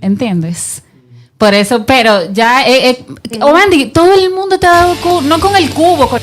¿entiendes? Por eso, pero ya, Andy, todo el mundo te ha dado cubo, no con el cubo, con...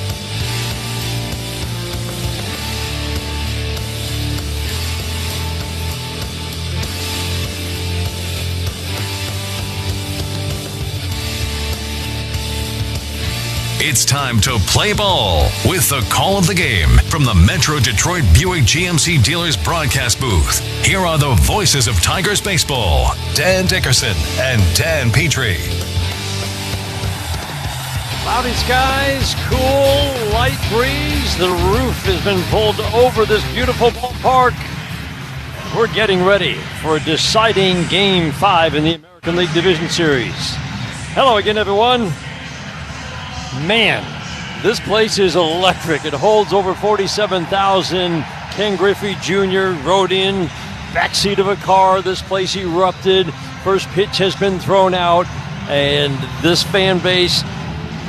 It's time to play ball with the call of the game from the Metro Detroit Buick GMC Dealers broadcast booth. Here are the voices of Tigers baseball, Dan Dickerson and Dan Petrie. Cloudy skies, cool, light breeze. The roof has been pulled over this beautiful ballpark. We're getting ready for a deciding Game 5 in the American League Division Series. Hello again, everyone. Man, this place is electric. It holds over 47,000. Ken Griffey Jr. rode in, backseat of a car. This place erupted. First pitch has been thrown out, and this fan base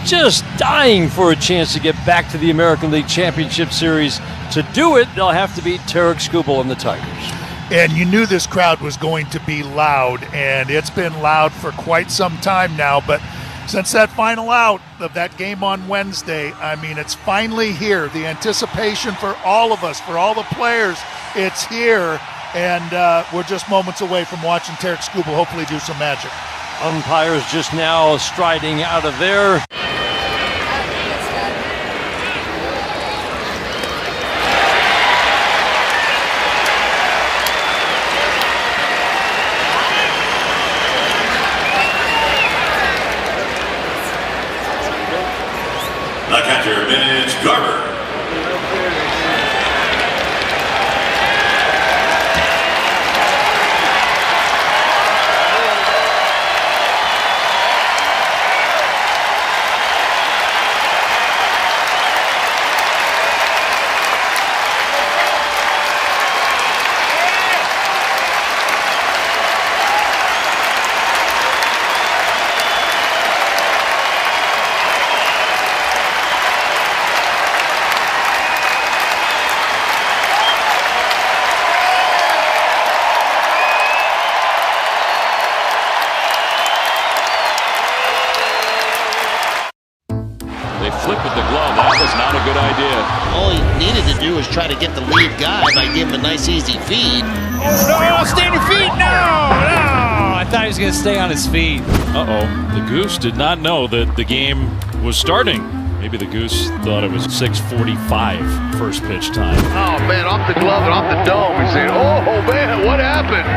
just dying for a chance to get back to the American League Championship Series. To do it, they'll have to beat Tarek Skubal and the Tigers. And you knew this crowd was going to be loud, and it's been loud for quite some time now, but since that final out of that game on Wednesday, I mean, it's finally here. The anticipation for all of us, for all the players, it's here. And we're just moments away from watching Tarek Skubal hopefully do some magic. Umpires just now striding out of there. The catcher, Mitch Garber. All he needed to do was try to get the lead guy by giving him a nice easy feed. No, stay on your feet! No! I thought he was going to stay on his feet. Uh-oh. The Goose did not know that the game was starting. Maybe the Goose thought it was 6:45 first pitch time. Oh, man, off the glove and off the dome. He's saying, oh, man, what happened?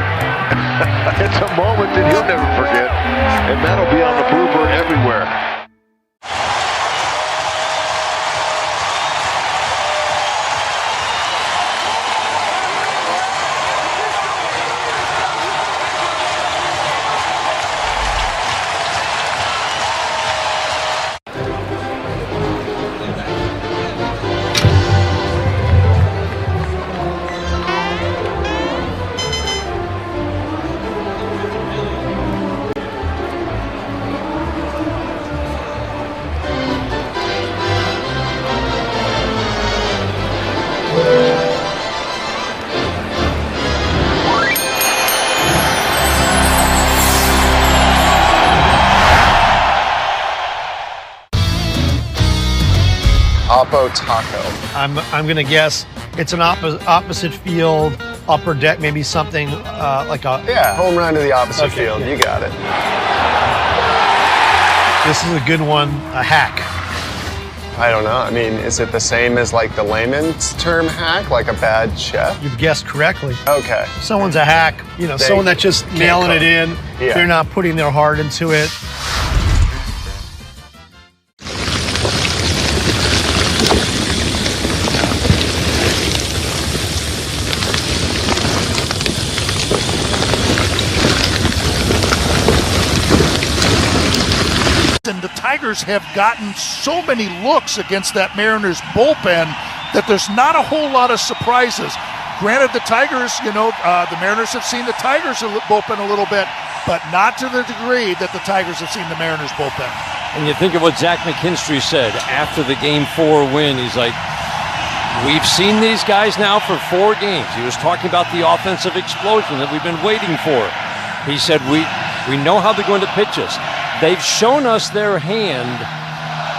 It's a moment that he'll never forget, and that'll be on the blooper everywhere. Oppo Taco. I'm gonna guess it's an opposite field, upper deck, maybe something like a home run to the opposite field. Yeah. You got it. This is a good one. A hack. I don't know. I mean, is it the same as like the layman's term hack, like a bad chef? You've guessed correctly. Okay. Someone's a hack. You know, someone that's just nailing it in. Yeah. They're not putting their heart into it. And the Tigers have gotten so many looks against that Mariners bullpen that there's not a whole lot of surprises. Granted, the Tigers, the Mariners have seen the Tigers bullpen a little bit, but not to the degree that the Tigers have seen the Mariners bullpen. And you think of what Zach McKinstry said after the Game 4 win. He's like, we've seen these guys now for 4 games. He was talking about the offensive explosion that we've been waiting for. He said, We know how they're going to pitch us. They've shown us their hand,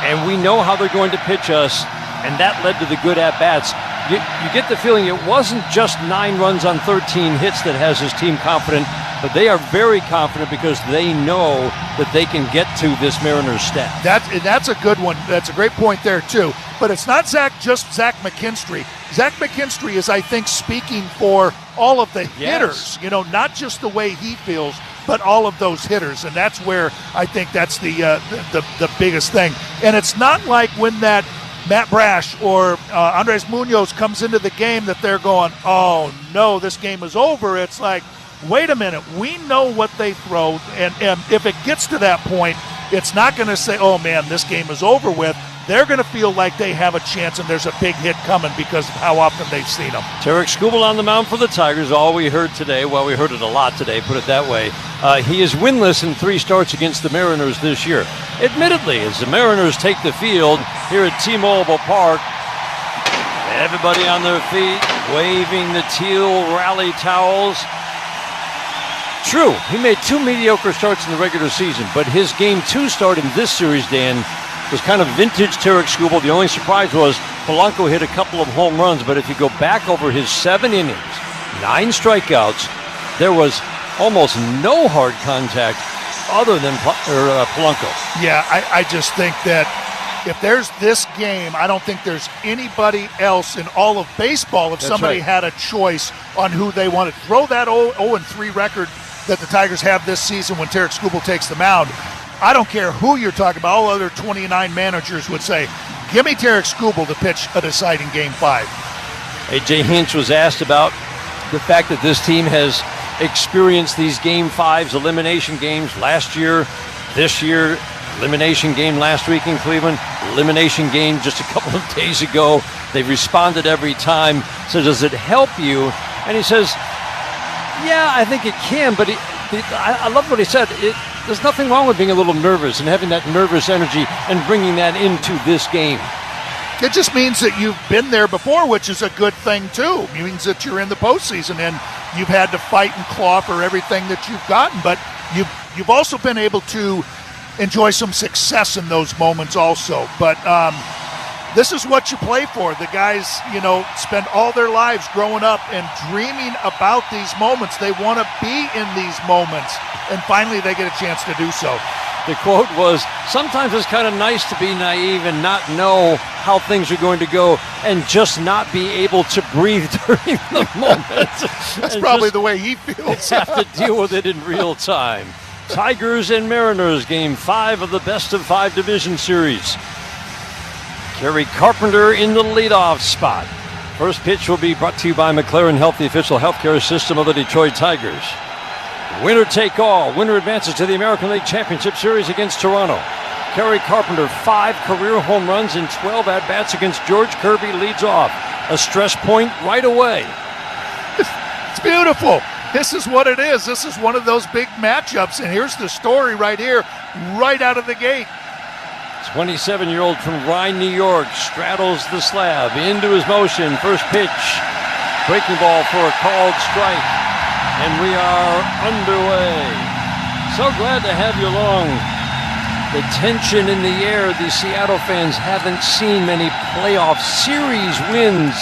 and we know how they're going to pitch us, and that led to the good at-bats. You get the feeling it wasn't just 9 runs on 13 hits that has his team confident, but they are very confident because they know that they can get to this Mariners stat. That's a good one. That's a great point there, too. But it's not just Zach McKinstry. Zach McKinstry is, I think, speaking for all of the hitters, not just the way he feels, but all of those hitters. And that's where I think that's the biggest thing. And it's not like when that Matt Brash or Andres Munoz comes into the game that they're going, oh, no, this game is over. It's like, wait a minute, we know what they throw, and if it gets to that point, it's not going to say, oh, man, this game is over with. They're going to feel like they have a chance and there's a big hit coming because of how often they've seen them. Tarek Skubal on the mound for the Tigers. All we heard today, well, we heard it a lot today, put it that way. He is winless in 3 starts against the Mariners this year. Admittedly, as the Mariners take the field here at T-Mobile Park, everybody on their feet, waving the teal rally towels. True, he made 2 mediocre starts in the regular season, but his Game 2 start in this series, Dan, was kind of vintage Tarek Skubal. The only surprise was Polanco hit a couple of home runs, but if you go back over his 7 innings, 9 strikeouts, there was almost no hard contact other than Polanco. Yeah, I just think that if there's this game, I don't think there's anybody else in all of baseball, if somebody had a choice on who they want to throw that 0-3 record that the Tigers have this season when Tarek Skubal takes the mound. I don't care who you're talking about. All other 29 managers would say, give me Tarek Skubal to pitch a deciding Game 5. A.J. Hinch was asked about the fact that this team has experienced these Game 5s, elimination games last year, this year, elimination game last week in Cleveland, elimination game just a couple of days ago. They've responded every time. So does it help you? And he says, yeah, I think it can, but I love what he said. There's nothing wrong with being a little nervous and having that nervous energy and bringing that into this game. It just means that you've been there before, which is a good thing, too. It means that you're in the postseason and you've had to fight and claw for everything that you've gotten, but you've also been able to enjoy some success in those moments also. But this is what you play for. The guys, spend all their lives growing up and dreaming about these moments. They want to be in these moments, and finally they get a chance to do so. The quote was, sometimes it's kind of nice to be naive and not know how things are going to go and just not be able to breathe during the moment. That's probably the way he feels. Have to deal with it in real time. Tigers and Mariners, Game 5 of the best-of-5 division series. Kerry Carpenter in the leadoff spot. First pitch will be brought to you by McLaren Health, the official healthcare system of the Detroit Tigers. Winner take all. Winner advances to the American League Championship Series against Toronto. Kerry Carpenter, 5 career home runs in 12 at-bats against George Kirby, leads off. A stress point right away. It's beautiful. This is what it is. This is one of those big matchups, and here's the story right here, right out of the gate. 27-year-old from Rhine, New York, straddles the slab into his motion. First pitch, breaking ball for a called strike, and we are underway. So glad to have you along. The tension in the air. The Seattle fans haven't seen many playoff series wins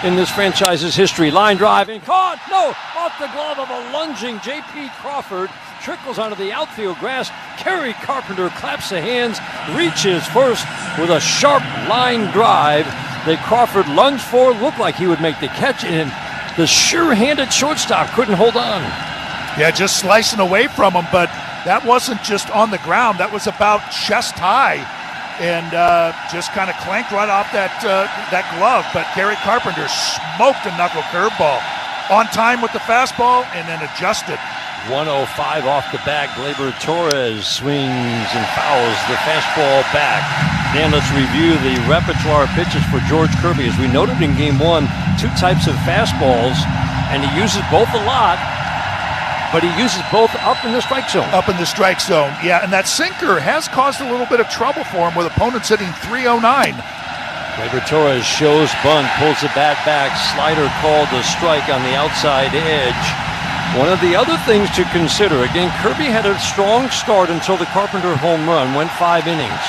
in this franchise's history. Line drive and caught. No, off the glove of a lunging J.P. Crawford. Trickles onto the outfield grass. Kerry Carpenter claps the hands, reaches first with a sharp line drive that Crawford lunged for. Looked like he would make the catch, and the sure-handed shortstop couldn't hold on. Yeah, just slicing away from him, but that wasn't just on the ground. That was about chest high, and just kind of clanked right off that glove. But Kerry Carpenter smoked a knuckle curveball. On time with the fastball, and then adjusted. 105 off the back. Gleyber Torres swings and fouls the fastball back. Dan, let's review the repertoire of pitches for George Kirby. As we noted in Game 1, 2 types of fastballs, and he uses both a lot, but he uses both up in the strike zone. Up in the strike zone, yeah, and that sinker has caused a little bit of trouble for him with opponents hitting .309. Gleyber Torres shows bunt, pulls the bat back, slider called the strike on the outside edge. One of the other things to consider, again, Kirby had a strong start until the Carpenter home run, went 5 innings.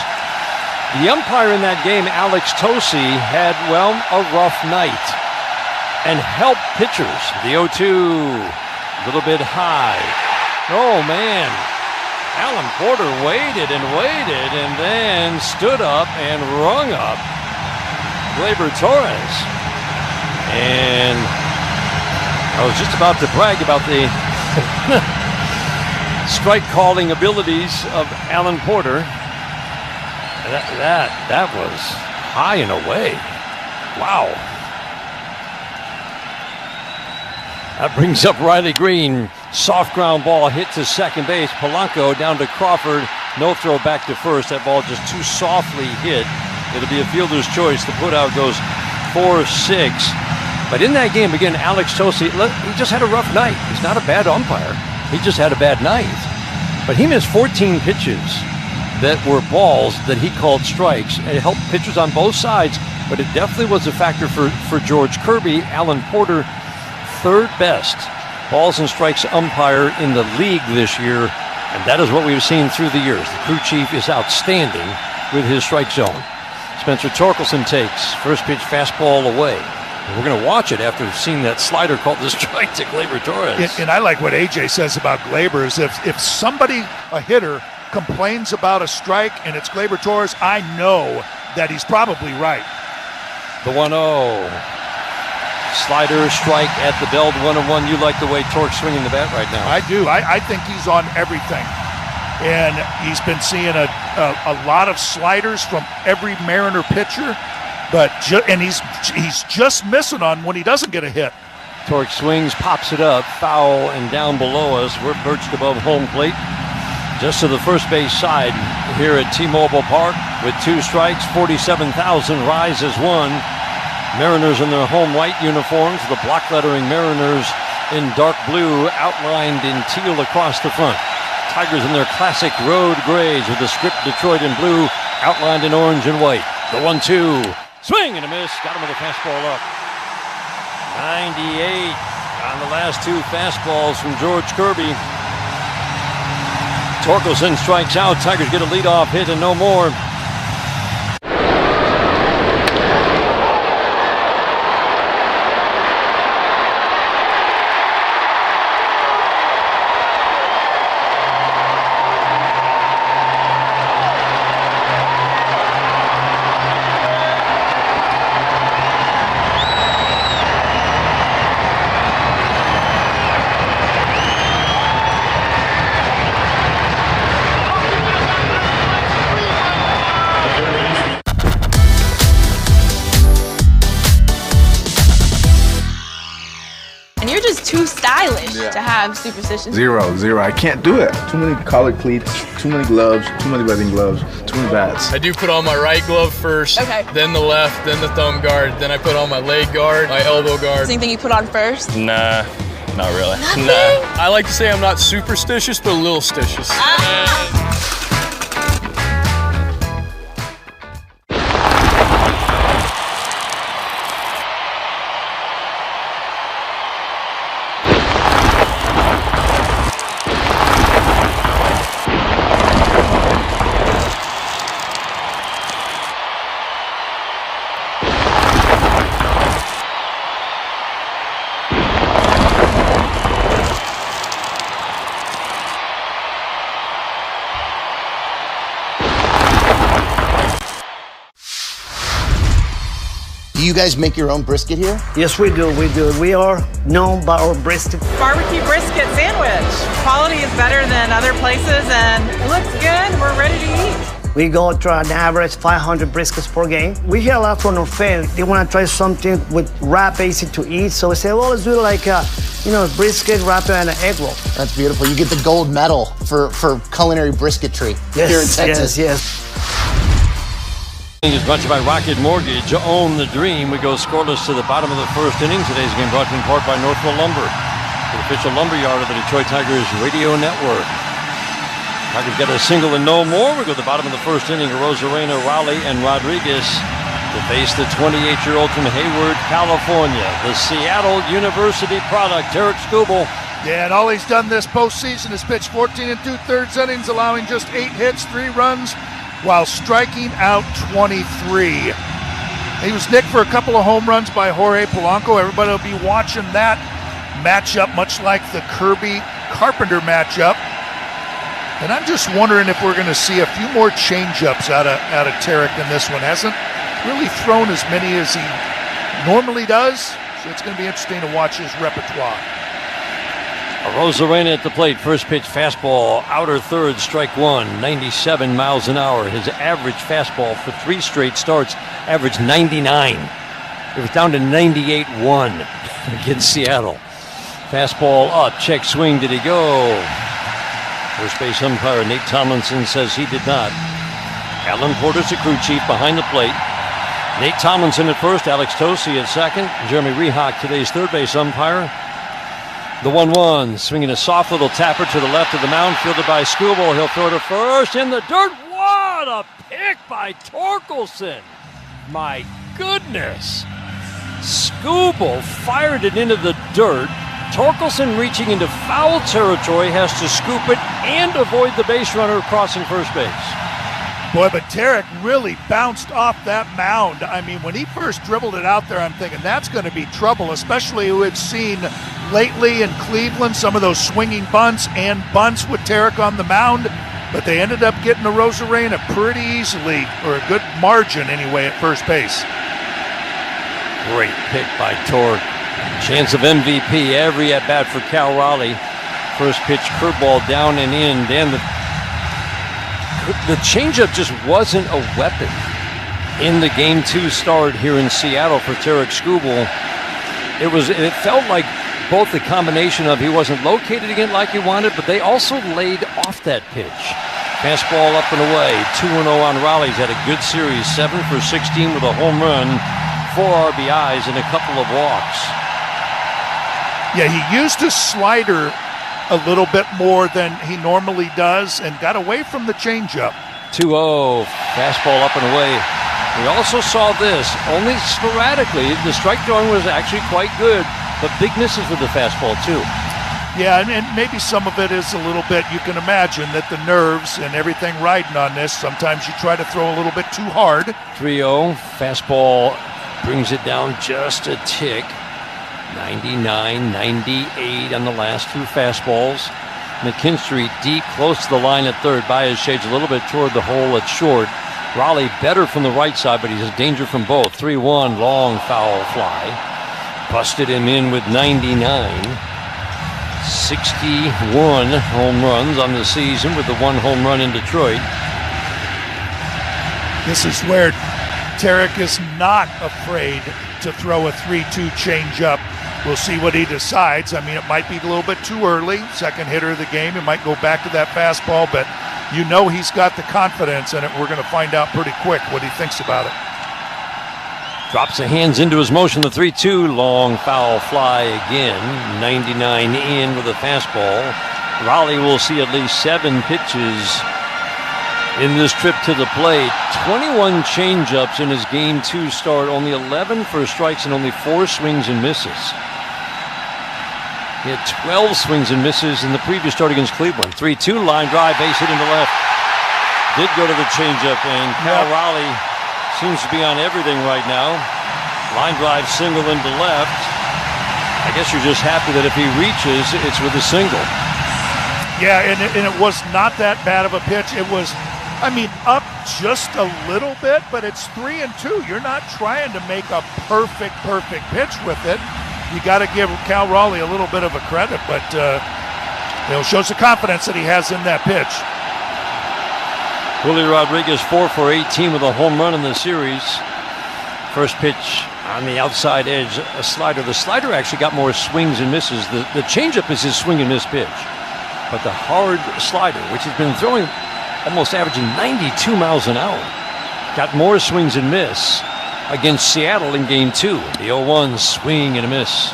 The umpire in that game, Alex Tosi, had, well, a rough night and helped pitchers. The 0-2, a little bit high. Oh, man. Alan Porter waited and then stood up and rung up Gleyber Torres. And I was just about to brag about the strike calling abilities of Alan Porter. That was high and away. Wow. That brings up Riley Green. Soft ground ball hit to second base. Polanco down to Crawford. No throw back to first. That ball just too softly hit. It'll be a fielder's choice. The putout goes 4-6. But in that game, again, Alex Tosi, he just had a rough night. He's not a bad umpire. He just had a bad night. But he missed 14 pitches that were balls that he called strikes. It helped pitchers on both sides, but it definitely was a factor for George Kirby. Alan Porter, third best balls and strikes umpire in the league this year, and that is what we've seen through the years. The crew chief is outstanding with his strike zone. Spencer Torkelson takes first pitch fastball away. We're going to watch it after seeing that slider called the strike to Gleyber Torres. And I like what AJ says about Gleyber is if somebody, a hitter, complains about a strike and it's Gleyber Torres, I know that he's probably right. The 1-0. Slider strike at the belt, 1-1. You like the way Torque's swinging the bat right now. I do. I think he's on everything. And he's been seeing a lot of sliders from every Mariner pitcher. And he's just missing on when he doesn't get a hit. Torque swings, pops it up, foul and down below us. We're perched above home plate, just to the first base side here at T-Mobile Park. With 2 strikes, 47,000 rise as 1. Mariners in their home white uniforms, the block lettering Mariners in dark blue, outlined in teal across the front. Tigers in their classic road grays with the script Detroit in blue, outlined in orange and white. The 1-2. Swing and a miss. Got him with a fastball up. 98 on the last 2 fastballs from George Kirby. Torkelson strikes out. Tigers get a leadoff hit and no more. To have superstitions. Zero. I can't do it. Too many collared cleats, too many gloves, too many wedding gloves, too many bats. I do put on my right glove first, then the left, then the thumb guard, then I put on my leg guard, my elbow guard. Anything you put on first? Nah, not really. Nothing? Nah. I like to say I'm not superstitious, but a little stitious. Do you guys make your own brisket here? Yes, we do. We are known by our brisket. Barbecue brisket sandwich. Quality is better than other places and it looks good. We're ready to eat. We go to an average 500 briskets per game. We hear a lot from our fans. They want to try something with wrap, easy to eat. So we say, well, let's do it like brisket, wrap, and an egg roll. That's beautiful. You get the gold medal for culinary brisketry here in Texas. Yes. Is brought to you by Rocket Mortgage. Own the dream. We go scoreless to the bottom of the first inning. Today's game brought to you in part by Northville Lumber, the official lumber yard of the Detroit Tigers radio network. Tigers get a single and no more. We go to the bottom of the first inning. Rosarena, Raleigh, and Rodriguez to face the 28-year-old from Hayward, California. The Seattle University product, Derek Skubal, Yeah, and all he's done this postseason is pitch 14 2/3 innings, allowing just 8 hits, 3 runs, while striking out 23. He was nicked for a couple of home runs by Jorge Polanco. Everybody will be watching that matchup, much like the Kirby-Carpenter matchup. And I'm just wondering if we're going to see a few more change-ups out of Tarek in this one. Hasn't really thrown as many as he normally does, so it's going to be interesting to watch his repertoire. Rosarena at the plate. First pitch fastball, outer third, strike one, 97 miles an hour. His average fastball for 3 straight starts averaged 99. It was down to 98-1 against Seattle. Fastball up, check swing, did he go? First base umpire Nate Tomlinson says he did not. Alan Porter's the crew chief behind the plate. Nate Tomlinson at first, Alex Tosi at second. Jeremy Rehawk, today's third base umpire. The 1-1, swinging a soft little tapper to the left of the mound, fielded by Skubal. He'll throw to first in the dirt. What a pick by Torkelson. My goodness. Skubal fired it into the dirt. Torkelson, reaching into foul territory, has to scoop it and avoid the base runner crossing first base. Boy, but Tarek really bounced off that mound. I mean, when he first dribbled it out there, I'm thinking that's going to be trouble, especially who had seen lately in Cleveland some of those swinging bunts and bunts with Tarek on the mound. But they ended up getting to Rosarena pretty easily, or a good margin anyway, at first base. Great pick by Torque. Chance of MVP every at-bat for Cal Raleigh. First pitch curveball down and in. Dan, the changeup just wasn't a weapon in the Game 2 start here in Seattle for Tarek Skubal. It felt like both the combination of he wasn't located again like he wanted, but they also laid off that pitch. Fastball up and away. 2-0 on Raleigh's. Had a good series. 7 for 16 with a home run, 4 RBIs, and a couple of walks. Yeah, he used his slider a little bit more than he normally does and got away from the changeup. 2-0, fastball up and away. We also saw this, only sporadically. The strike throwing was actually quite good, but big misses with the fastball too. Yeah, and maybe some of it is a little bit, you can imagine that the nerves and everything riding on this, sometimes you try to throw a little bit too hard. 3-0, fastball brings it down just a tick. 99, 98 on the last 2 fastballs. McKinstry deep, close to the line at third. Baez shades a little bit toward the hole at short. Raleigh better from the right side, but he's in danger from both. 3-1, long foul fly. Busted him in with 99. 61 home runs on the season with the 1 home run in Detroit. This is where Tarek is not afraid to throw a 3-2 changeup. We'll see what he decides. I mean, it might be a little bit too early. Second hitter of the game. He might go back to that fastball, but you know he's got the confidence in it. We're going to find out pretty quick what he thinks about it. Drops the hands into his motion. The 3-2, long foul fly again. 99 in with a fastball. Raleigh will see at least 7 pitches in this trip to the plate. 21 changeups in his Game 2 start. Only 11 for strikes and only 4 swings and misses. He had 12 swings and misses in the previous start against Cleveland. 3-2, line drive, base hit into left. Did go to the changeup, and Cal Raleigh seems to be on everything right now. Line drive, single into left. I guess you're just happy that if he reaches, it's with a single. Yeah, and it was not that bad of a pitch. It was, I mean, up just a little bit, but it's 3-2. You're not trying to make a perfect pitch with it. You got to give Cal Raleigh a little bit of a credit, but shows the confidence that he has in that pitch. Willie Rodriguez 4 for 18 with a home run in the series. First pitch on the outside edge, a slider. The slider actually got more swings and misses. The changeup is his swing and miss pitch, but the hard slider, which has been throwing almost averaging 92 miles an hour, got more swings and miss against Seattle in Game 2. The 0-1 swing and a miss.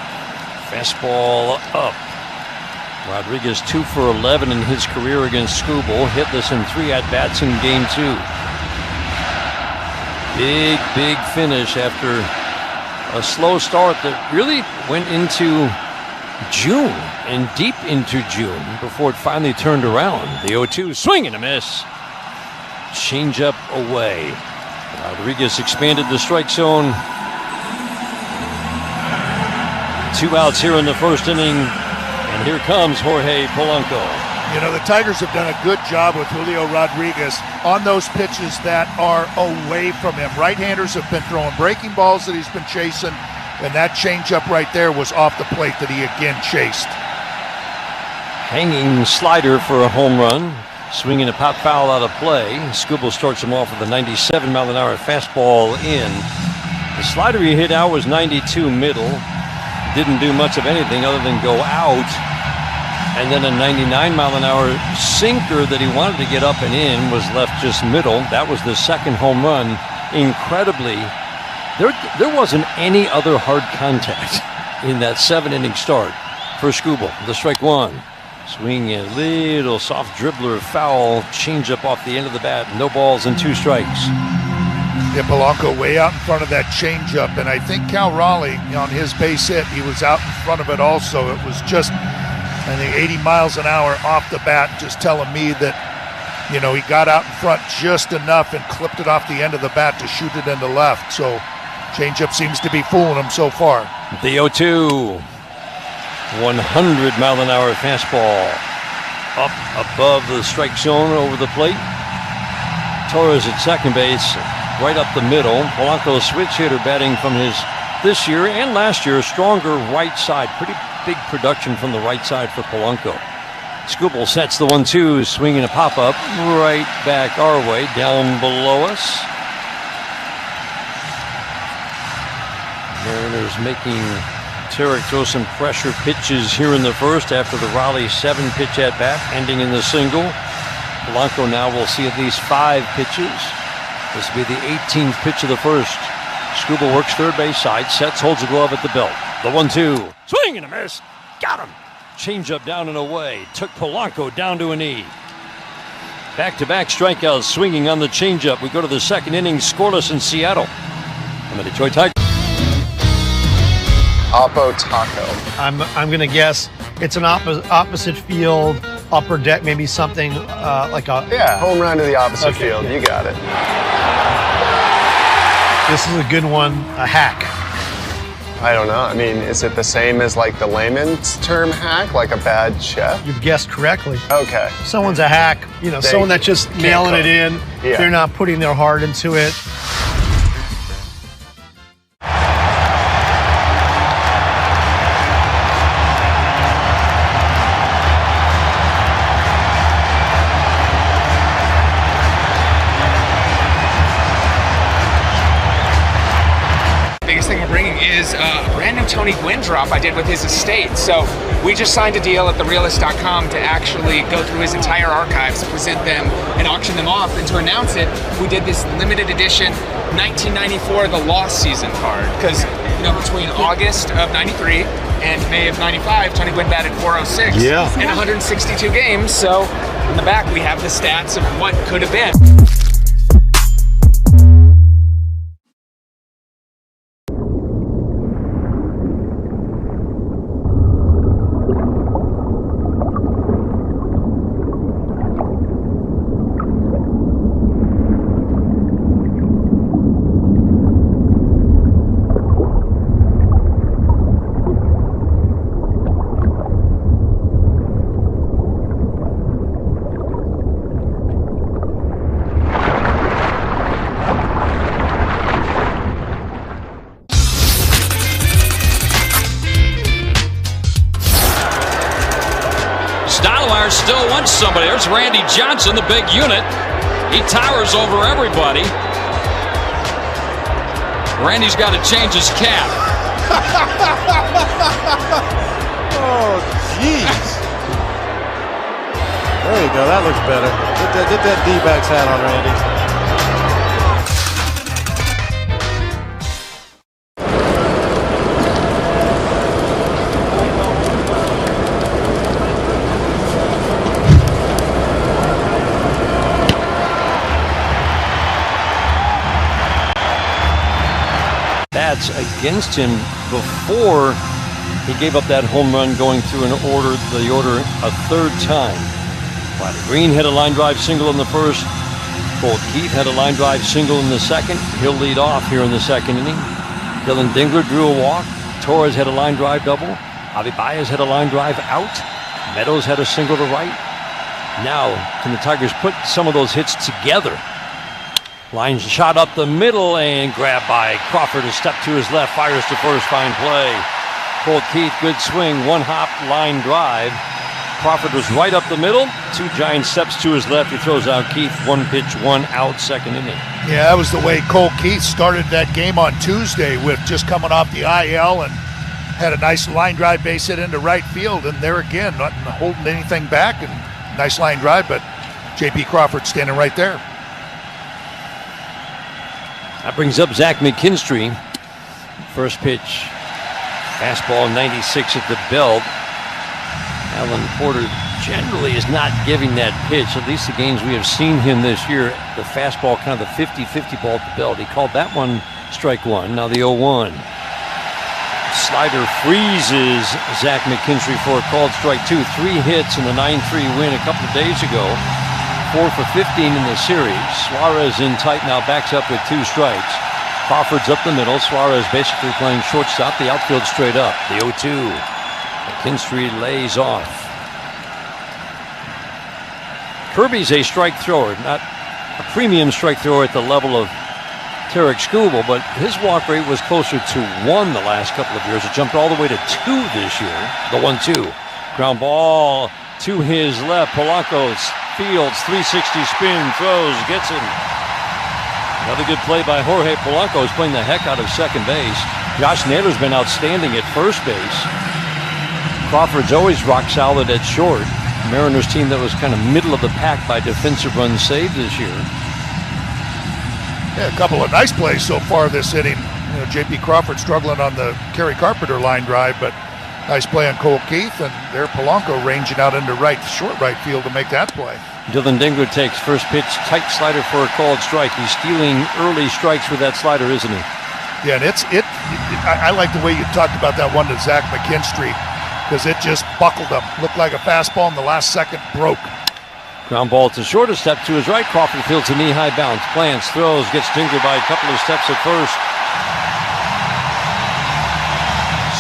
Fastball up. Rodriguez 2 for 11 in his career against Skubal. Hitless in 3 at-bats in Game 2. Big finish after a slow start that really went into June. and deep into June before it finally turned around. The 0-2, swing and a miss. Changeup away. Rodriguez expanded the strike zone. 2 outs here in the first inning, and here comes Jorge Polanco. You know, the Tigers have done a good job with Julio Rodriguez on those pitches that are away from him. Right-handers have been throwing breaking balls that he's been chasing, and that changeup right there was off the plate that he again chased. Hanging slider for a home run. Swinging a pop foul out of play. Skubal starts him off with a 97-mile-an-hour fastball in. The slider he hit out was 92 middle. Didn't do much of anything other than go out. And then a 99-mile-an-hour sinker that he wanted to get up and in was left just middle. That was the second home run. Incredibly, there wasn't any other hard contact in that 7-inning start for Skubal. The strike one. Swinging a little soft dribbler foul, changeup off the end of the bat. No balls and 2 strikes. Yeah, Polanco way out in front of that changeup, and I think Cal Raleigh on his base hit, he was out in front of it also. It was just, I think, 80 miles an hour off the bat, just telling me that, you know, he got out in front just enough and clipped it off the end of the bat to shoot it into left. So changeup seems to be fooling him so far. The 0-2. 100-mile-an-hour fastball up above the strike zone over the plate. Torres at second base, right up the middle. Polanco, switch hitter, batting from his this year and last year stronger right side. Pretty big production from the right side for Polanco. Skubal sets the 1-2, swinging a pop-up right back our way, down below us. Mariners making Tarek throw some pressure pitches here in the first after the Raleigh 7-pitch at-bat, ending in the single. Polanco now will see at least 5 pitches. This will be the 18th pitch of the first. Skubal works third base side, sets, holds the glove at the belt. The 1-2, swing and a miss, got him. Changeup down and away, took Polanco down to a knee. Back-to-back strikeouts, swinging on the changeup. We go to the second inning, scoreless in Seattle. I'm the Detroit Tigers. Oppo Taco. I'm gonna guess it's an opposite field, upper deck, maybe something like a home run to the opposite field. You got it. This is a good one. A hack. I don't know. I mean, is it the same as like the layman's term hack, like a bad chef? You've guessed correctly. Okay. Someone's a hack. You know, someone that's just nailing it in. Yeah. They're not putting their heart into it. Tony Gwynn drop I did with his estate. So we just signed a deal at therealist.com to actually go through his entire archives, present them, and auction them off. And to announce it, we did this limited edition 1994 The Lost Season card. Because, you know, between August of 93 and May of 95, Tony Gwynn batted .406 in 162 games. So in the back, we have the stats of what could have been. Still wants somebody. There's Randy Johnson, the big unit. He towers over everybody. Randy's got to change his cap. Oh, jeez. There you go. That looks better. Get that D-backs hat on, Randy. Against him before He gave up that home run going through the order a third time. Vladdy Green had a line drive single in the first. Colt Keith had a line drive single in the second. He'll lead off here in the second inning. Dylan Dingler drew a walk. Torres had a line drive double. Javi Baez had a line drive out. Meadows had a single to right. Now, can the Tigers put some of those hits together? Line shot up the middle and grabbed by Crawford. A step to his left, fires to first, fine play. Colt Keith, good swing, one hop line drive. Crawford was right up the middle. Two giant steps to his left. He throws out Keith. One pitch, one out, second inning. Yeah, that was the way Colt Keith started that game on Tuesday, with just coming off the IL and had a nice line drive base hit into right field. And there again, not holding anything back, and nice line drive, but J.P. Crawford standing right there. That brings up Zach McKinstry. First pitch, fastball 96 at the belt. Alan Porter generally is not giving that pitch, at least the games we have seen him this year. The fastball, kind of the 50-50 ball at the belt. He called that one strike one, now the 0-1. Slider freezes Zach McKinstry for a called strike two. 3 hits in the 9-3 win a couple of days ago. 4 for 15 in the series. Suarez in tight now, backs up with 2 strikes. Crawford's up the middle. Suarez basically playing shortstop. The outfield straight up. The 0-2. McKinstry lays off. Kirby's a strike thrower, not a premium strike thrower at the level of Tarek Skubal, but his walk rate was closer to 1 the last couple of years. It jumped all the way to 2 this year. The 1-2. Ground ball to his left. Polanco fields, 360 spin, throws, gets him. Another good play by Jorge Polanco. Is playing the heck out of second base. Josh Naylor's been outstanding at first base. Crawford's always rock solid at short. Mariners team that was kind of middle of the pack by defensive runs saved this year. Yeah, a couple of nice plays so far this inning. You know, J.P. Crawford struggling on the Kerry Carpenter line drive, but nice play on Colt Keith, and there Polanco ranging out into short right field to make that play. Dylan Dingler takes first pitch, tight slider for a called strike. He's stealing early strikes with that slider, isn't he? Yeah, and I like the way you talked about that one to Zach McKinstry, because it just buckled him. Looked like a fastball in the last second, broke. Ground ball to short, a step to his right. Crawford fields a knee-high bounce. Plants, throws, gets Dingler by a couple of steps at first.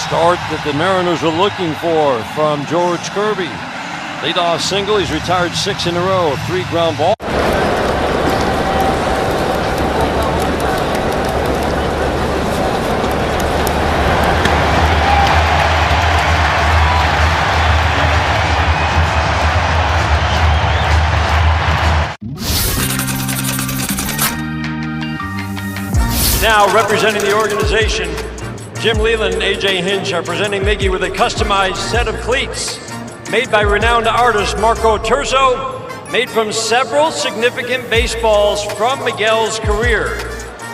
Start that the Mariners are looking for from George Kirby. Leadoff single, he's retired 6 in a row. 3 ground ball. Now representing the organization, Jim Leland and A.J. Hinch are presenting Miggy with a customized set of cleats made by renowned artist Marco Terzo, made from several significant baseballs from Miguel's career.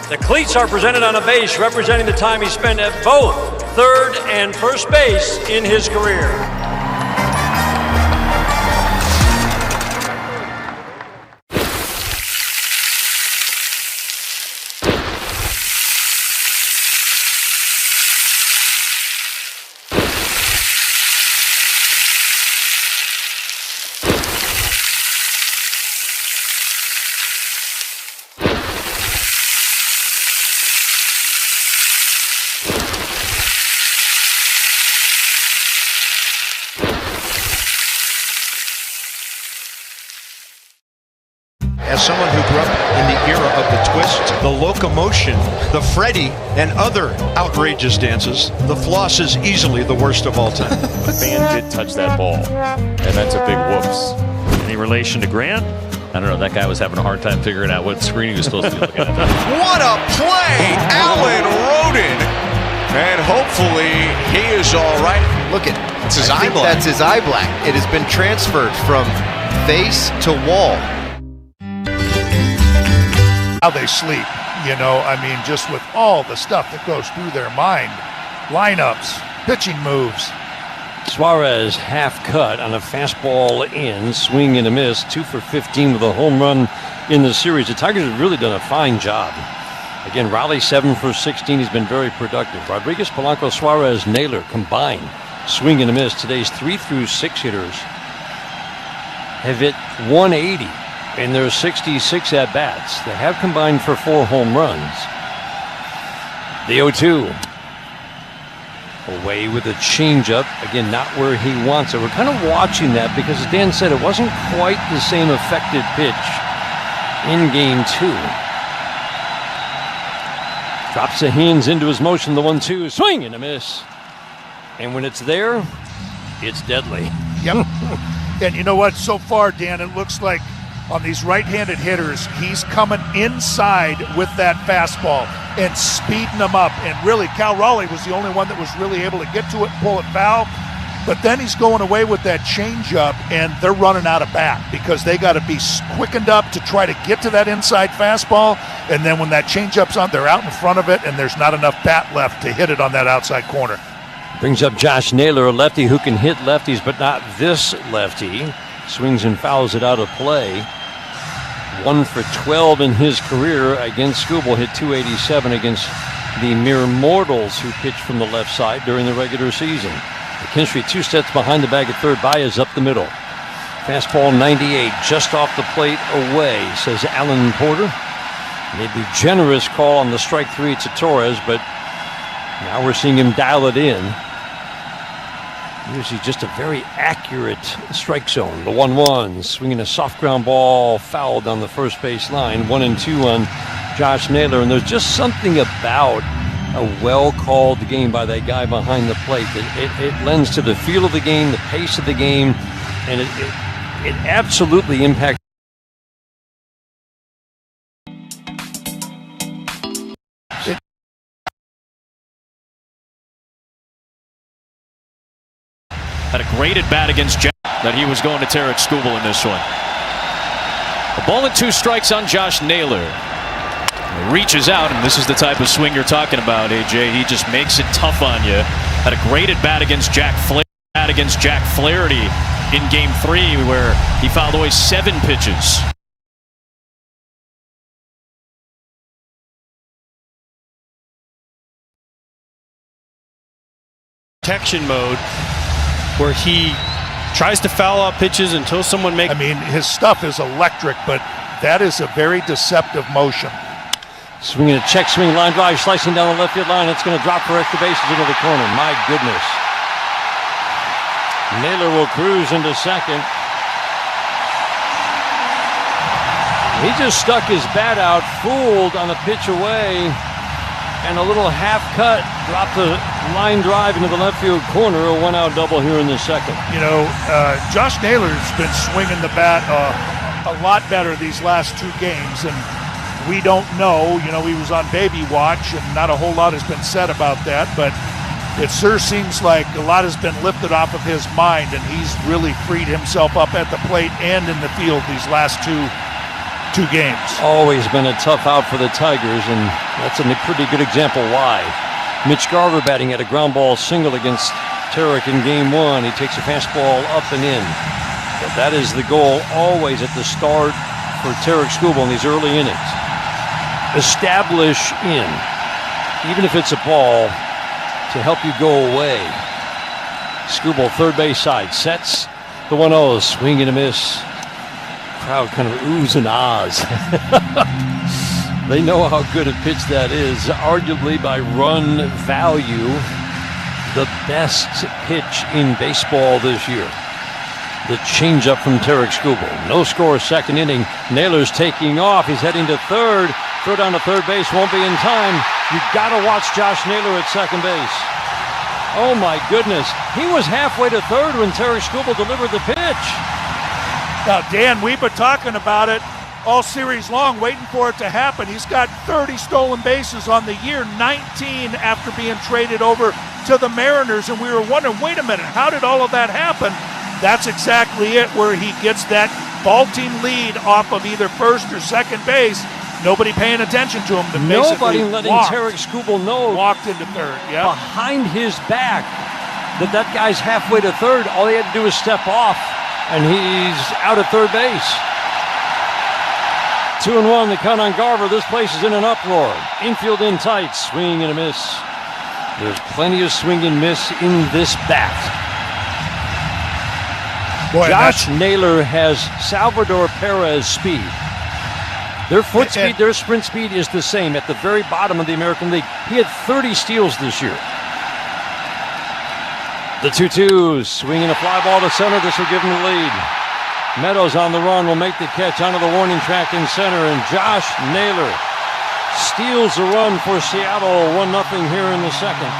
The cleats are presented on a base representing the time he spent at both third and first base in his career. As someone who grew up in the era of the twist, the locomotion, the Freddy, and other outrageous dances, the floss is easily the worst of all time. The fan did touch that ball, and that's a big whoops. Any relation to Grant? I don't know. That guy was having a hard time figuring out what screen he was supposed to be looking at. What a play! Alan Roden! And hopefully he is all right. Look at it's his eye black. That's his eye black. It has been transferred from face to wall. How they sleep, you know, I mean, just with all the stuff that goes through their mind. Lineups, pitching moves. Suarez half cut on a fastball in, swing and a miss, 2 for 15 with a home run in the series. The Tigers have really done a fine job Again, Raleigh 7 for 16. He's been very productive. Rodriguez, Polanco, Suarez, Naylor combined. Swing and a miss. Today's 3 through 6 hitters have hit 180 in their 66 at-bats. They have combined for 4 home runs. The 0-2. Away with a changeup. Again, not where he wants it. We're kind of watching that because, as Dan said, it wasn't quite the same effective pitch in game 2. Drops the hands into his motion. The 1-2. Swing and a miss. And when it's there, it's deadly. Yep. And you know what? So far, Dan, it looks like on these right-handed hitters, he's coming inside with that fastball and speeding them up. And really, Cal Raleigh was the only one that was really able to get to it and pull it foul. But then he's going away with that changeup, and they're running out of bat because they got to be quickened up to try to get to that inside fastball. And then when that changeup's on, they're out in front of it, and there's not enough bat left to hit it on that outside corner. Brings up Josh Naylor, a lefty who can hit lefties, but not this lefty. Swings and fouls it out of play. 1 for 12 in his career against Skubal. Hit .287 against the mere mortals who pitched from the left side during the regular season. McKinstry 2 steps behind the bag at third. Baez up the middle. Fastball 98, just off the plate away, says Alan Porter. Made the generous call on the strike 3 to Torres, but now we're seeing him dial it in. Usually just a very accurate strike zone. The 1-1, swinging a soft ground ball, fouled on the first base line. 1-2 on Josh Naylor. And there's just something about a well-called game by that guy behind the plate that it lends to the feel of the game, the pace of the game, and it absolutely impacts. Had a great at-bat against Jack that he was going to Tarek Skubal in this one. A ball and 2 strikes on Josh Naylor. He reaches out, and this is the type of swing you're talking about, AJ. He just makes it tough on you. Had a great at-bat against Jack Flaherty in Game 3, where he fouled away 7 pitches. Protection mode, where he tries to foul out pitches until someone makes... I mean, his stuff is electric, but that is a very deceptive motion. Swinging a check swing line drive, slicing down the left field line. It's going to drop for extra bases into the corner. My goodness. Naylor will cruise into second. He just stuck his bat out, fooled on a pitch away, and a little half cut, dropped the line drive into the left field corner. A 1-out double here in the second. You know, Josh Naylor's been swinging the bat a lot better these last 2 games, and we don't know. You know, he was on baby watch, and not a whole lot has been said about that, but it sure seems like a lot has been lifted off of his mind, and he's really freed himself up at the plate and in the field these last two games. Always been a tough out for the Tigers, and that's a pretty good example why. Mitch Garver batting at a ground ball single against Tarek in Game 1. He takes a fastball up and in. But that is the goal always at the start for Tarek Skubal in these early innings. Establish in, even if it's a ball, to help you go away. Skubal, third base side, sets the 1-0, swing and a miss. Crowd kind of oohs and ahs. They know how good a pitch that is. Arguably by run value, the best pitch in baseball this year. The changeup from Tarek Skubal. No score, second inning. Naylor's taking off. He's heading to third. Throw down to third base, won't be in time. You gotta watch Josh Naylor at second base. Oh my goodness. He was halfway to third when Tarek Skubal delivered the pitch. Now, Dan, we've been talking about it all series long, waiting for it to happen. He's got 30 stolen bases on the year, 19 after being traded over to the Mariners, and we were wondering, wait a minute, how did all of that happen? That's exactly it, where he gets that ball team lead off of either first or second base. Nobody paying attention to him. Nobody letting Tarek Skubal know. Walked into third, yeah. Behind his back that guy's halfway to third. All he had to do was step off, and he's out at third base. 2-1, the count on Garver. This place is in an uproar. Infield in tight, swing and a miss. There's plenty of swing and miss in this bat. Boy, Josh Naylor has Salvador Perez speed. Their foot speed, their sprint speed is the same at the very bottom of the American League. He had 30 steals this year. The 2-2, swinging a fly ball to center. This will give him the lead. Meadows on the run will make the catch onto the warning track in center, and Josh Naylor steals the run for Seattle. 1-0 here in the second.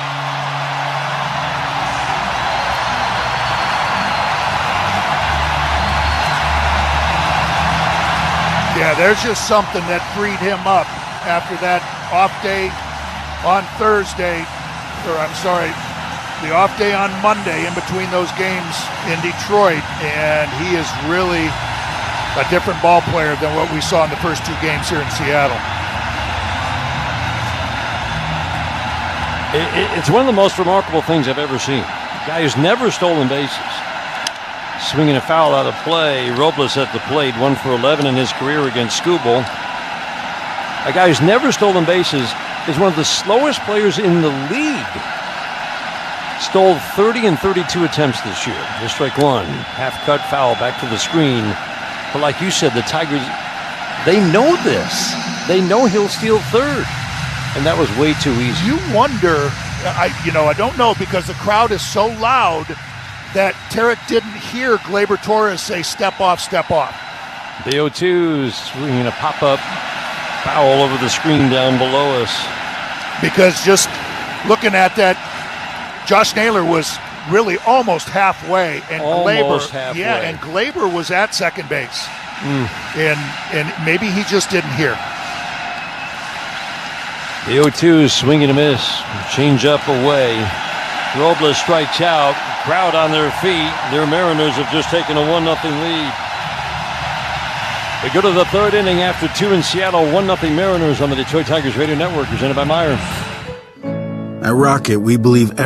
Yeah, there's just something that freed him up after that off day on Thursday, the off day on Monday in between those games in Detroit, and he is really a different ball player than what we saw in the first 2 games here in Seattle. It's one of the most remarkable things I've ever seen. A guy who's never stolen bases. Swinging a foul out of play. Robles at the plate, 1 for 11 in his career against Skubal. A guy who's never stolen bases is one of the slowest players in the league. Stole 30 and 32 attempts this year. Just strike 1. Half-cut foul back to the screen. But like you said, the Tigers, they know this. They know he'll steal third. And that was way too easy. You wonder, I don't know, because the crowd is so loud that Tarek didn't hear Gleyber Torres say, step off, step off. The 0-2 swinging a pop-up foul over the screen down below us. Because just looking at that, Josh Naylor was really almost halfway, and Gleyber was at second base, and maybe he just didn't hear. The 0-2 swinging a miss, change up away. Robles strikes out. Crowd on their feet. Their Mariners have just taken a 1-0 lead. We go to the third inning after 2 in Seattle. 1-0 Mariners on the Detroit Tigers Radio Network, presented by Meyer. At Rocket, we believe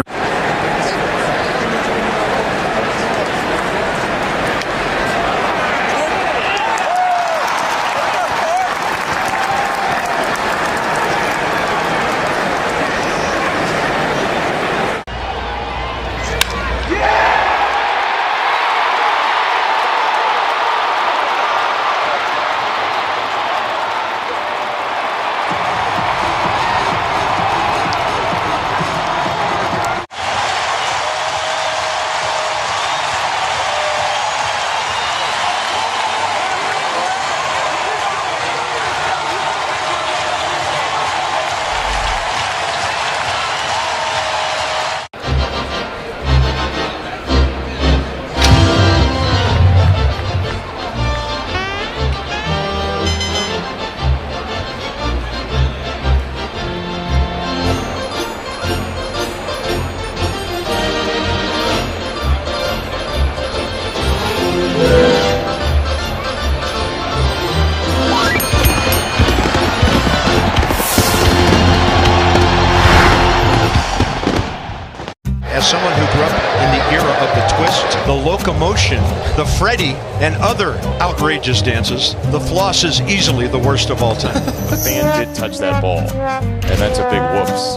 As someone who grew up in the era of the twist, the locomotion, the Freddy, and other outrageous dances, the floss is easily the worst of all time. The fan did touch that ball, and that's a big whoops.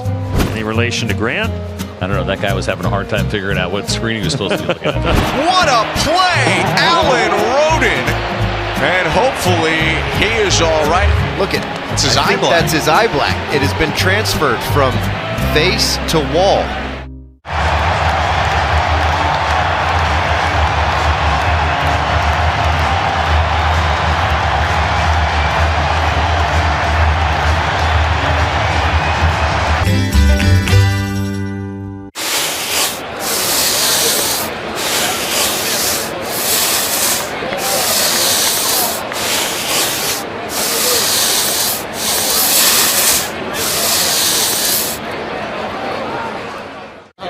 Any relation to Grant? I don't know. That guy was having a hard time figuring out what screen he was supposed to be looking at. What a play! Alan Roden! And hopefully he is all right. Look at it's his eye black. That's his eye black. It has been transferred from face to wall.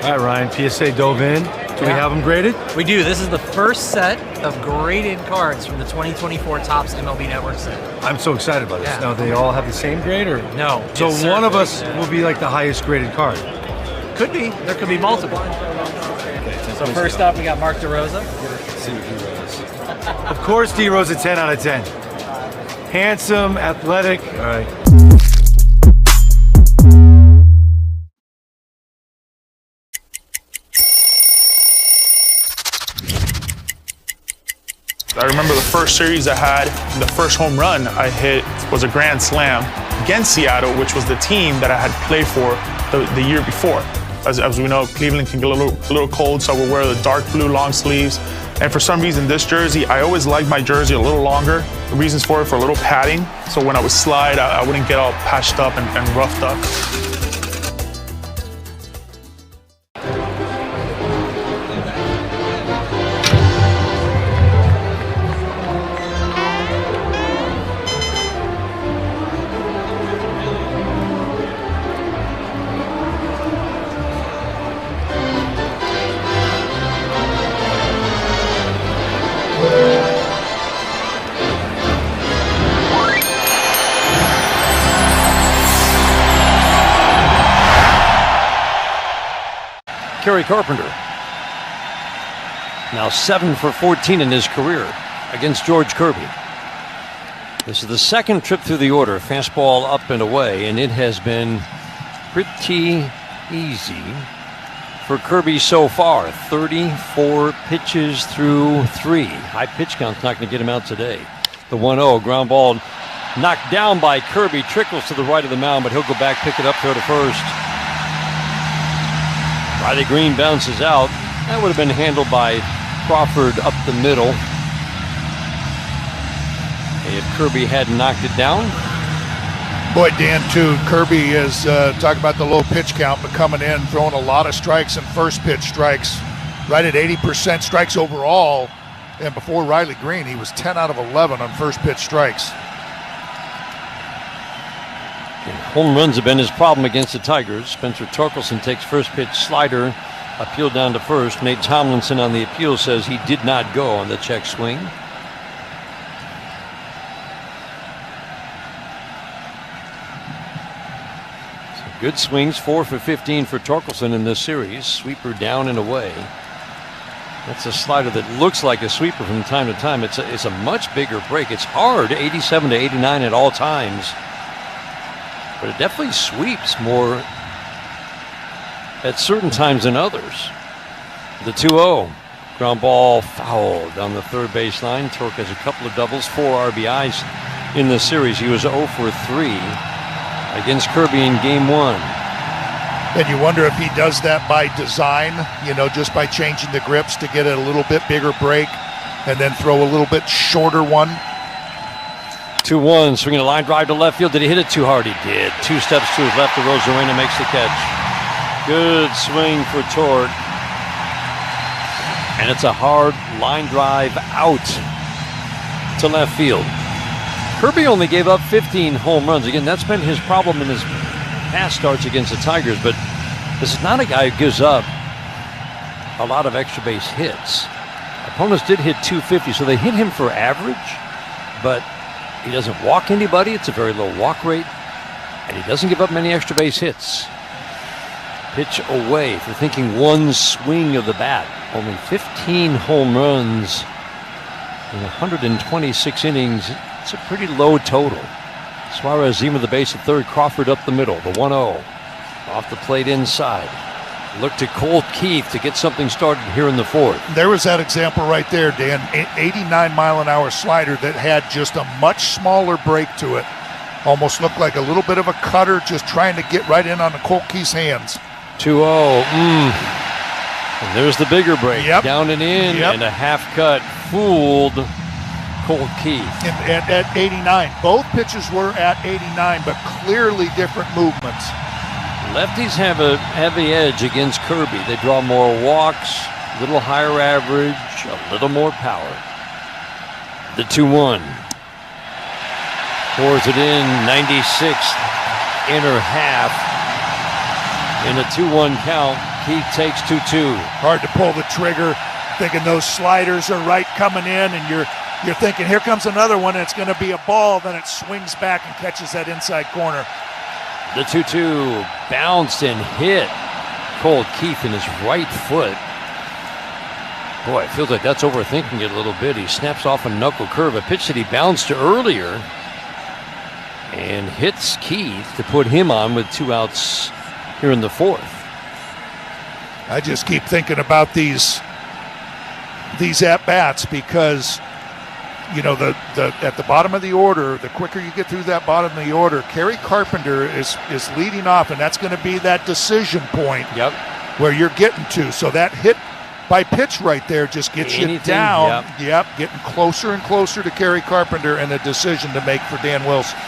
All right, Ryan, PSA dove in. Do we have them graded? We do. This is the first set of graded cards from the 2024 Topps MLB Network set. I'm so excited about this. Yeah. Now, they all have the same grade, or? No. So one of us will be like the highest graded card. Could be. There could be multiple. So first up, we got Mark DeRosa. Let's see what D-Rose. Of course, D-Rose a 10 out of 10. handsome, athletic. All right. I remember the first series I had, the first home run I hit was a grand slam against Seattle, which was the team that I had played for the year before. As we know, Cleveland can get a little cold, so I would wear the dark blue long sleeves. And for some reason, this jersey, I always liked my jersey a little longer. The reasons for it, for a little padding, so when I would slide, I wouldn't get all patched up and roughed up. Carpenter. Now 7 for 14 in his career against George Kirby. This is the second trip through the order. Fastball up and away, and it has been pretty easy for Kirby so far. 34 pitches through 3. High pitch count's not going to get him out today. The 1-0 ground ball knocked down by Kirby, trickles to the right of the mound, but he'll go back, pick it up, throw to first. Riley Green bounces out. That would have been handled by Crawford up the middle if Kirby hadn't knocked it down. Boy, Dan, too, Kirby is talking about the low pitch count, but coming in, throwing a lot of strikes and first pitch strikes, right at 80% strikes overall. And before Riley Green, he was 10 out of 11 on first pitch strikes. Home runs have been his problem against the Tigers. Spencer Torkelson takes first pitch slider, appeal down to first. Nate Tomlinson on the appeal says he did not go on the check swing. So good swings, 4 for 15 for Torkelson in this series. Sweeper down and away. That's a slider that looks like a sweeper from time to time. It's a much bigger break. It's hard, 87 to 89 at all times. But it definitely sweeps more at certain times than others. The 2-0. Ground ball foul down the third baseline. Torque has a couple of doubles, 4 RBIs in the series. He was 0 for 3 against Kirby in game 1. And you wonder if he does that by design, just by changing the grips to get a little bit bigger break and then throw a little bit shorter one. 2-1, swinging a line drive to left field. Did he hit it too hard? He did. 2 steps to his left. Rosarena makes the catch. Good swing for Torque. And it's a hard line drive out to left field. Kirby only gave up 15 home runs. Again, that's been his problem in his past starts against the Tigers, but this is not a guy who gives up a lot of extra base hits. Opponents did hit 250, so they hit him for average, but he doesn't walk anybody. It's a very low walk rate, and he doesn't give up many extra base hits. Pitch away. If you're thinking one swing of the bat, only 15 home runs in 126 innings. It's a pretty low total. Suarez Zima the base at third. Crawford up the middle. The 1-0. Off the plate inside. Look to Colt Keith to get something started here in the fourth. There was that example right there, Dan. 89-mile-an-hour slider that had just a much smaller break to it. Almost looked like a little bit of a cutter, just trying to get right in on the Colt Keith's hands. 2-0. And there's the bigger break. Yep. Down and in, and a half cut. Fooled Colt Keith. And at 89. Both pitches were at 89, but clearly different movements. Lefties have the edge against Kirby. They draw more walks, a little higher average, a little more power. The 2-1. Pours it in, 96th inner half. In a 2-1 count, Keith takes 2-2. Hard to pull the trigger, thinking those sliders are right coming in, and you're thinking, here comes another one, and it's going to be a ball. Then it swings back and catches that inside corner. The 2-2 bounced and hit Colt Keith in his right foot. Boy, it feels like that's overthinking it a little bit. He snaps off a knuckle curve, a pitch that he bounced earlier and hits Keith to put him on with 2 outs here in the 4th. I just keep thinking about these at-bats because, you know, the at the bottom of the order, the quicker you get through that bottom of the order, Kerry Carpenter is leading off, and that's going to be that decision point where you're getting to. So that hit by pitch right there just gets you down. Getting closer and closer to Kerry Carpenter and a decision to make for Dan Wilson.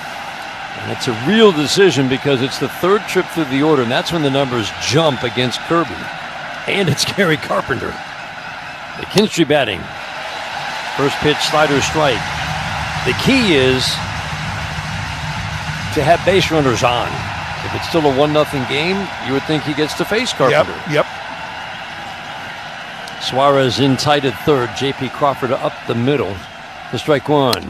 And it's a real decision because it's the 3rd trip through the order, and that's when the numbers jump against Kirby. And it's Kerry Carpenter. McKinstry batting. First pitch, slider, strike. The key is to have base runners on. If it's still a 1-0 game, you would think he gets to face Carpenter. Yep. Suarez in tight at 3rd. J.P. Crawford up the middle. The strike 1.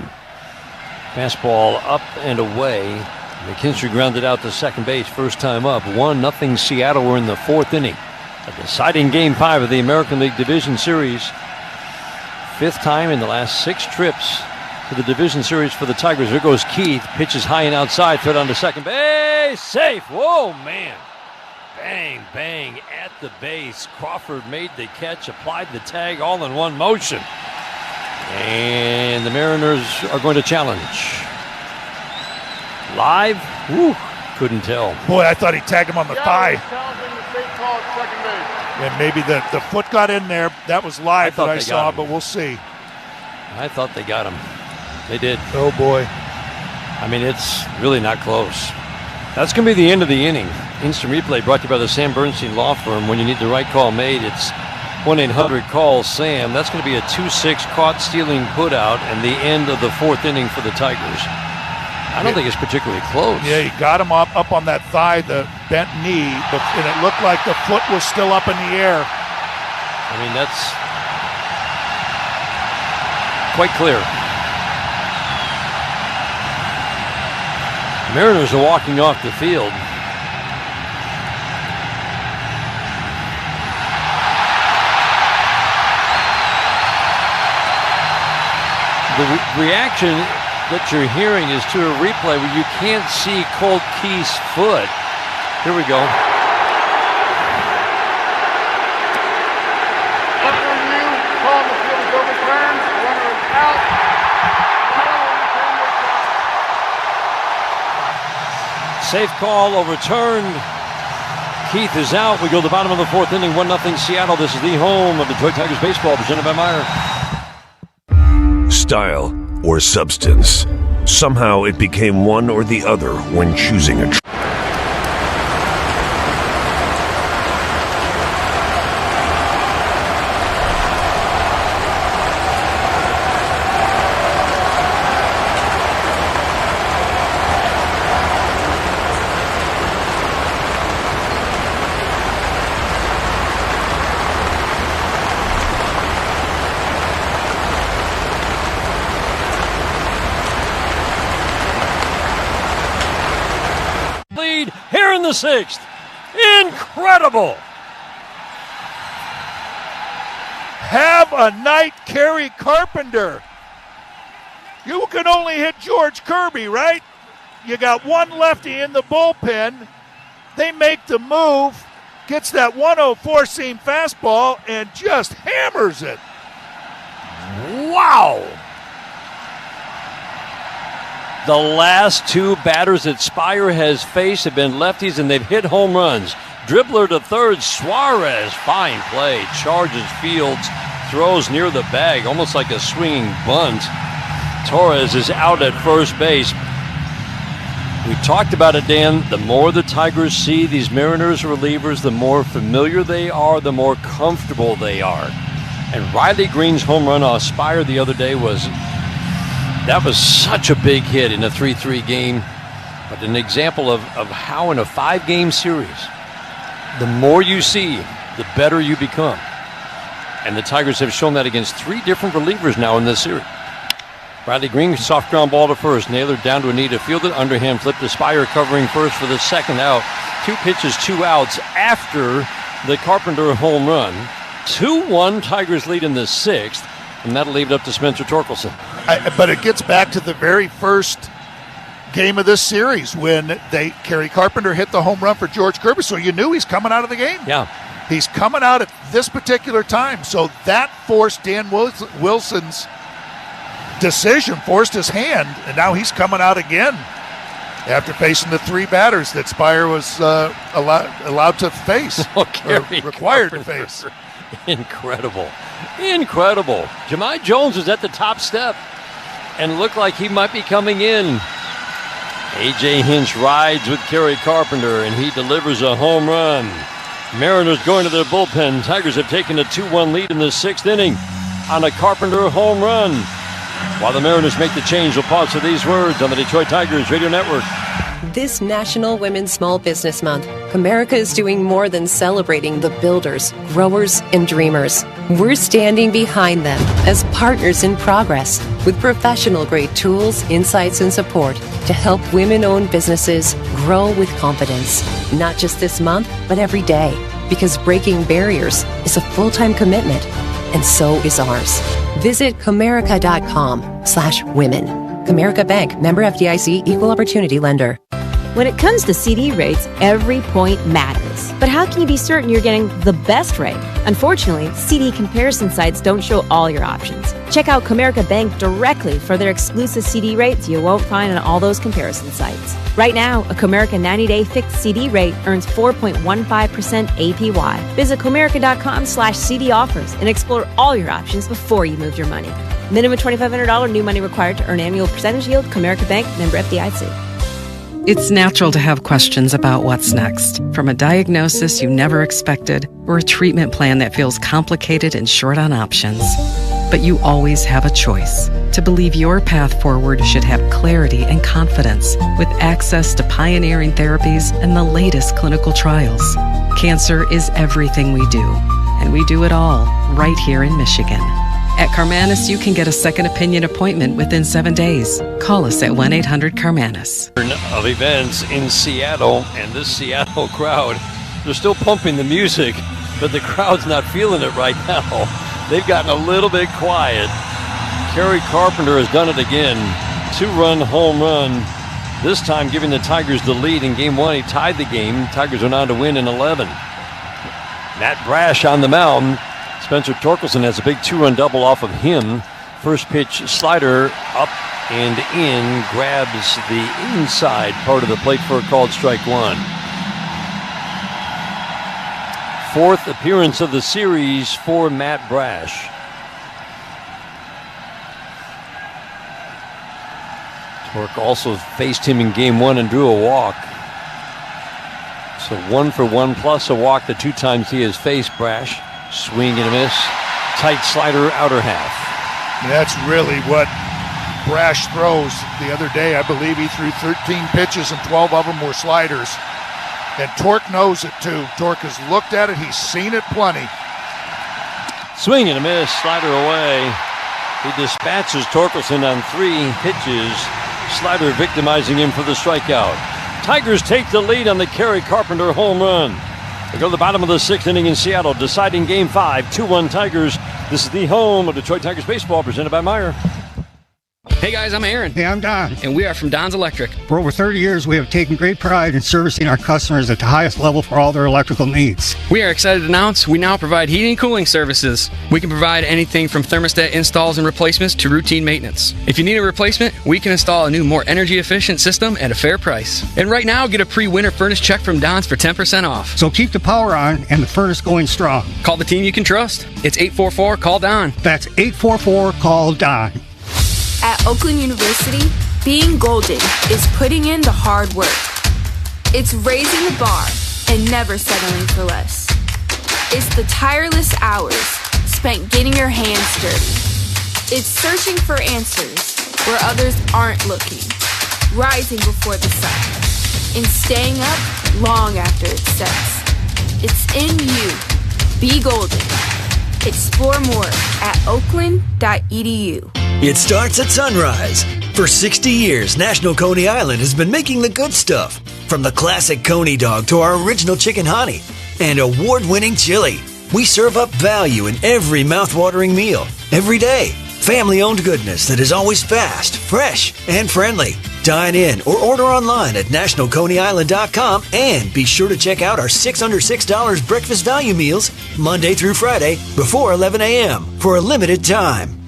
Fastball up and away. McKinstry grounded out to second base. First time up. 1-0 Seattle. We're in the 4th inning. A deciding Game 5 of the American League Division Series. 5th time in the last 6 trips to the Division Series for the Tigers. There goes Keith. Pitches high and outside. Throw down to second base. Safe. Whoa, man. Bang, bang at the base. Crawford made the catch, applied the tag, all in one motion. And the Mariners are going to challenge. Live? Woo, couldn't tell. Boy, I thought he tagged him on the thigh. And maybe the foot got in there. That was live that I saw, but we'll see. I thought they got him. They did. Oh, boy. I mean, it's really not close. That's going to be the end of the inning. Instant replay brought to you by the Sam Bernstein Law Firm. When you need the right call made, it's 1-800-CALL-SAM. That's going to be a 2-6 caught stealing put out and the end of the 4th inning for the Tigers. I don't think it's particularly close. Yeah, he got him up on that thigh, the bent knee, and it looked like the foot was still up in the air. I mean, that's quite clear. Mariners are walking off the field. The reaction that you're hearing is to a replay where you can't see Colt Keith's foot. Here we go. Safe call overturned. Keith is out. We go to the bottom of the 4th inning, 1-0 Seattle. This is the home of Detroit Tigers baseball, presented by Meyer. Style or substance. Somehow it became one or the other when choosing a here in the 6th. Incredible. Have a night, Kerry Carpenter. You can only hit George Kirby, right? You got one lefty in the bullpen. They make the move, gets that 104 seam fastball, and just hammers it. Wow. The last 2 batters that Spire has faced have been lefties, and they've hit home runs. Dribbler to 3rd, Suarez, fine play, charges Fields, throws near the bag, almost like a swinging bunt. Torres is out at first base. We talked about it, Dan. The more the Tigers see these Mariners relievers, the more familiar they are, the more comfortable they are. And Riley Green's home run off Spire the other day was such a big hit in a 3-3 game, but an example of how in a 5-game series, the more you see, the better you become. And the Tigers have shown that against 3 different relievers now in this series. Riley Green, soft ground ball to first. Naylor down to Anita, fielded, underhand, flipped to Spire, covering first for the 2nd out. 2 pitches, 2 outs after the Carpenter home run. 2-1 Tigers lead in the 6th. And that'll leave it up to Spencer Torkelson. But it gets back to the very first game of this series when Kerry Carpenter hit the home run for George Gerber, so you knew he's coming out of the game. Yeah. He's coming out at this particular time, so that forced Dan Wilson's decision, forced his hand, and now he's coming out again after facing the 3 batters that Spire was allowed to face, required to face. Incredible. Jahmai Jones is at the top step and looked like he might be coming in. A.J. Hinch rides with Kerry Carpenter, and he delivers a home run. Mariners going to their bullpen. Tigers have taken a 2-1 lead in the 6th inning on a Carpenter home run. While the Mariners make the change, we'll pause for these words on the Detroit Tigers Radio Network. This National Women's Small Business Month, Comerica is doing more than celebrating the builders, growers, and dreamers. We're standing behind them as partners in progress with professional-grade tools, insights, and support to help women-owned businesses grow with confidence. Not just this month, but every day, because breaking barriers is a full-time commitment, and so is ours. Visit Comerica.com/women. Comerica Bank, member FDIC, equal opportunity lender. When it comes to CD rates, every point matters. But how can you be certain you're getting the best rate? Unfortunately, CD comparison sites don't show all your options. Check out Comerica Bank directly for their exclusive CD rates you won't find on all those comparison sites. Right now, a Comerica 90-day fixed CD rate earns 4.15% APY. Visit Comerica.com/CD offers and explore all your options before you move your money. Minimum $2,500 new money required to earn annual percentage yield. Comerica Bank, member FDIC. It's natural to have questions about what's next, from a diagnosis you never expected or a treatment plan that feels complicated and short on options. But you always have a choice. To believe your path forward should have clarity and confidence with access to pioneering therapies and the latest clinical trials. Cancer is everything we do, and we do it all right here in Michigan. At Carmanis, you can get a second opinion appointment within 7 days. Call us at 1-800-CARMANIS. Of events in Seattle, and this Seattle crowd, they're still pumping the music, but the crowd's not feeling it right now. They've gotten a little bit quiet. Kerry Carpenter has done it again. 2-run home run, this time giving the Tigers the lead. In Game 1, he tied the game. Tigers went on to win in 11. Matt Brash on the mound. Spencer Torkelson has a big 2-run double off of him. First pitch slider up and in, grabs the inside part of the plate for a called strike 1. 4th appearance of the series for Matt Brash. Torque also faced him in Game 1 and drew a walk. So 1 for 1 plus a walk the 2 times he has faced Brash. Swing and a miss. Tight slider, outer half. That's really what Brash throws. The other day, I believe he threw 13 pitches and 12 of them were sliders. And Torque knows it too. Torque has looked at it. He's seen it plenty. Swing and a miss. Slider away. He dispatches Torkelson on 3 pitches. Slider victimizing him for the strikeout. Tigers take the lead on the Kerry Carpenter home run. They go to the bottom of the 6th inning in Seattle, deciding Game 5, 2-1 Tigers. This is the home of Detroit Tigers baseball, presented by Meyer. Hey guys, I'm Aaron. Hey, I'm Don. And we are from Don's Electric. For over 30 years, we have taken great pride in servicing our customers at the highest level for all their electrical needs. We are excited to announce we now provide heating and cooling services. We can provide anything from thermostat installs and replacements to routine maintenance. If you need a replacement, we can install a new, more energy-efficient system at a fair price. And right now, get a pre-winter furnace check from Don's for 10% off. So keep the power on and the furnace going strong. Call the team you can trust. It's 844-CALL-DON. That's 844-CALL-DON. At Oakland University, being golden is putting in the hard work. It's raising the bar and never settling for less. It's the tireless hours spent getting your hands dirty. It's searching for answers where others aren't looking, rising before the sun, and staying up long after it sets. It's in you. Be golden. Explore more at oakland.edu. It starts at sunrise. For 60 years, National Coney Island has been making the good stuff. From the classic Coney dog to our original chicken honey and award-winning chili. We serve up value in every mouth-watering meal, every day. Family-owned goodness that is always fast, fresh, and friendly. Dine in or order online at nationalconeyisland.com, and be sure to check out our $6 under $6 breakfast value meals Monday through Friday before 11 a.m. for a limited time.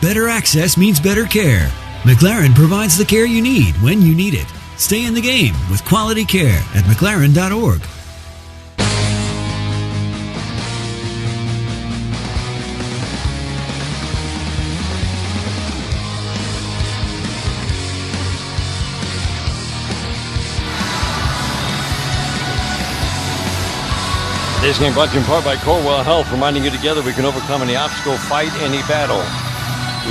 Better access means better care. McLaren provides the care you need when you need it. Stay in the game with quality care at McLaren.org. Today's game brought to you in part by Corewell Health, reminding you together we can overcome any obstacle, fight any battle.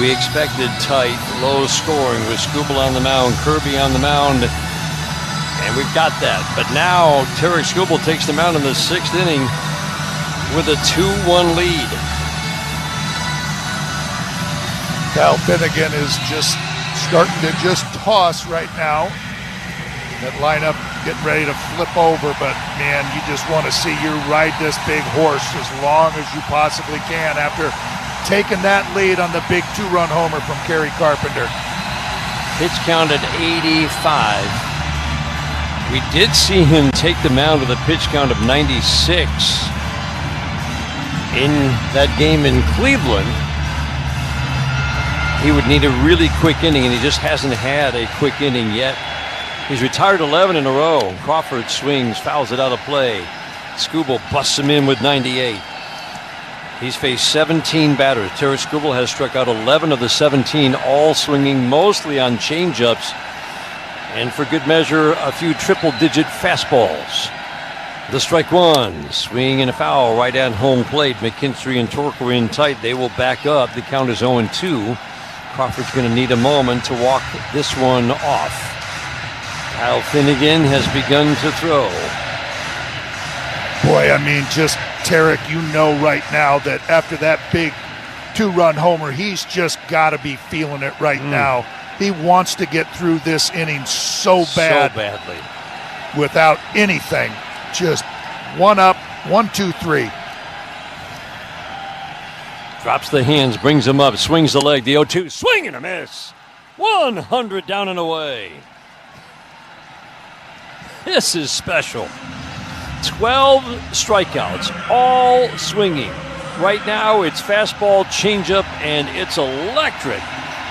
We expected tight, low scoring with Skubal on the mound, Kirby on the mound, and we've got that. But now, Tarek Skubal takes the mound in the 6th inning with a 2-1 lead. Cal Finnegan is just starting to just toss right now. That lineup getting ready to flip over, but man, you just want to see you ride this big horse as long as you possibly can after taking that lead on the big 2-run homer from Kerry Carpenter. Pitch count at 85. We did see him take the mound with a pitch count of 96 in that game in Cleveland. He would need a really quick inning, and he just hasn't had a quick inning yet. He's retired 11 in a row. Crawford swings, fouls it out of play. Skubal busts him in with 98. He's faced 17 batters. Tarek Skubal has struck out 11 of the 17, all swinging mostly on changeups, and for good measure, a few triple-digit fastballs. The strike one, swing and a foul right at home plate. McKinstry and Torque are in tight. They will back up. The count is 0-2. Crawford's going to need a moment to walk this one off. Kyle Finnegan has begun to throw. Boy, I mean, just Tarek, you know right now that after that big 2-run homer, he's just got to be feeling it right now. He wants to get through this inning so badly. Without anything. Just one up, 1, 2, 3. Drops the hands, brings him up, swings the leg, the 0-2, swing and a miss. 100 down and away. This is special. 12 strikeouts, all swinging. Right now, it's fastball, changeup, and it's electric.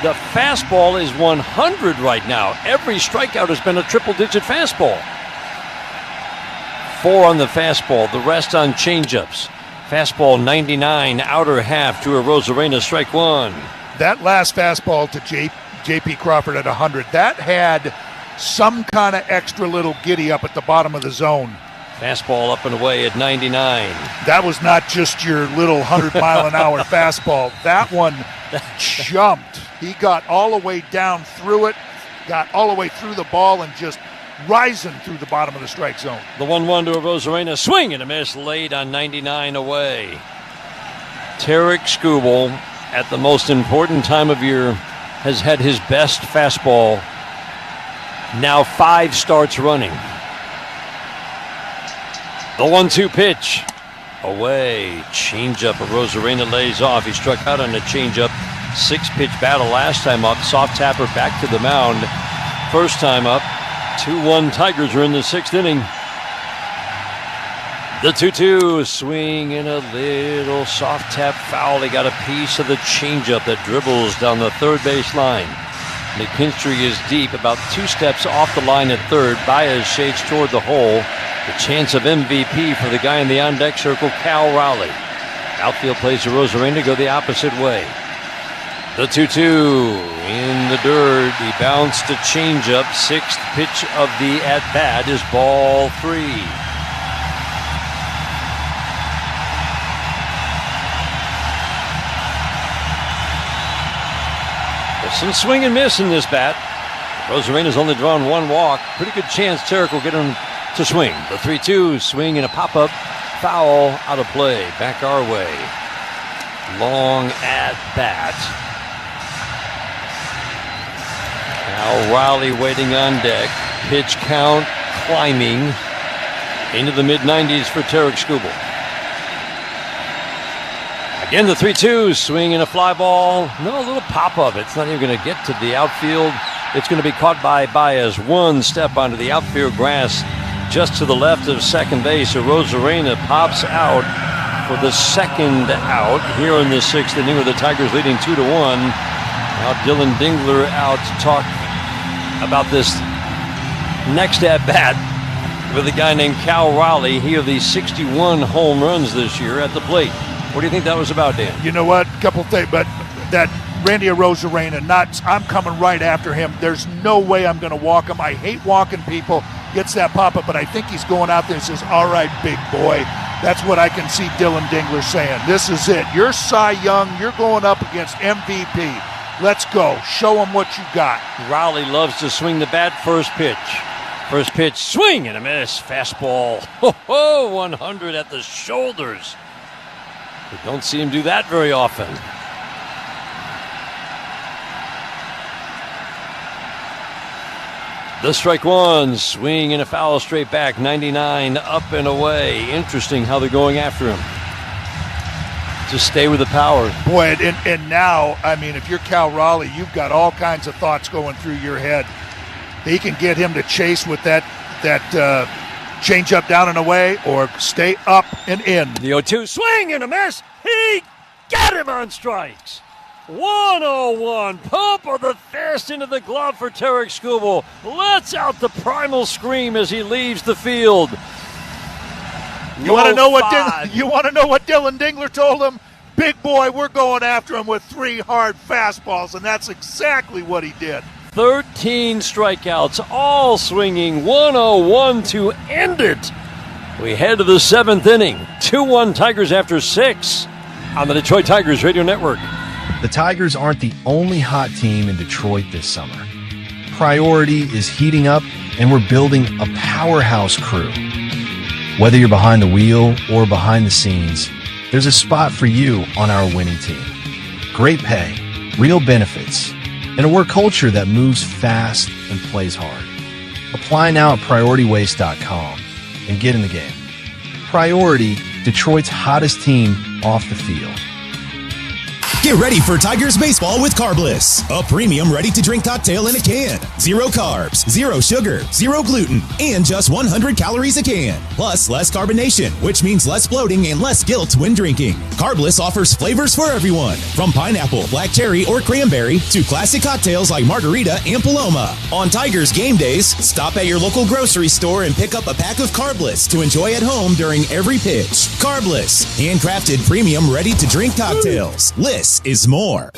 The fastball is 100 right now. Every strikeout has been a triple-digit fastball. 4 on the fastball, the rest on changeups. Fastball 99, outer half to a Rosarena, strike one. That last fastball to J.P. Crawford at 100, that had some kind of extra little giddy up at the bottom of the zone. Fastball up and away at 99. That was not just your little 100-mile-an-hour fastball. That one jumped. He got all the way down through it, got all the way through the ball, and just rising through the bottom of the strike zone. The 1-1 to a Rosarena, swing and a miss late on 99 away. Tarek Skubal, at the most important time of year, has had his best fastball. Now 5 starts running. The 1-2 pitch. Away. Changeup. Rosarena lays off. He struck out on a changeup. 6-pitch battle last time up. Soft tapper back to the mound. First time up. 2-1 Tigers are in the 6th inning. The 2-2 swing and a little soft tap foul. He got a piece of the changeup that dribbles down the third base line. McKinstry is deep, about 2 steps off the line at third. Baez shakes toward the hole. The chance of MVP for the guy in the on-deck circle, Cal Rowley. Outfield plays to Rosarena, go the opposite way. The 2-2 in the dirt. He bounced a changeup. 6th pitch of the at-bat is ball 3. There's some swing and miss in this bat. Rosarena's only drawn 1 walk. Pretty good chance Tarek will get him to swing. The 3-2 swing and a pop-up. Foul out of play. Back our way. Long at-bat. Now Rowley waiting on deck. Pitch count climbing into the mid-90s for Tarek Skubal. Again, the 3-2 swing and a fly ball. No, a little pop-up. It's not even going to get to the outfield. It's going to be caught by Baez. One step onto the outfield grass just to the left of second base. Arozarena pops out for the second out here in the sixth inning with the Tigers leading 2-1. Now Dylan Dingler out to talk about this next at-bat with a guy named Cal Raleigh. He of the 61 home runs this year at the plate. What do you think that was about, Dan? You know what? A couple things, but that Randy Arozarena, I'm coming right after him. There's no way I'm going to walk him. I hate walking people. Gets that pop-up, but I think he's going out there and says, all right, big boy. That's what I can see Dylan Dingler saying. This is it. You're Cy Young. You're going up against MVP. Let's go. Show him what you got. Raleigh loves to swing the bat. First pitch. First pitch, swing and a miss. Fastball. 100 at the shoulders. We don't see him do that very often. The strike one, swing and a foul straight back, 99 up and away. Interesting how they're going after him. Just stay with the power. Boy, and now, I mean, if you're Cal Raleigh, you've got all kinds of thoughts going through your head. He can get him to chase with that change up down and away, or stay up and in. The 0-2, swing and a miss. He got him on strikes. 101, pump of the fist into the glove for Tarek Skubal. Lets out the primal scream as he leaves the field. You want to know what Dylan Dingler told him? Big boy, we're going after him with 3 hard fastballs, and that's exactly what he did. 13 strikeouts, all swinging. 101 to end it. We head to the 7th inning. 2-1 Tigers after 6 on the Detroit Tigers Radio Network. The Tigers aren't the only hot team in Detroit this summer. Priority is heating up, and we're building a powerhouse crew. Whether you're behind the wheel or behind the scenes, there's a spot for you on our winning team. Great pay, real benefits, and a work culture that moves fast and plays hard. Apply now at PriorityWaste.com and get in the game. Priority, Detroit's hottest team off the field. Get ready for Tigers baseball with Carbliss, a premium ready-to-drink cocktail in a can. 0 carbs, 0 sugar, 0 gluten, and just 100 calories a can. Plus, less carbonation, which means less bloating and less guilt when drinking. Carbliss offers flavors for everyone, from pineapple, black cherry, or cranberry to classic cocktails like margarita and Paloma. On Tigers game days, stop at your local grocery store and pick up a pack of Carbliss to enjoy at home during every pitch. Carbliss, handcrafted premium ready-to-drink cocktails. Less is more.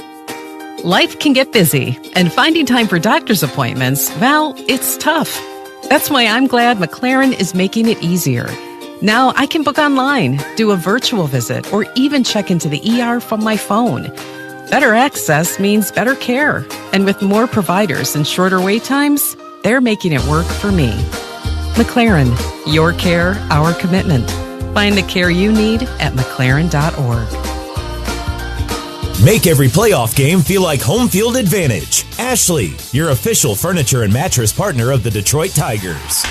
Life can get busy, and finding time for doctor's appointments, well, it's tough. That's why I'm glad McLaren is making it easier. Now I can book online, do a virtual visit, or even check into the ER from my phone. Better access means better care. And with more providers and shorter wait times, they're making it work for me. McLaren, your care, our commitment. Find the care you need at McLaren.org. Make every playoff game feel like home field advantage. Ashley, your official furniture and mattress partner of the Detroit Tigers.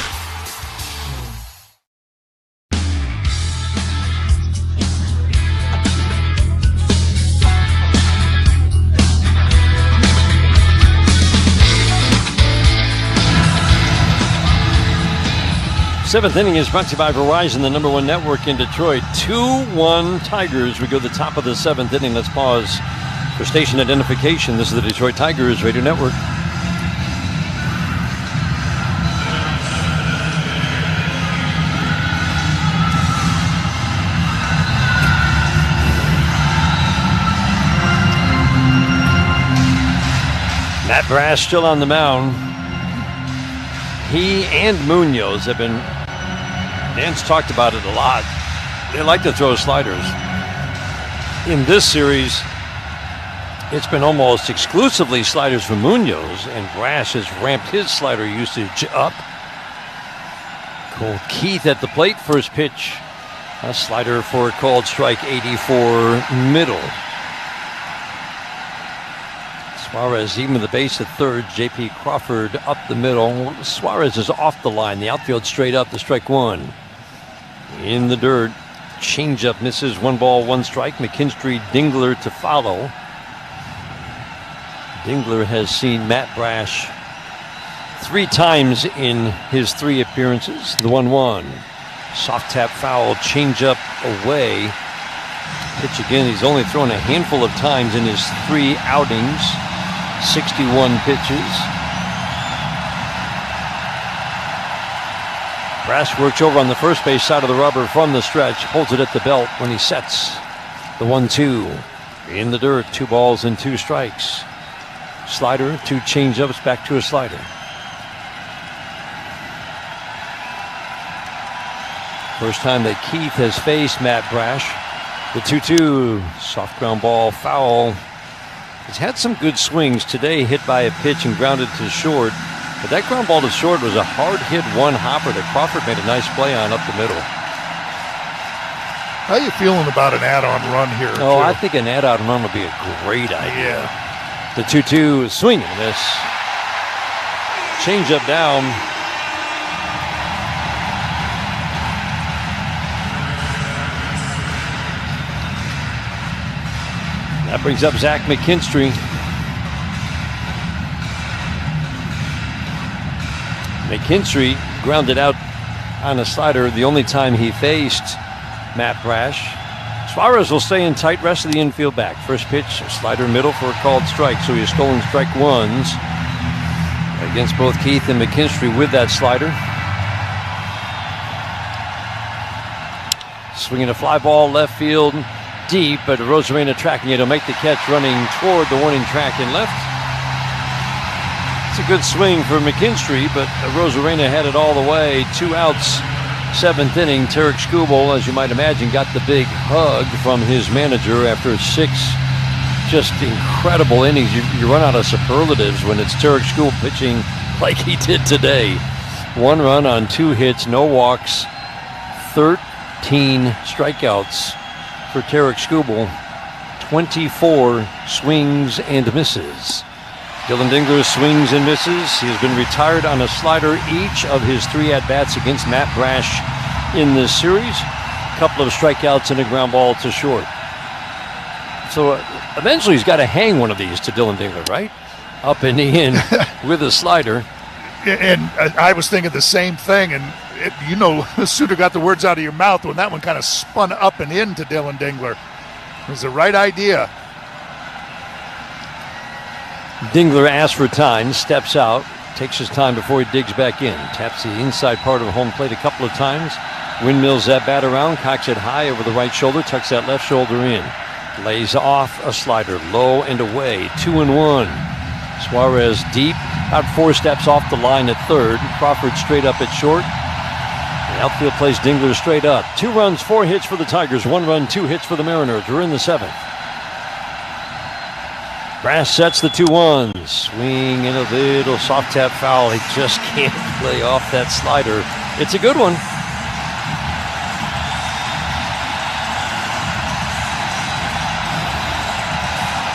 Seventh inning is brought to you by Verizon, the #1 network in Detroit. 2-1 Tigers. We go to the top of the 7th inning. Let's pause for station identification. This is the Detroit Tigers Radio Network. Matt Brash still on the mound. He and Munoz have been, Dan's talked about it a lot. They like to throw sliders. In this series, it's been almost exclusively sliders from Munoz, and Brash has ramped his slider usage up. Cole Keith at the plate, first pitch. A slider for a called strike, 84 middle. Suarez even with the base at third. J.P. Crawford up the middle. Suarez is off the line. The outfield straight up to strike one. In the dirt. Changeup misses. 1 ball, 1 strike. McKinstry, Dingler to follow. Dingler has seen Matt Brash 3 times in his 3 appearances. The 1-1. Soft tap foul, change up away. Pitch again. He's only thrown a handful of times in his 3 outings. 61 pitches. Brash works over on the first base side of the rubber from the stretch. Holds it at the belt when he sets. The 1-2. In the dirt. 2 balls and 2 strikes. Slider, 2 changeups, back to a slider. First time that Keith has faced Matt Brash. The 2-2, soft ground ball, foul. He's had some good swings today, hit by a pitch and grounded to short. But that ground ball to short was a hard hit 1-hopper that Crawford made a nice play on up the middle. How are you feeling about an add-on run here? Oh, I think an add-on run would be a great idea. The 2-2 is swing and miss. Change up down. That brings up Zach McKinstry. McKinstry grounded out on a slider the only time he faced Matt Brash. Suarez will stay in tight, rest of the infield back. First pitch, slider middle for a called strike, so he has stolen strike 1s against both Keith and McKinstry with that slider. Swinging a fly ball left field, deep, but Rosarena tracking it. He'll make the catch running toward the warning track in left. It's a good swing for McKinstry, but Rosarena had it all the way. 2 outs, 7th inning. Tarek Skubal, as you might imagine, got the big hug from his manager after 6 just incredible innings. You run out of superlatives when it's Tarek Skubal pitching like he did today. 1 run on 2 hits, no walks, 13 strikeouts for Tarek Skubal, 24 swings and misses. Dylan Dingler swings and misses. He has been retired on a slider each of his 3 at-bats against Matt Brash in this series. A couple of strikeouts and a ground ball to short. So eventually he's got to hang one of these to Dylan Dingler, right? Up and in with a slider. And I was thinking the same thing, and Suter got the words out of your mouth when that one kind of spun up and in to Dylan Dingler. It was the right idea. Dingler asks for time, steps out, takes his time before he digs back in. Taps the inside part of home plate a couple of times. Windmills that bat around, cocks it high over the right shoulder, tucks that left shoulder in. Lays off a slider, low and away, 2-1. Suarez deep, about 4 steps off the line at third. Crawford straight up at short. The outfield plays Dingler straight up. 2 runs, 4 hits for the Tigers. 1 run, 2 hits for the Mariners. We're in the 7th. Brass sets the 2-1. Swing and a little soft tap foul. He just can't play off that slider. It's a good one.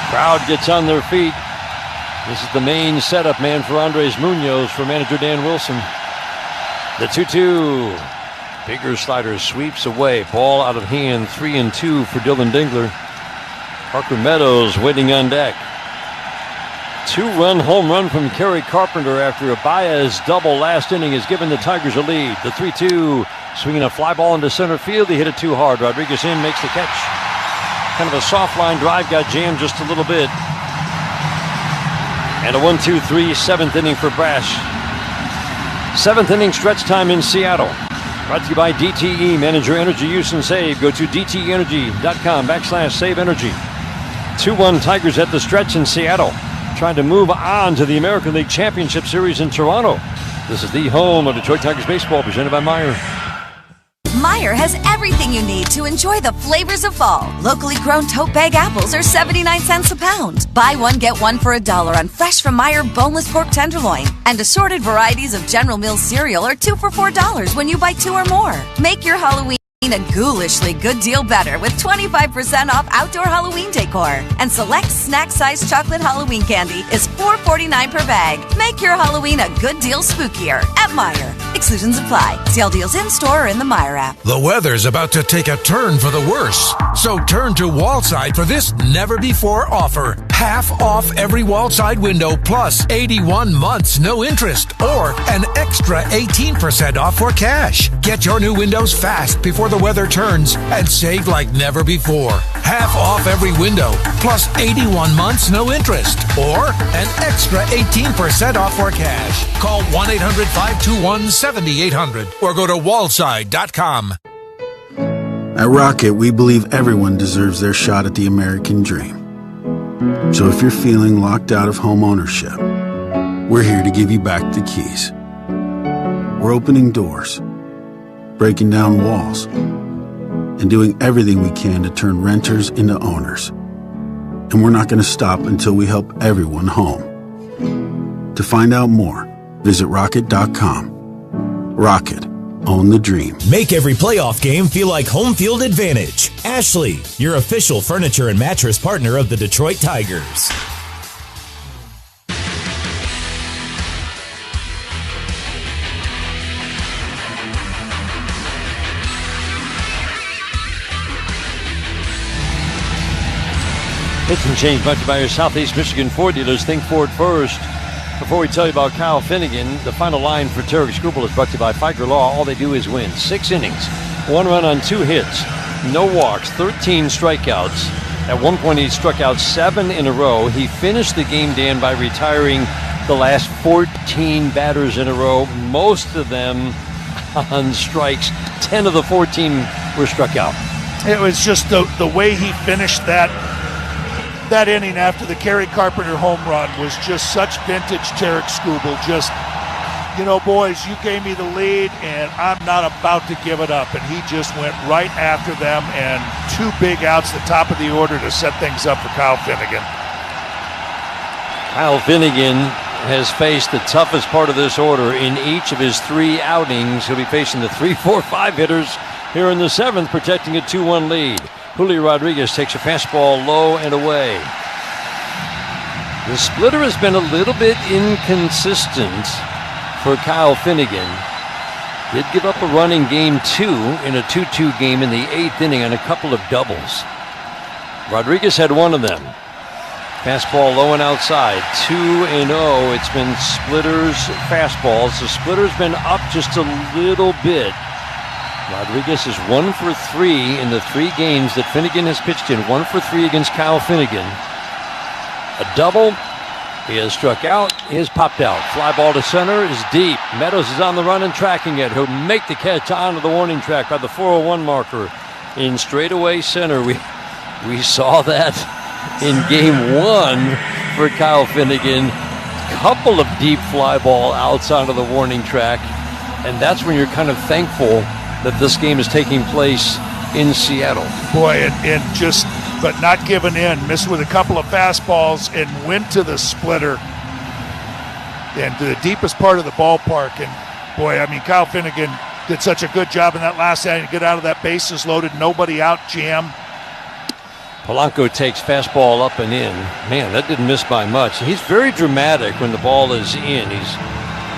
Crowd gets on their feet. This is the main setup man for Andres Munoz for manager Dan Wilson. The 2-2. Bigger slider sweeps away. Ball out of hand. 3-2 for Dylan Dingler. Parker Meadows waiting on deck. 2-run home run from Kerry Carpenter after a Baez double last inning has given the Tigers a lead. The 3-2, swinging a fly ball into center field. He hit it too hard. Rodriguez in, makes the catch. Kind of a soft line drive, got jammed just a little bit. And a 1-2-3, 7th inning for Brash. 7th inning stretch time in Seattle. Brought to you by DTE. Manage your energy use and save. Go to DTEenergy.com/save energy. 2-1 Tigers at the stretch in Seattle, trying to move on to the American League Championship Series in Toronto. This is the home of Detroit Tigers baseball, presented by Meijer. Meijer has everything you need to enjoy the flavors of fall. Locally grown tote bag apples are 79 cents a pound. Buy one, get one for $1 on fresh from Meijer boneless pork tenderloin. And assorted varieties of General Mills cereal are 2 for $4 when you buy 2 or more. Make your Halloween a ghoulishly good deal better with 25% off outdoor Halloween decor. And select snack-sized chocolate Halloween candy is $4.49 per bag. Make your Halloween a good deal spookier at Meijer. Exclusions apply. See all deals in-store or in the Meijer app. The weather's about to take a turn for the worse. So turn to Wallside for this never-before offer. Half off every wall side window plus 81 months no interest or an extra 18% off for cash. Get your new windows fast before the weather turns and save like never before. Half off every window plus 81 months no interest or an extra 18% off for cash. Call 1-800-521-7800 or go to wallside.com. At Rocket, we believe everyone deserves their shot at the American dream. So if you're feeling locked out of home ownership, we're here to give you back the keys. We're opening doors, breaking down walls, and doing everything we can to turn renters into owners. And we're not going to stop until we help everyone home. To find out more, visit rocket.com. Rocket. Own the dream. Make every playoff game feel like home field advantage. Ashley, your official furniture and mattress partner of the Detroit Tigers. Hits and Change brought to you by your Southeast Michigan Ford dealers. Think Ford first. Before we tell you about Kyle Finnegan, the final line for Tarek Skubal is brought to you by Figer Law. All they do is win. 6 innings, 1 run on 2 hits, no walks, 13 strikeouts. At one point, he struck out 7 in a row. He finished the game, Dan, by retiring the last 14 batters in a row, most of them on strikes. 10 of the 14 were struck out. It was just the way he finished that inning after the Kerry Carpenter home run was just such vintage Tarek Skubal. Just, boys, you gave me the lead, and I'm not about to give it up. And he just went right after them, and 2 big outs, the top of the order to set things up for Kyle Finnegan. Kyle Finnegan has faced the toughest part of this order in each of his 3 outings. He'll be facing the 3, 4, 5 hitters here in the 7th, protecting a 2-1 lead. Julio Rodriguez takes a fastball low and away. The splitter has been a little bit inconsistent for Kyle Finnegan. Did give up a run in game 2 in a 2-2 game in the 8th inning on a couple of doubles. Rodriguez had one of them. Fastball low and outside, 2-0. It's been splitters, fastballs. The splitter's been up just a little bit. Rodriguez is 1 for 3 in the 3 games that Finnegan has pitched in. 1 for 3 against Kyle Finnegan. A double. He has struck out. He has popped out. Fly ball to center is deep. Meadows is on the run and tracking it. He'll make the catch onto the warning track by the 401 marker in straightaway center. We saw that in game 1 for Kyle Finnegan. Couple of deep fly ball outs onto the warning track. And that's when you're kind of thankful that this game is taking place in Seattle. Boy, but not giving in. Missed with a couple of fastballs and went to the splitter and to the deepest part of the ballpark. And boy, Kyle Finnegan did such a good job in that last inning to get out of that bases loaded, nobody out jam. Polanco takes fastball up and in. Man, that didn't miss by much. He's very dramatic when the ball is in. He's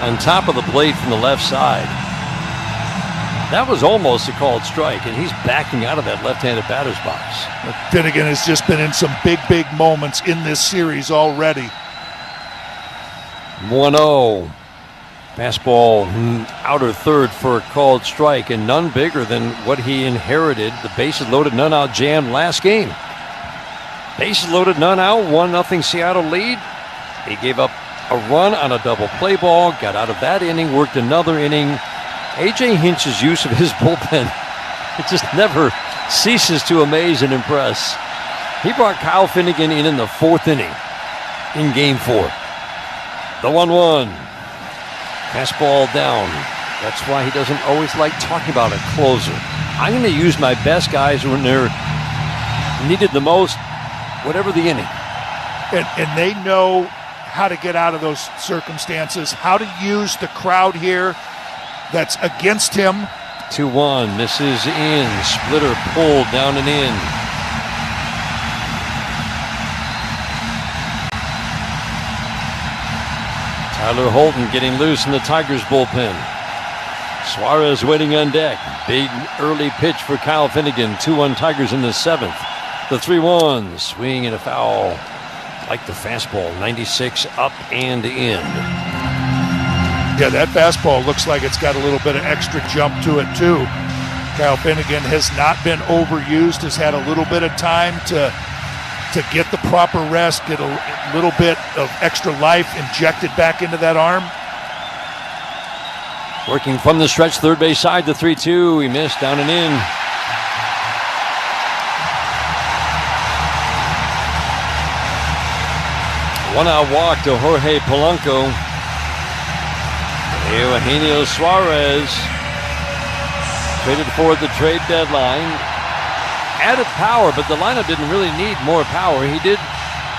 on top of the plate from the left side. That was almost a called strike, and he's backing out of that left-handed batter's box. Finnegan has just been in some big moments in this series already. 1-0. Fastball outer third for a called strike, and none bigger than what he inherited. The bases loaded, none out jam last game. Bases loaded, none out, 1-0 Seattle lead. He gave up a run on a double play ball, got out of that inning, worked another inning. A.J. Hinch's use of his bullpen, it just never ceases to amaze and impress. He brought Kyle Finnegan in the 4th inning in game 4. The 1-1. Fastball down. That's why he doesn't always like talking about a closer. I'm going to use my best guys when they're needed the most, whatever the inning. And they know how to get out of those circumstances, how to use the crowd here that's against him. 2-1. This is in. Splitter pulled down and in. Tyler Holton getting loose in the Tigers bullpen. Suarez waiting on deck. Big early pitch for Kyle Finnegan. 2-1 Tigers in the 7th. The 3-1. Swing and a foul. Like the fastball, 96 up and in. Yeah, that fastball looks like it's got a little bit of extra jump to it, too. Kyle Finnegan has not been overused, has had a little bit of time to get the proper rest, get a little bit of extra life injected back into that arm. Working from the stretch, third base side, the 3-2. He missed, down and in. One-out walk to Jorge Polanco. Eugenio Suarez traded for at the trade deadline. Added power, but the lineup didn't really need more power. He did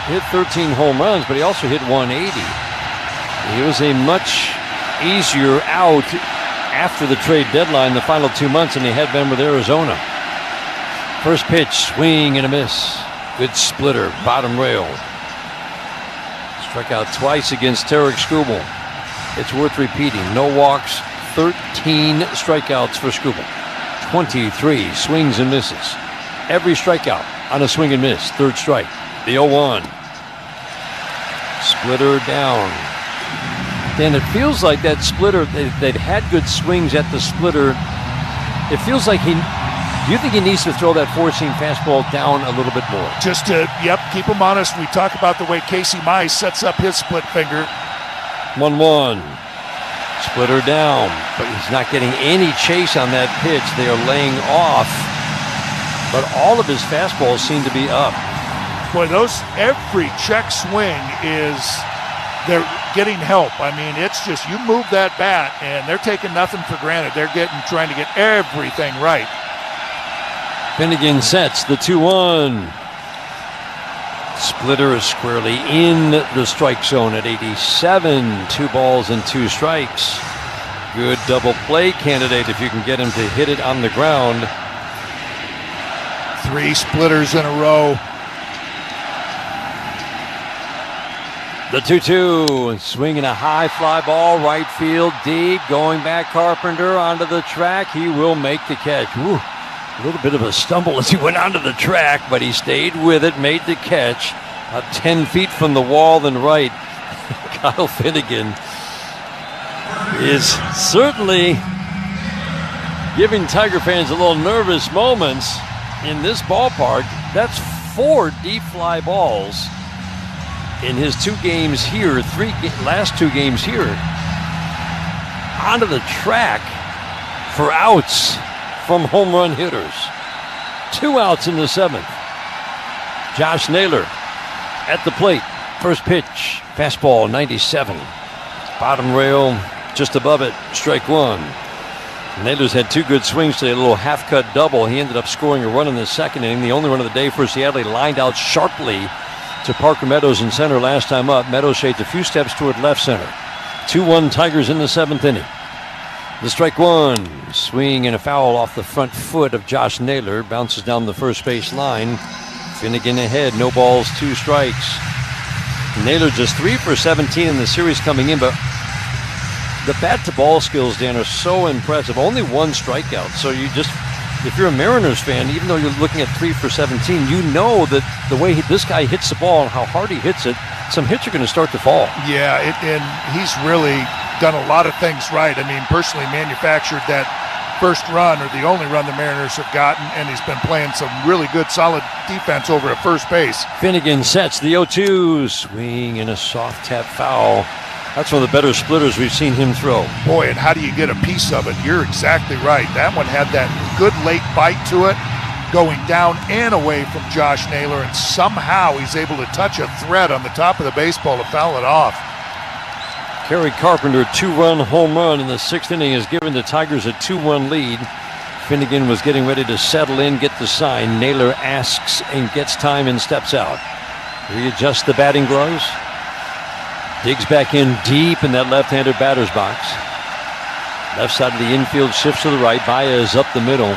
hit 13 home runs, but he also hit 180. He was a much easier out after the trade deadline the final 2 months than he had been with Arizona. First pitch, swing and a miss. Good splitter, bottom rail. Struck out twice against Tarek Skubal. It's worth repeating. No walks, 13 strikeouts for Skubal. 23 swings and misses. Every strikeout on a swing and miss. Third strike. The 0-1. Splitter down. Dan, it feels like that splitter, they've had good swings at the splitter. It feels like do you think he needs to throw that four-seam fastball down a little bit more? Just to, keep him honest. We talk about the way Casey Mize sets up his split finger. 1-1. Splitter down, but he's not getting any chase on that pitch. They are laying off, but all of his fastballs seem to be up. Boy, every check swing they're getting help. I mean, it's just, you move that bat and they're taking nothing for granted. They're trying to get everything right. Finnegan sets the 2-1. Splitter is squarely in the strike zone at 87. 2 balls and 2 strikes. Good double play candidate if you can get him to hit it on the ground. 3 splitters in a row. The 2-2, swinging a high fly ball, right field, deep, going back Carpenter onto the track. He will make the catch. Woo, a little bit of a stumble as he went onto the track, but he stayed with it, made the catch. About 10 feet from the wall and right. Kyle Finnegan is certainly giving Tiger fans a little nervous moments in this ballpark. That's 4 deep fly balls in his 2 games here, last 2 games here, onto the track for outs from home run hitters. 2 outs in the 7th. Josh Naylor at the plate. First pitch, fastball, 97. Bottom rail, just above it, strike 1. Naylor's had 2 good swings today, a little half-cut double. He ended up scoring a run in the 2nd inning, the only run of the day for Seattle. He lined out sharply to Parker Meadows in center last time up. Meadows shades a few steps toward left center. 2-1 Tigers in the 7th inning. The strike 1. Swing and a foul off the front foot of Josh Naylor. Bounces down the first base line. Finnegan ahead. No balls, 2 strikes. Naylor just 3 for 17 in the series coming in, but the bat-to-ball skills, Dan, are so impressive. Only 1 strikeout. So if you're a Mariners fan, even though you're looking at 3 for 17, you know that the way this guy hits the ball and how hard he hits it, some hits are going to start to fall. Yeah, and he's really done a lot of things right. I mean, personally manufactured that first run, or the only run the Mariners have gotten, and he's been playing some really good, solid defense over at first base. Finnegan sets the 0-2. Swing and a soft tap foul. That's one of the better splitters we've seen him throw. Boy, and how do you get a piece of it? You're exactly right. That one had that good late bite to it, going down and away from Josh Naylor, and somehow he's able to touch a thread on the top of the baseball to foul it off. Kerry Carpenter, 2-run home run in the 6th inning has given the Tigers a 2-1 lead. Finnegan was getting ready to settle in, get the sign. Naylor asks and gets time and steps out. Readjusts the batting gloves. Digs back in deep in that left-handed batter's box. Left side of the infield shifts to the right. Baez up the middle.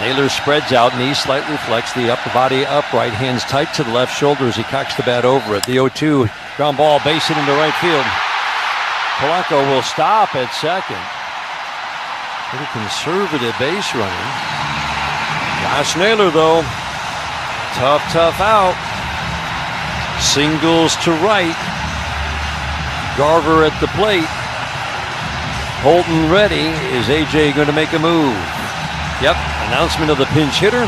Naylor spreads out, knee slightly flexed, the upper body upright, hands tight to the left shoulder as he cocks the bat over it. The 0-2, ground ball, base hit into right field. Polanco will stop at second. Pretty conservative base running. Josh Naylor, though, Tough out. Singles to right. Garver at the plate. Holton ready. Is AJ going to make a move? Yep, announcement of the pinch hitter.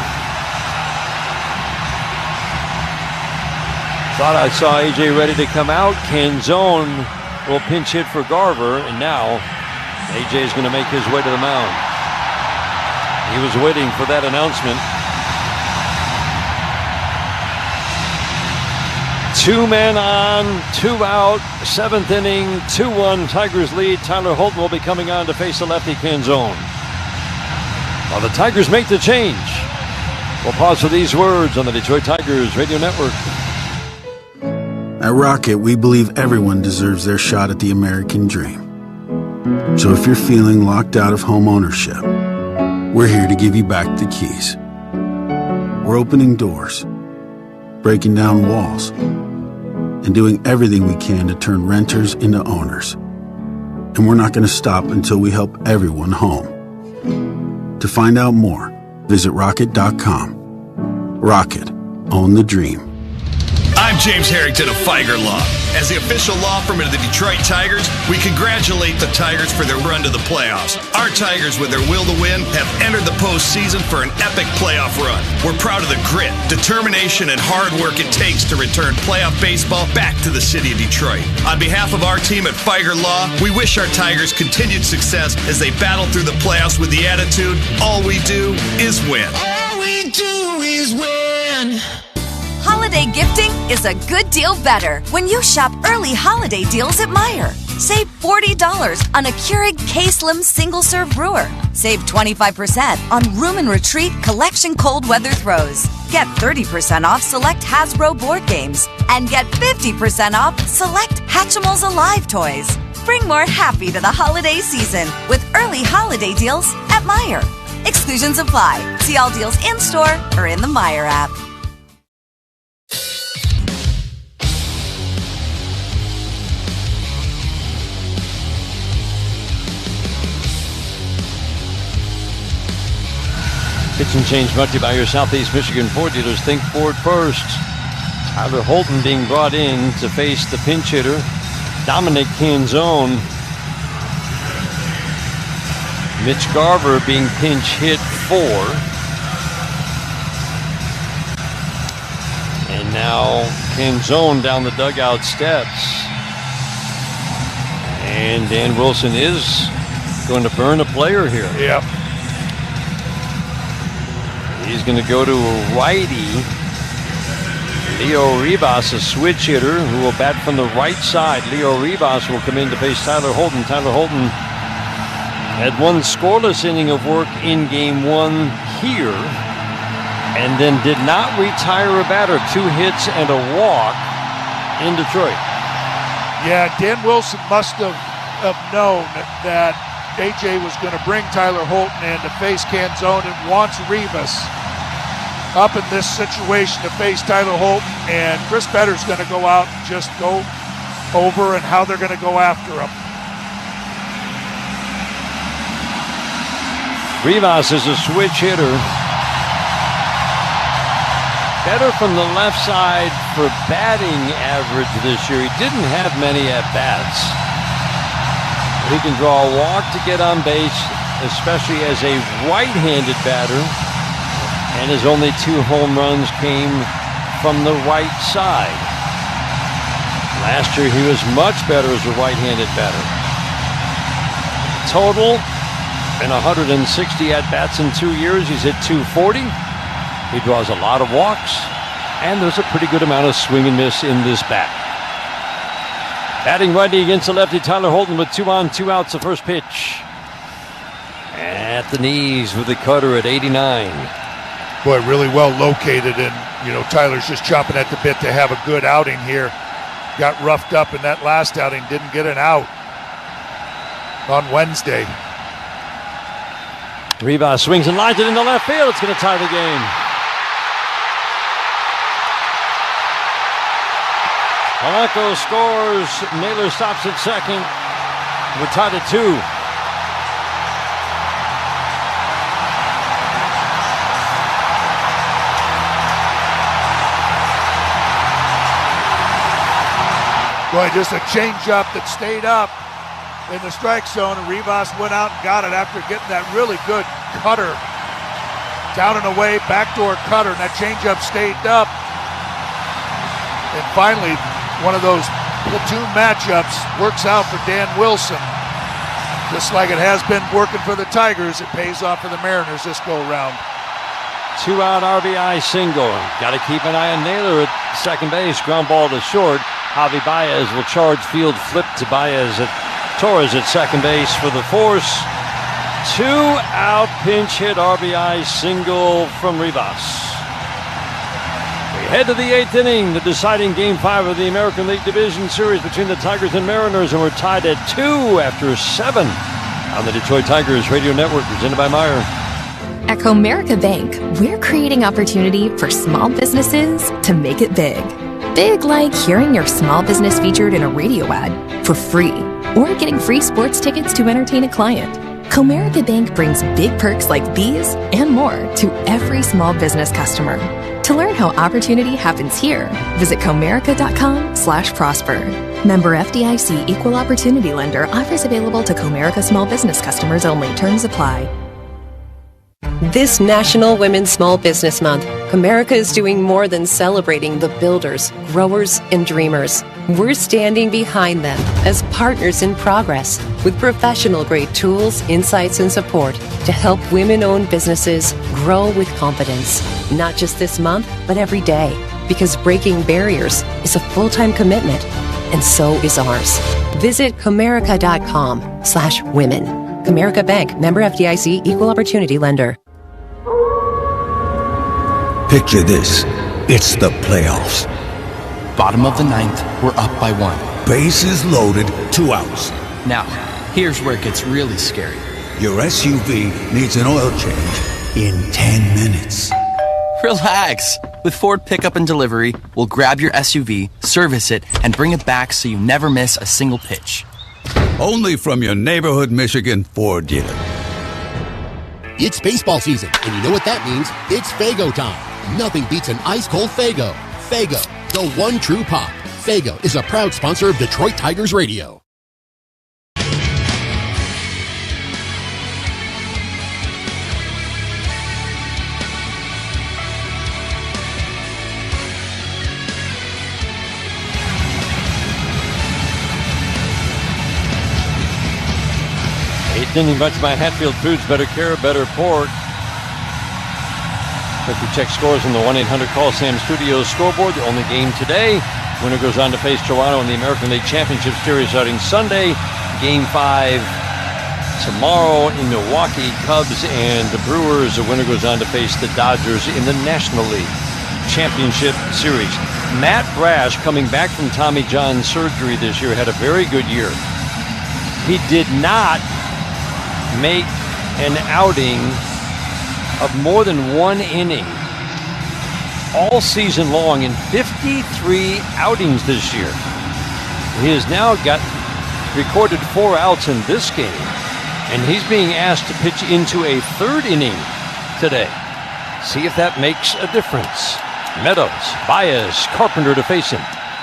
Thought I saw AJ ready to come out. Canzone will pinch hit for Garver, and now AJ is going to make his way to the mound. He was waiting for that announcement. 2 men on, 2 out, 7th inning, 2-1, Tigers lead. Tyler Holton will be coming on to face the lefty Canzone. While the Tigers make the change, we'll pause for these words on the Detroit Tigers Radio Network. At Rocket, we believe everyone deserves their shot at the American dream. So if you're feeling locked out of home ownership, we're here to give you back the keys. We're opening doors, breaking down walls, and doing everything we can to turn renters into owners. And we're not going to stop until we help everyone home. To find out more, visit rocket.com. Rocket, own the dream. I'm James Harrington of Feiger Law. As the official law firm of the Detroit Tigers, we congratulate the Tigers for their run to the playoffs. Our Tigers, with their will to win, have entered the postseason for an epic playoff run. We're proud of the grit, determination, and hard work it takes to return playoff baseball back to the city of Detroit. On behalf of our team at Feiger Law, we wish our Tigers continued success as they battle through the playoffs with the attitude, all we do is win. All we do is win. Holiday gifting is a good deal better when you shop early holiday deals at Meijer. Save $40 on a Keurig K-Slim single-serve brewer. Save 25% on Room and Retreat Collection Cold Weather Throws. Get 30% off select Hasbro board games. And get 50% off select Hatchimals Alive toys. Bring more happy to the holiday season with early holiday deals at Meijer. Exclusions apply. See all deals in-store or in the Meijer app. Pitch and change brought to you by your Southeast Michigan Ford dealers. Think Ford first. Tyler Holton being brought in to face the pinch hitter, Dominic Canzone. Mitch Garver being pinch hit for. And now Canzone down the dugout steps. And Dan Wilson is going to burn a player here. Yep. He's going to go to a righty. Leo Rivas, a switch hitter, who will bat from the right side. Leo Rivas will come in to face Tyler Holton. Tyler Holton had one scoreless inning of work in Game 1 here, and then did not retire a batter. 2 hits and a walk in Detroit. Yeah, Dan Wilson must have known that AJ was going to bring Tyler Holton in to face Canzone and wants Rivas up in this situation to face Tyler Holton, and Chris Better's going to go out and just go over and how they're going to go after him. Rivas is a switch hitter. Better from the left side for batting average this year. He didn't have many at-bats. He can draw a walk to get on base, especially as a right-handed batter, and his only 2 home runs came from the right side. Last year he was much better as a right-handed batter. Total in 160 at-bats in 2 years, he's hit .240. He draws a lot of walks, and there's a pretty good amount of swing and miss in this bat. Batting righty against the lefty, Tyler Holton with 2 on, 2 outs. The first pitch at the knees with the cutter at 89. Boy, really well located, and Tyler's just chomping at the bit to have a good outing here. Got roughed up in that last outing, didn't get an out on Wednesday. Rivas swings and lines it into left field. It's going to tie the game. Polanco scores. Naylor stops at second. We're tied at 2. Boy, just a changeup that stayed up in the strike zone, and Rivas went out and got it after getting that really good cutter. Down and away, backdoor cutter, and that changeup stayed up. And finally, one of those platoon matchups works out for Dan Wilson. Just like it has been working for the Tigers, it pays off for the Mariners this go-round. 2-out RBI single. Got to keep an eye on Naylor at second base. Ground ball to short. Javi Baez will charge field, flip to Torres at second base for the force. 2-out pinch hit RBI single from Rivas. We head to the 8th inning, the deciding Game 5 of the American League Division Series between the Tigers and Mariners, and we're tied at 2 after 7 on the Detroit Tigers Radio Network, presented by Meyer. At Comerica Bank, we're creating opportunity for small businesses to make it big. Big like hearing your small business featured in a radio ad for free, or getting free sports tickets to entertain a client. Comerica Bank brings big perks like these and more to every small business customer. To learn how opportunity happens here, visit comerica.com/prosper. Member FDIC Equal Opportunity Lender. Offers available to Comerica small business customers only. Terms apply. This National Women's Small Business Month, Comerica is doing more than celebrating the builders, growers, and dreamers. We're standing behind them as partners in progress with professional-grade tools, insights, and support to help women-owned businesses grow with confidence. Not just this month, but every day, because breaking barriers is a full-time commitment, and so is ours. Visit Comerica.com/women. Comerica Bank, member FDIC, equal opportunity lender. Picture this. It's the playoffs. Bottom of the 9th, we're up by 1. Bases loaded, 2 outs. Now, here's where it gets really scary. Your SUV needs an oil change in 10 minutes. Relax. With Ford Pickup and Delivery, we'll grab your SUV, service it, and bring it back so you never miss a single pitch. Only from your neighborhood Michigan Ford dealer. It's baseball season, and you know what that means. It's Faygo time. Nothing beats an ice-cold Faygo. Faygo, the one true pop. Faygo is a proud sponsor of Detroit Tigers Radio. Eighth inning brought to you by Hatfield Foods. Better care, better pork. Quickly check scores in the 1-800-CALL SAM Studios scoreboard. The only game today. Winner goes on to face Toronto in the American League Championship Series starting Sunday. Game 5 tomorrow in Milwaukee. Cubs and the Brewers. The winner goes on to face the Dodgers in the National League Championship Series. Matt Brash, coming back from Tommy John surgery this year, had a very good year. He did not make an outing of more than 1 inning all season long in 53 outings this year. He has now got recorded 4 outs in this game, and he's being asked to pitch into a 3rd inning today. See if that makes a difference. Meadows, Baez, Carpenter to face him.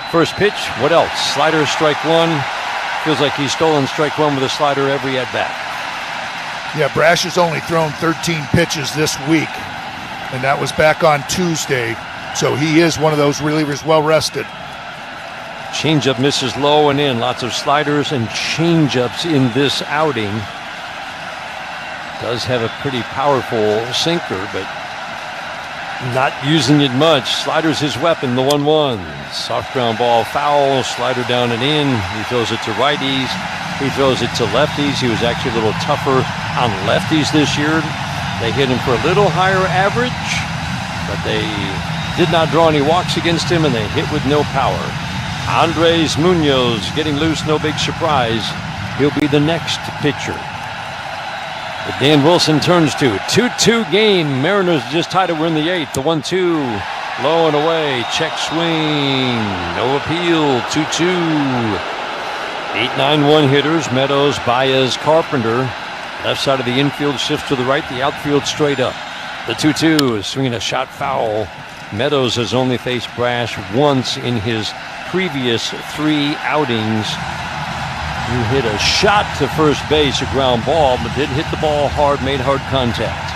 First pitch, what else? Slider, strike 1. Feels like he's stolen strike 1 with a slider every at-bat. Yeah, Brash has only thrown 13 pitches this week, and that was back on Tuesday. So he is one of those relievers well rested. Changeup misses low and in. Lots of sliders and changeups in this outing. Does have a pretty powerful sinker, but not using it much. Slider's his weapon, the 1-1. Soft ground ball, foul, slider down and in. He throws it to righties. He throws it to lefties. He was actually a little tougher on lefties this year. They hit him for a little higher average, but they did not draw any walks against him, and they hit with no power. Andres Munoz getting loose, no big surprise. He'll be the next pitcher. But Dan Wilson turns to 2-2 game. Mariners just tied it. We're in the 8th. The 1-2, low and away. Check swing, no appeal. 2-2. 8-9-1 hitters. Meadows, Baez, Carpenter. Left side of the infield shifts to the right. The outfield straight up. The 2-2 is swinging a shot foul. Meadows has only faced Brash once in his previous 3 outings. He hit a shot to first base, a ground ball, but did hit the ball hard, made hard contact.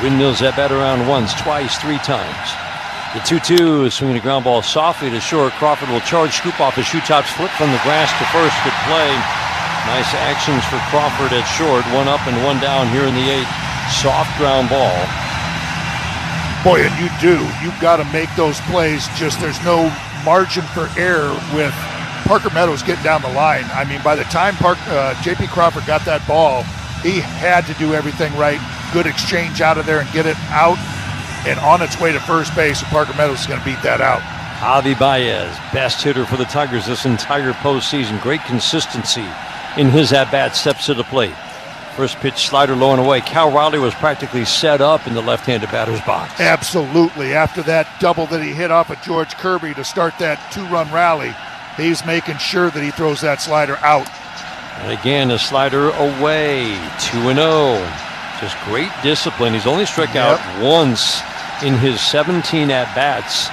Windmills that bat around once, twice, 3 times. The 2-2 is swinging a ground ball softly to short. Crawford will charge, scoop off his shoe tops, flip from the grass to first. Good play. Nice actions for Crawford at short. 1 up and 1 down here in the 8th. Soft ground ball. Boy, and you've got to make those plays. Just there's no margin for error with Parker Meadows getting down the line. I mean, by the time J.P. Crawford got that ball, he had to do everything right. Good exchange out of there and get it out and on its way to first base. And Parker Meadows is going to beat that out. Javi Baez, best hitter for the Tigers this entire postseason. Great consistency in his at-bat, steps to the plate. First pitch slider low and away. Cal Riley was practically set up in the left-handed batter's box. Absolutely. After that double that he hit off of George Kirby to start that 2-run rally, he's making sure that he throws that slider out. And again, a slider away. 2-0. Just great discipline. He's only struck out once in his 17 at-bats.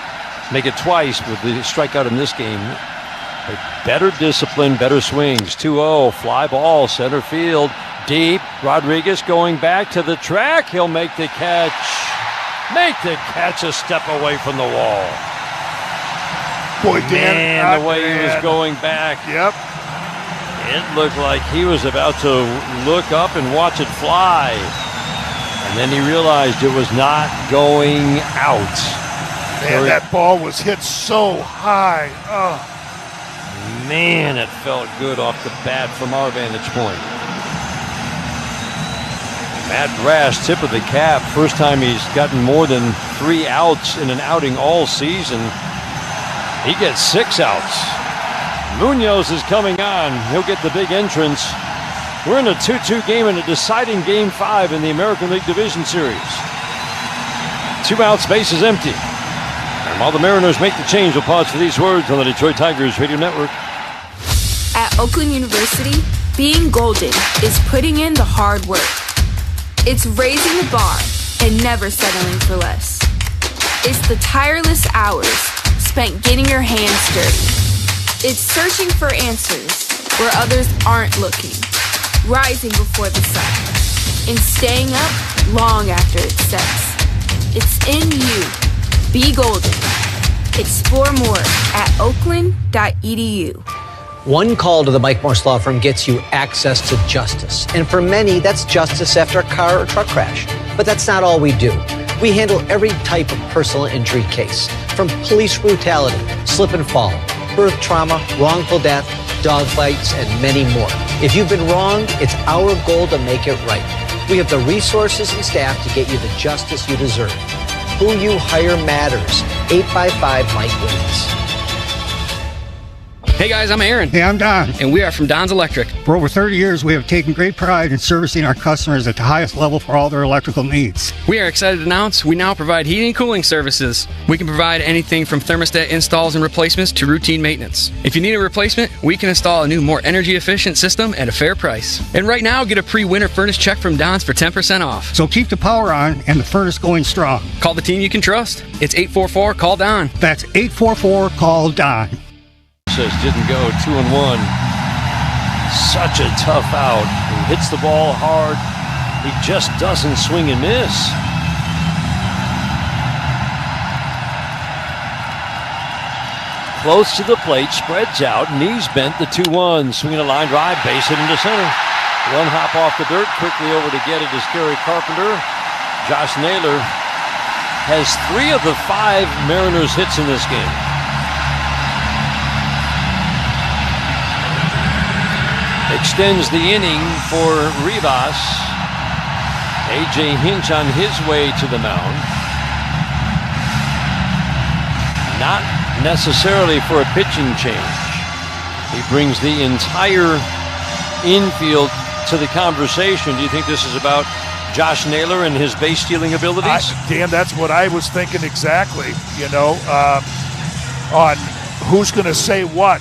Make it twice with the strikeout in this game. But better discipline, better swings. 2-0. Fly ball, center field. Deep. Rodriguez going back to the track. He'll make the catch. Make the catch a step away from the wall. Boy, Dan. The way he was going back. Yep. It looked like he was about to look up and watch it fly. And then he realized it was not going out. Man, that ball was hit so high. Oh. Man, it felt good off the bat from our vantage point. Matt Brash, tip of the cap. First time he's gotten more than 3 outs in an outing all season. He gets 6 outs. Munoz is coming on. He'll get the big entrance. We're in a 2-2 game in a deciding Game 5 in the American League Division Series. 2 outs, base is empty. And while the Mariners make the change, we'll pause for these words on the Detroit Tigers Radio Network. At Oakland University, being golden is putting in the hard work. It's raising the bar and never settling for less. It's the tireless hours spent getting your hands dirty. It's searching for answers where others aren't looking. Rising before the sun and staying up long after it sets. It's in you. Be golden. Explore more at oakland.edu. One call to the Mike Morse Law Firm gets you access to justice. And for many, that's justice after a car or truck crash. But that's not all we do. We handle every type of personal injury case, from police brutality, slip and fall, birth trauma, wrongful death, dogfights, and many more. If you've been wronged, it's our goal to make it right. We have the resources and staff to get you the justice you deserve. Who you hire matters. 855-MIKE-WINS. Hey guys, I'm Aaron. Hey, I'm Don. And we are from Don's Electric. For over 30 years, we have taken great pride in servicing our customers at the highest level for all their electrical needs. We are excited to announce we now provide heating and cooling services. We can provide anything from thermostat installs and replacements to routine maintenance. If you need a replacement, we can install a new, more energy-efficient system at a fair price. And right now, get a pre-winter furnace check from Don's for 10% off. So keep the power on and the furnace going strong. Call the team you can trust. It's 844-CALL-DON. That's 844-CALL-DON. Didn't go 2-1. Such a tough out. He hits the ball hard. He just doesn't swing and miss. Close to the plate, spreads out, knees bent, the 2-1. Swinging a line drive, base hit into center. One hop off the dirt, quickly over to get it is Carpenter. Josh Naylor has 3 of the 5 Mariners hits in this game. Extends the inning for Rivas. A.J. Hinch on his way to the mound. Not necessarily for a pitching change. He brings the entire infield to the conversation. Do you think this is about Josh Naylor and his base stealing abilities? Dan, that's what I was thinking exactly, on who's going to say what.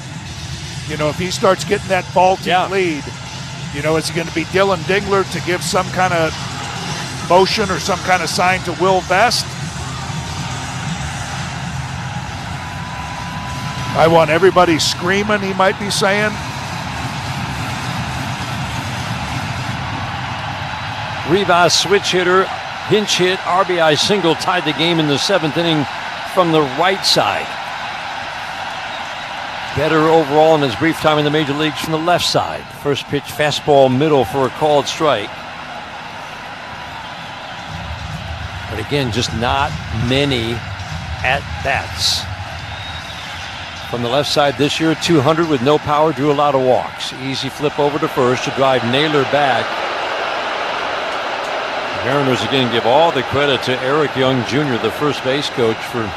If he starts getting that vaulting lead, is it going to be Dylan Dingler to give some kind of motion or some kind of sign to Will Vest? I want everybody screaming, he might be saying. Rivas switch hitter, pinch hit, RBI single tied the game in the 7th inning from the right side. Better overall in his brief time in the major leagues from the left side. First pitch, fastball middle for a called strike. But again, just not many at-bats. From the left side this year, 200 with no power, drew a lot of walks. Easy flip over to first to drive Naylor back. The Mariners again give all the credit to Eric Young Jr., the first base coach, for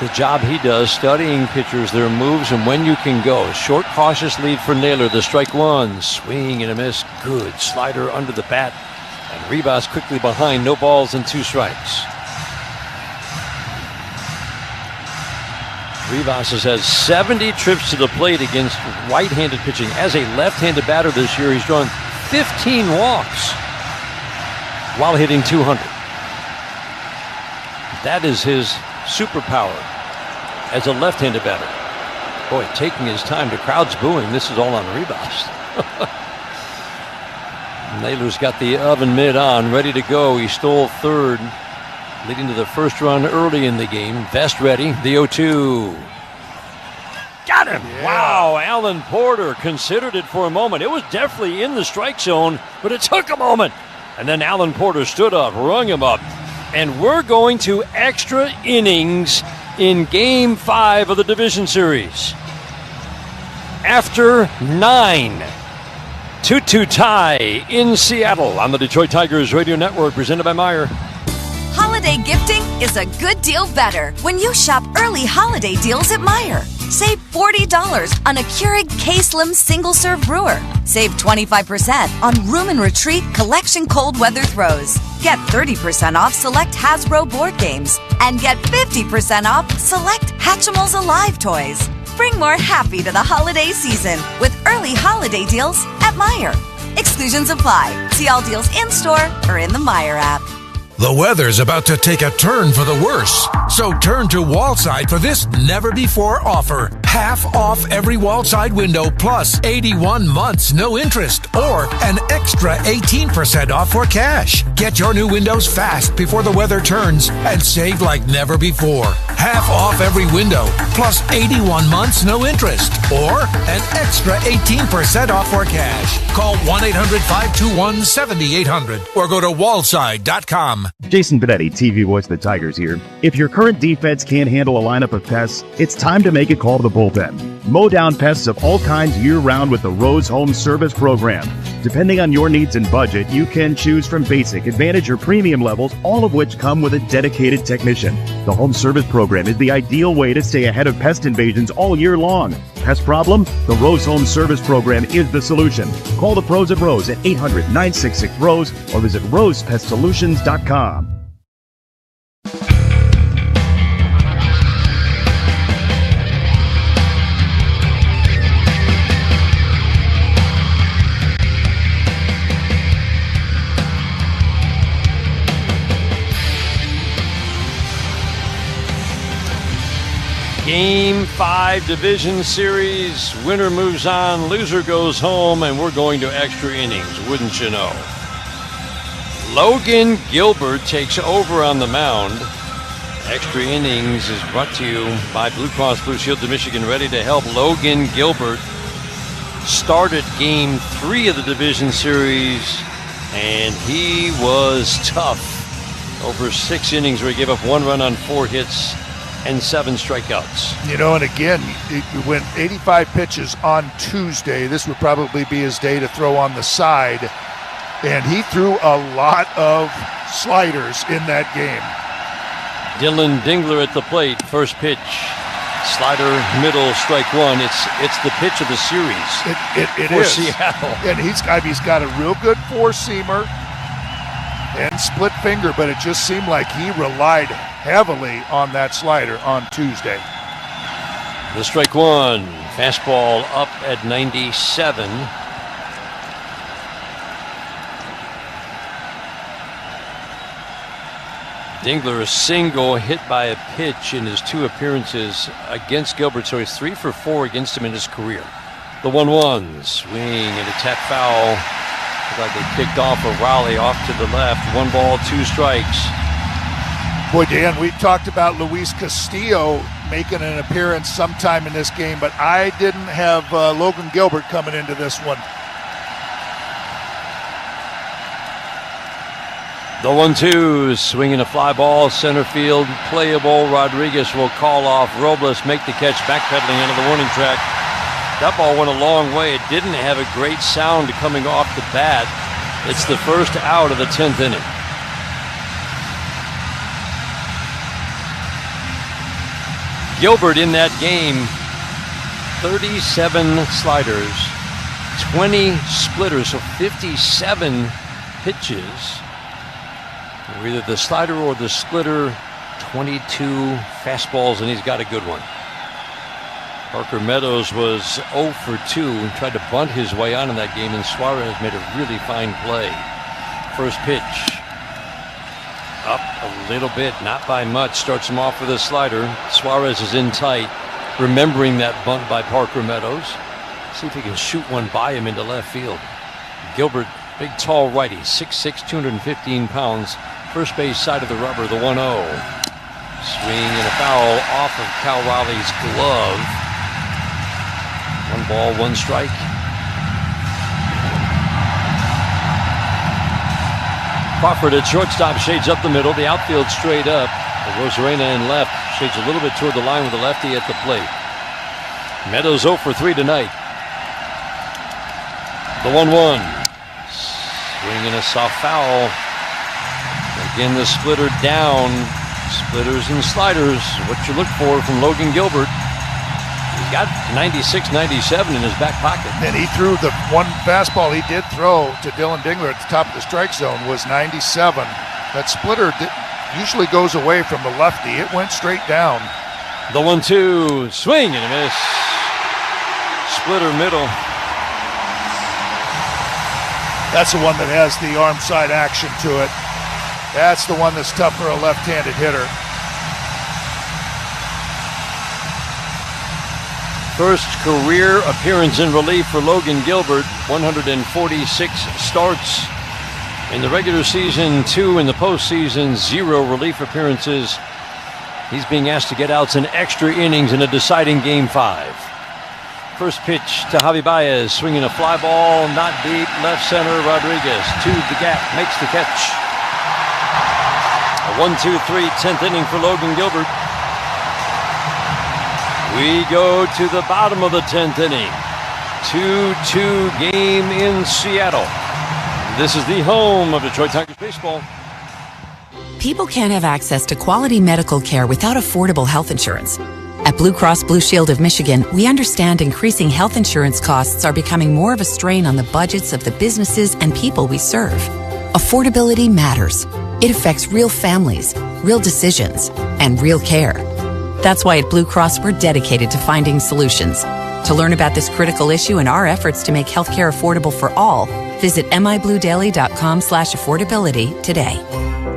the job he does studying pitchers, their moves, and when you can go. Short, cautious lead for Naylor. The strike one. Swing and a miss. Good. Slider under the bat. And Rivas quickly behind. No balls and 2 strikes. Rivas has had 70 trips to the plate against right-handed pitching. As a left-handed batter this year, he's drawn 15 walks while hitting 200. That is his superpower as a left-handed batter. Boy, taking his time. The crowd's booing. This is all on Rivas. Naylor's got the oven mitt on, ready to go. He stole third, leading to the first run early in the game. Vest ready, the 0-2. Got him! Yeah. Wow, Alan Porter considered it for a moment. It was definitely in the strike zone, but it took a moment. And then Alan Porter stood up, rung him up. And we're going to extra innings in Game 5 of the Division Series. After 9, 2-2 tie in Seattle on the Detroit Tigers Radio Network, presented by Meijer. Holiday gifting is a good deal better when you shop early holiday deals at Meijer. Save $40 on a Keurig K-Slim single-serve brewer. Save 25% on Room and Retreat Collection Cold Weather Throws. Get 30% off select Hasbro board games. And get 50% off select Hatchimals Alive toys. Bring more happy to the holiday season with early holiday deals at Meijer. Exclusions apply. See all deals in-store or in the Meijer app. The weather's about to take a turn for the worse. So turn to Wallside for this never-before offer. Half off every Wallside window plus 81 months no interest or an extra 18% off for cash. Get your new windows fast before the weather turns and save like never before. Half off every window plus 81 months no interest or an extra 18% off for cash. Call 1-800-521-7800 or go to wallside.com. Jason Benetti, TV voice of the Tigers here. If your current defense can't handle a lineup of pests, it's time to make a call to the bullpen. Mow down pests of all kinds year-round with the Rose Home Service Program. Depending on your needs and budget, you can choose from basic, advantage, or premium levels, all of which come with a dedicated technician. The Home Service Program is the ideal way to stay ahead of pest invasions all year long. Pest problem? The Rose Home Service Program is the solution. Call the pros at Rose at 800-966-ROSE or visit rosepestsolutions.com. Game 5 Division Series. Winner moves on, loser goes home, and we're going to extra innings, wouldn't you know? Logan Gilbert takes over on the mound. Extra innings is brought to you by Blue Cross Blue Shield of Michigan, ready to help. Logan Gilbert started Game 3 of the Division Series, and he was tough. Over 6 innings where he gave up 1 run on 4 hits and 7 strikeouts. You know, and again, he went 85 pitches on Tuesday. This would probably be his day to throw on the side. And he threw a lot of sliders in that game. Dylan Dingler at the plate. First pitch. Slider, middle, strike 1. It's the pitch of the series. It for is. Seattle. And he's got a real good four-seamer and split finger, but it just seemed like he relied heavily on that slider on Tuesday. The strike 1. Fastball up at 97. Dingler, a single hit by a pitch in his 2 appearances against Gilbert, so he's 3 for 4 against him in his career. The 1-1, swing and a tap foul. Looked like they kicked off O'Reilly off to the left. 1 ball, 2 strikes. Boy, Dan, we talked about Luis Castillo making an appearance sometime in this game, but I didn't have Logan Gilbert coming into this one. The 1-2, swinging a fly ball, center field, playable. Rodriguez will call off Robles, make the catch, backpedaling into the warning track. That ball went a long way. It didn't have a great sound coming off the bat. It's the first out of the 10th inning. Gilbert in that game, 37 sliders, 20 splitters, so 57 pitches. Either the slider or the splitter, 22 fastballs, and he's got a good one. Parker Meadows was 0 for 2 and tried to bunt his way on in that game, and Suarez made a really fine play. First pitch, up a little bit, not by much, starts him off with a slider. Suarez is in tight, remembering that bunt by Parker Meadows. See if he can shoot one by him into left field. Gilbert, big tall righty, 6'6", 215 pounds. First base side of the rubber, the 1-0. Swing and a foul off of Cal Raleigh's glove. 1 ball, 1 strike. Crawford at shortstop, shades up the middle. The outfield straight up. Rosarena in left, shades a little bit toward the line with the lefty at the plate. Meadows 0 for 3 tonight. The 1-1. Swing and a soft foul. Again, the splitter down. Splitters and sliders, what you look for from Logan Gilbert. He's got 96, 97 in his back pocket. And he threw the 1 fastball he did throw to Dylan Dingler at the top of the strike zone was 97. That splitter usually goes away from the lefty. It went straight down. The 1-2, swing and a miss. Splitter middle. That's the one that has the arm side action to it. That's the one that's tough for a left-handed hitter. First career appearance in relief for Logan Gilbert. 146 starts in the regular season, 2 in the postseason, 0 relief appearances. He's being asked to get outs in extra innings in a deciding Game 5. First pitch to Javi Baez, swinging a fly ball, not deep, left center. Rodriguez to the gap, makes the catch. A 1-2-3, 10th inning for Logan Gilbert. We go to the bottom of the 10th inning. 2-2 game in Seattle. This is the home of Detroit Tigers baseball. People can't have access to quality medical care without affordable health insurance. At Blue Cross Blue Shield of Michigan, we understand increasing health insurance costs are becoming more of a strain on the budgets of the businesses and people we serve. Affordability matters. It affects real families, real decisions, and real care. That's why at Blue Cross we're dedicated to finding solutions. To learn about this critical issue and our efforts to make healthcare affordable for all, visit mibluedaily.com/affordability today.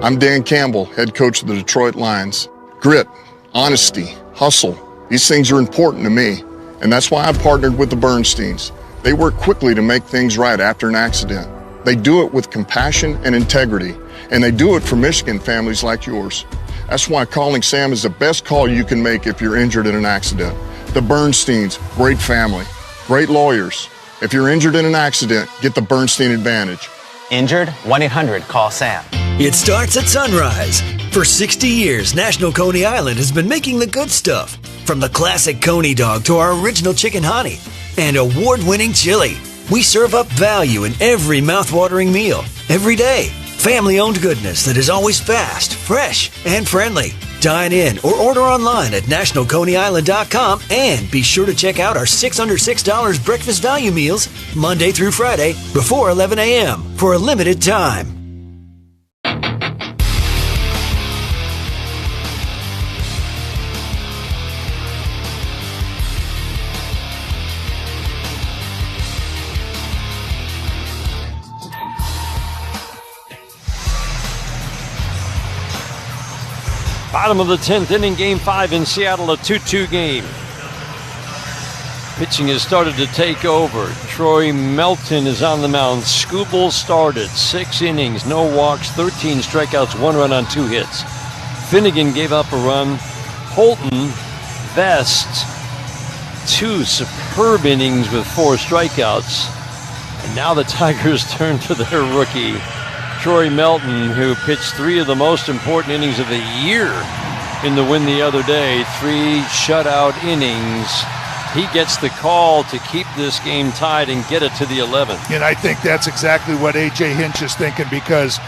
I'm Dan Campbell, head coach of the Detroit Lions. Grit, honesty, hustle, these things are important to me, and that's why I partnered with the Bernsteins. They work quickly to make things right after an accident. They do it with compassion and integrity, and they do it for Michigan families like yours. That's why calling Sam is the best call you can make if you're injured in an accident. The Bernsteins, great family, great lawyers. If you're injured in an accident, get the Bernstein Advantage. Injured? 1-800-CALL-SAM. It starts at sunrise. For 60 years, National Coney Island has been making the good stuff. From the classic Coney dog to our original chicken honey and award-winning chili. We serve up value in every mouth-watering meal, every day. Family-owned goodness that is always fast, fresh, and friendly. Dine in or order online at nationalconeyisland.com and be sure to check out our $6 under $6 breakfast value meals Monday through Friday before 11 a.m. for a limited time. Bottom of the 10th inning, Game 5 in Seattle, a 2-2 game. Pitching has started to take over. Troy Melton is on the mound. Skubal started. 6 innings, no walks, 13 strikeouts, 1 run on 2 hits. Finnegan gave up a run. Holton, Vest, 2 superb innings with 4 strikeouts. And now the Tigers turn to their rookie, Troy Melton, who pitched 3 of the most important innings of the year in the win the other day. 3 shutout innings. He gets the call to keep this game tied and get it to the 11th. And I think that's exactly what A.J. Hinch is thinking, because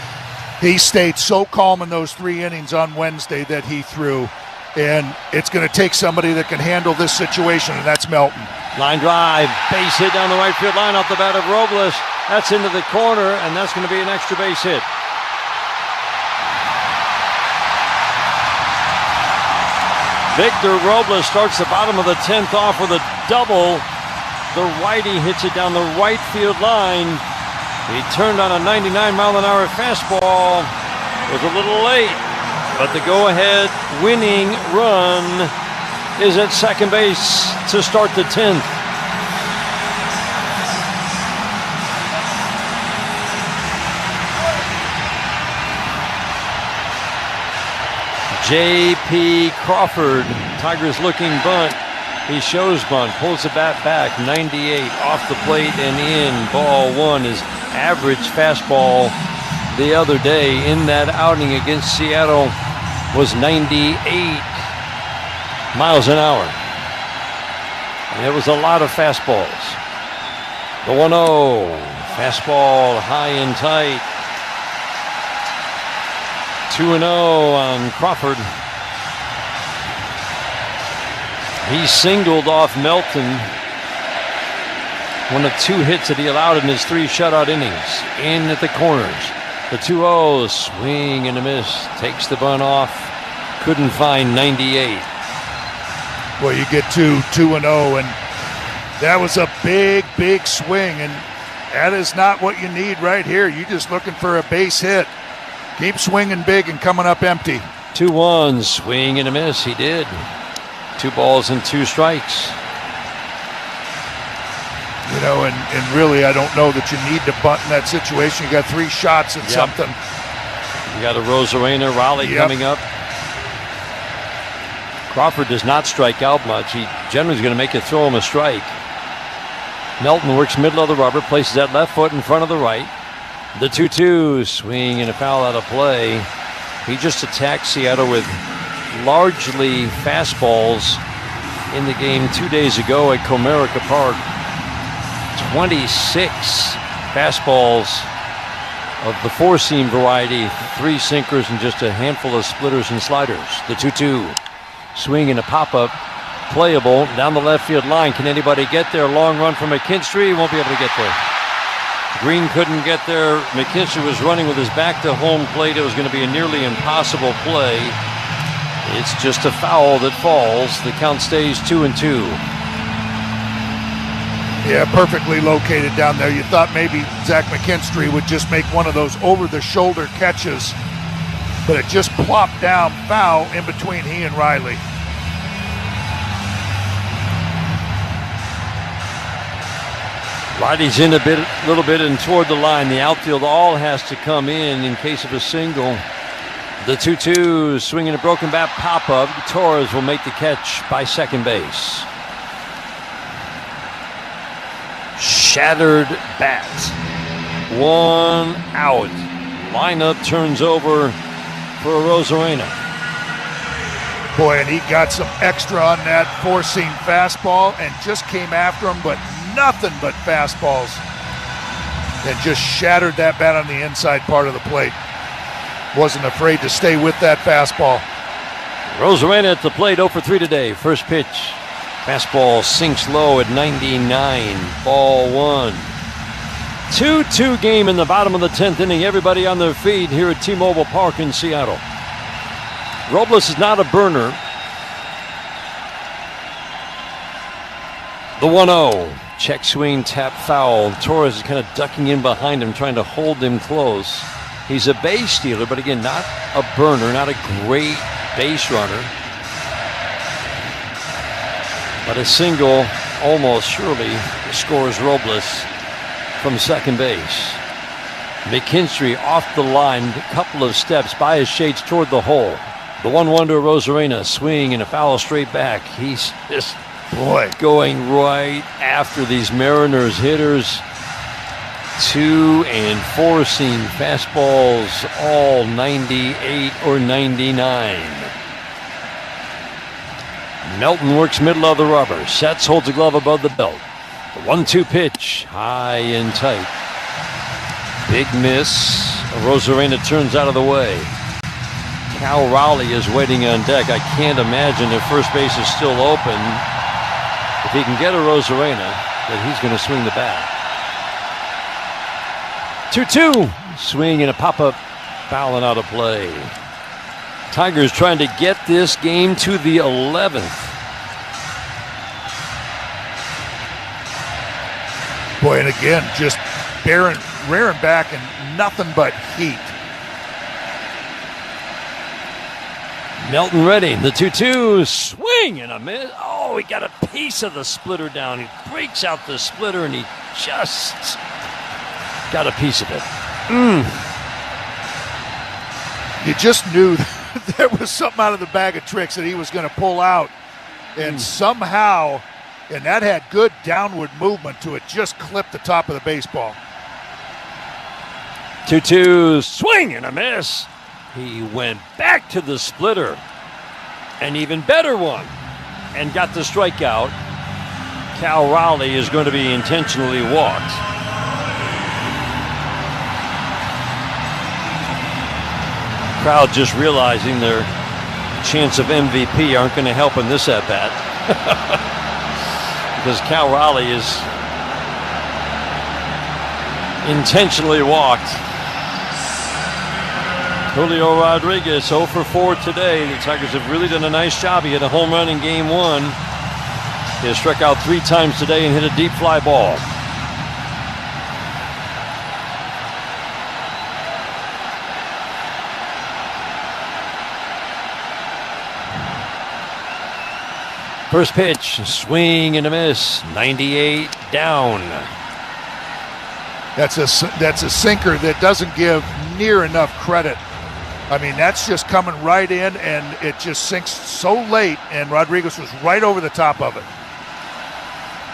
he stayed so calm in those 3 innings on Wednesday that he threw. And it's going to take somebody that can handle this situation, and that's Melton. Line drive, base hit down the right field line off the bat of Robles. That's into the corner, and that's going to be an extra base hit. Victor Robles starts the bottom of the 10th off with a double. The righty hits it down the right field line. He turned on a 99-mile-an-hour fastball. Was a little late, but the go-ahead winning run is at second base to start the 10th. J.P. Crawford, Tigers looking bunt. He shows bunt, pulls the bat back, 98 off the plate and in. Ball 1, his average fastball the other day in that outing against Seattle was 98 miles an hour. And it was a lot of fastballs. The 1-0, fastball high and tight. 2-0 on Crawford. He singled off Melton. One of 2 hits that he allowed in his 3 shutout innings. In at the corners. The 2-0, swing and a miss. Takes the bunt off. Couldn't find 98. Well, you get to 2-0, and that was a big, big swing. And that is not what you need right here. You're just looking for a base hit. Keep swinging big and coming up empty. 2-1, swing and a miss. He did. 2 balls and 2 strikes. You know, and really, I don't know that you need to bunt in that situation. You got 3 shots at something. You got a Rosarena, Raleigh coming up. Crawford does not strike out much. He generally is going to make you throw him a strike. Melton works middle of the rubber, places that left foot in front of the right. The 2-2, swing and a foul out of play. He just attacked Seattle with largely fastballs in the game 2 days ago at Comerica Park. 26 fastballs of the 4-seam variety, 3 sinkers and just a handful of splitters and sliders. The 2-2, swing and a pop-up, playable down the left field line. Can anybody get there? Long run from McKinstry, won't be able to get there. Green couldn't get there. McKinstry was running with his back to home plate. It was going to be a nearly impossible play. It's just a foul that falls. The count stays 2-2. Yeah, perfectly located down there. You thought maybe Zach McKinstry would just make one of those over-the-shoulder catches, but it just plopped down foul in between he and Riley. Riley's in a little bit and toward the line. The outfield all has to come in case of a single. The 2-2, swinging a broken bat pop-up. Torres will make the catch by second base. Shattered bat. 1 out. Lineup turns over for Rosarena. Boy, and he got some extra on that 4-seam fastball and just came after him, but nothing but fastballs. And just shattered that bat on the inside part of the plate. Wasn't afraid to stay with that fastball. Rosarena at the plate, 0 for 3 today. First pitch. Fastball sinks low at 99. Ball 1. 2-2 game in the bottom of the 10th inning. Everybody on their feet here at T-Mobile Park in Seattle. Robles is not a burner. The 1-0. Check swing, tap foul. Torres is kind of ducking in behind him, trying to hold him close. He's a base stealer, but again, not a burner, not a great base runner. But a single almost surely scores Robles from second base. McKinstry off the line, a couple of steps by his shades toward the hole. The 1-1 to Rosarena, swing and a foul straight back. He's just going right after these Mariners hitters. 2 and 4 seam fastballs, all 98 or 99. Melton works middle of the rubber, sets, holds a glove above the belt. The 1-2 pitch, high and tight. Big miss. Rosarena turns out of the way. Cal Rowley is waiting on deck. I can't imagine if first base is still open, if he can get a Rosarena, that he's going to swing the bat. 2-2. Swing and a pop-up, fouling out of play. Tigers trying to get this game to the 11th. Boy, and again, just rearing back and nothing but heat. Melton ready. The 2-2. Swing and a miss. Oh, he got a piece of the splitter down. He breaks out the splitter and he just got a piece of it. You just knew there was something out of the bag of tricks that he was going to pull out. And somehow, and that had good downward movement to it, just clipped the top of the baseball. 2-2. Swing and a miss. He went back to the splitter. An even better one. And got the strikeout. Cal Rowley is going to be intentionally walked. Crowd just realizing their chance of MVP aren't going to help in this at-bat. Because Cal Rowley is intentionally walked. Julio Rodriguez 0 for 4 today. The Tigers have really done a nice job. He hit a home run in game 1. He has struck out 3 times today and hit a deep fly ball. First pitch, swing and a miss, 98 down. That's a sinker that doesn't give near enough credit. I mean, that's just coming right in, and it just sinks so late, and Rodriguez was right over the top of it.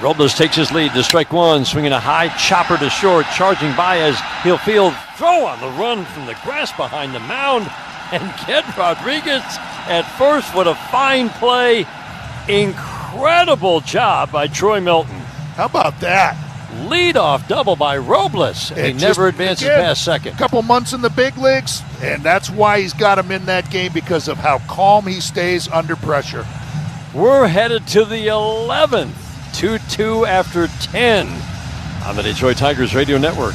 Robles takes his lead to strike 1, swinging a high chopper to short, charging by as he'll field, throw on the run from the grass behind the mound, and get Rodriguez at first. What a fine play. Incredible job by Troy Melton. How about that? Leadoff double by Robles. He never advances past second. A couple months in the big leagues, and that's why he's got him in that game, because of how calm he stays under pressure. We're headed to the 11th. 2-2 after 10 on the Detroit Tigers Radio Network.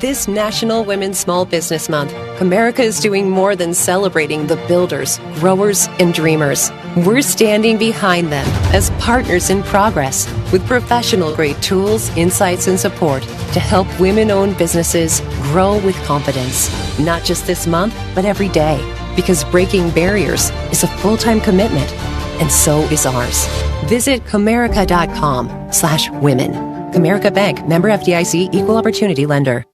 This National Women's Small Business Month, America is doing more than celebrating the builders, growers, and dreamers. We're standing behind them as partners in progress with professional-grade tools, insights, and support to help women-owned businesses grow with confidence. Not just this month, but every day, because breaking barriers is a full-time commitment, and so is ours. Visit Comerica.com/women. Comerica Bank, member FDIC, equal opportunity lender.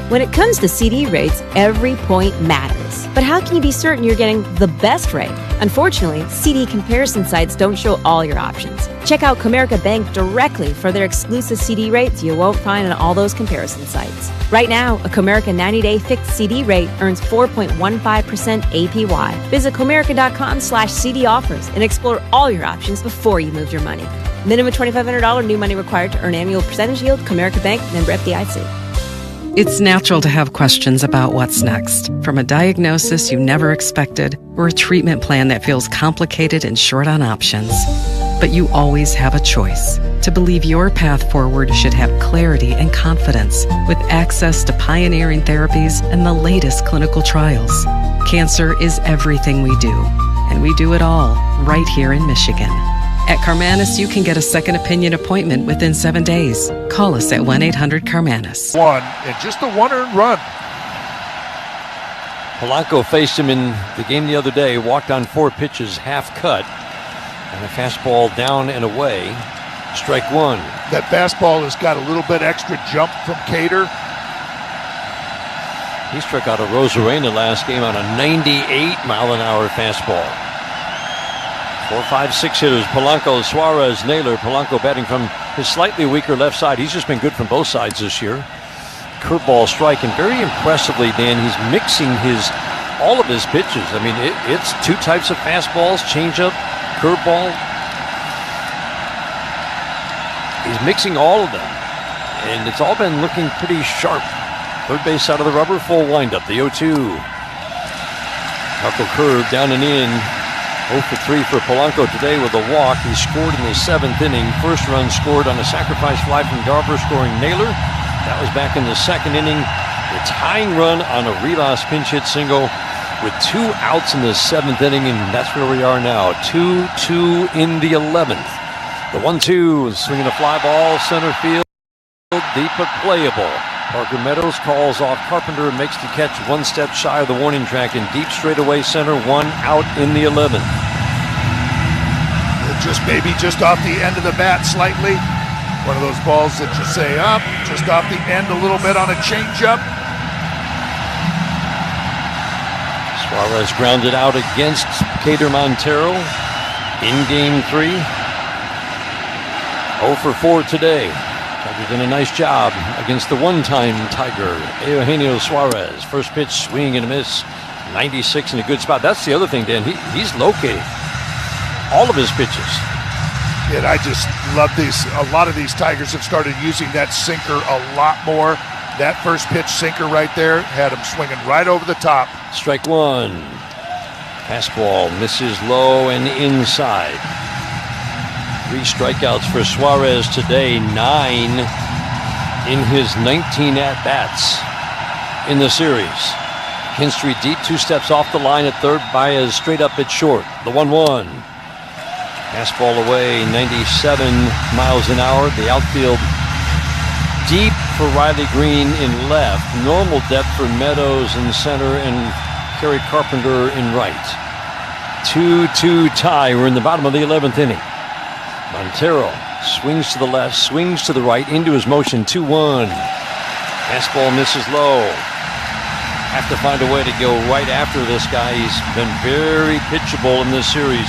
When it comes to CD rates, every point matters. But how can you be certain you're getting the best rate? Unfortunately, CD comparison sites don't show all your options. Check out Comerica Bank directly for their exclusive CD rates you won't find on all those comparison sites. Right now, a Comerica 90-day fixed CD rate earns 4.15% APY. Visit Comerica.com/CD offers and explore all your options before you move your money. Minimum $2,500 new money required to earn annual percentage yield. Comerica Bank, member FDIC. It's natural to have questions about what's next, from a diagnosis you never expected or a treatment plan that feels complicated and short on options. But you always have a choice. To believe your path forward should have clarity and confidence with access to pioneering therapies and the latest clinical trials. Cancer is everything we do, and we do it all right here in Michigan. At Carmanis, you can get a second opinion appointment within 7 days. Call us at 1-800-CARMANIS. And just a one-earned run. Polanco faced him in the game the other day, walked on 4 pitches, half cut, and a fastball down and away. Strike one. That fastball has got a little bit extra jump from Cater. He struck out a Rosarena last game on a 98-mile-an-hour fastball. 4, 5, 6 hitters. Polanco, Suarez, Naylor. Polanco batting from his slightly weaker left side. He's just been good from both sides this year. Curveball strike, and very impressively, Dan, he's mixing all of his pitches. I mean, it's 2 types of fastballs, changeup, curveball. He's mixing all of them, and it's all been looking pretty sharp. Third base side of the rubber, full windup, the 0-2. Knuckle curve down and in. 0 for 3 for Polanco today with a walk. He scored in the 7th inning. First run scored on a sacrifice fly from Garver, scoring Naylor. That was back in the 2nd inning. The tying run on a Rilas pinch hit single with 2 outs in the 7th inning, and that's where we are now. 2-2 in the 11th. The 1-2, swinging a fly ball, center field, deep but playable. Parker Meadows calls off Carpenter and makes the catch 1 step shy of the warning track in deep straightaway center, 1 out in the 11th. Maybe just off the end of the bat slightly. One of those balls that you say up, just off the end a little bit on a changeup. Suarez grounded out against Cater Montero in Game 3. 0 for 4 today. Tigers done a nice job against the one-time Tiger, Eugenio Suarez. First pitch, swing and a miss. 96 in a good spot. That's the other thing, Dan. He's locating all of his pitches. And I just love these. A lot of these Tigers have started using that sinker a lot more. That first pitch sinker right there had him swinging right over the top. Strike one. Fastball misses low and inside. 3 strikeouts for Suarez today, 9 in his 19 at-bats in the series. Kinstry deep, 2 steps off the line at third. Baez straight up at short. The 1-1. Fastball away, 97 miles an hour. The outfield deep for Riley Green in left. Normal depth for Meadows in center and Kerry Carpenter in right. 2-2 tie. We're in the bottom of the 11th inning. Montero swings to the left, swings to the right, into his motion, 2-1. Fastball misses low. Have to find a way to go right after this guy. He's been very pitchable in this series.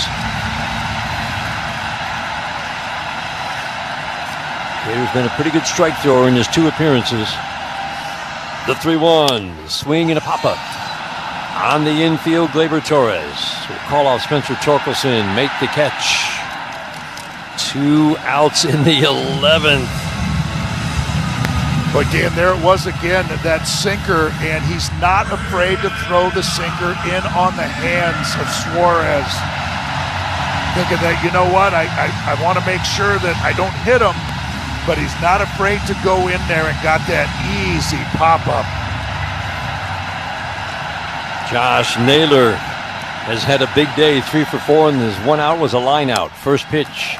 Cater's been a pretty good strike thrower in his 2 appearances. The 3-1, swing and a pop-up. On the infield, Gleyber Torres will call off Spencer Torkelson, make the catch. 2 outs in the 11th. But Dan, there it was again, that sinker, and he's not afraid to throw the sinker in on the hands of Suarez. Thinking that, you know what, I want to make sure that I don't hit him, but he's not afraid to go in there and got that easy pop-up. Josh Naylor has had a big day, 3 for 4, and his 1 out was a line out. First pitch.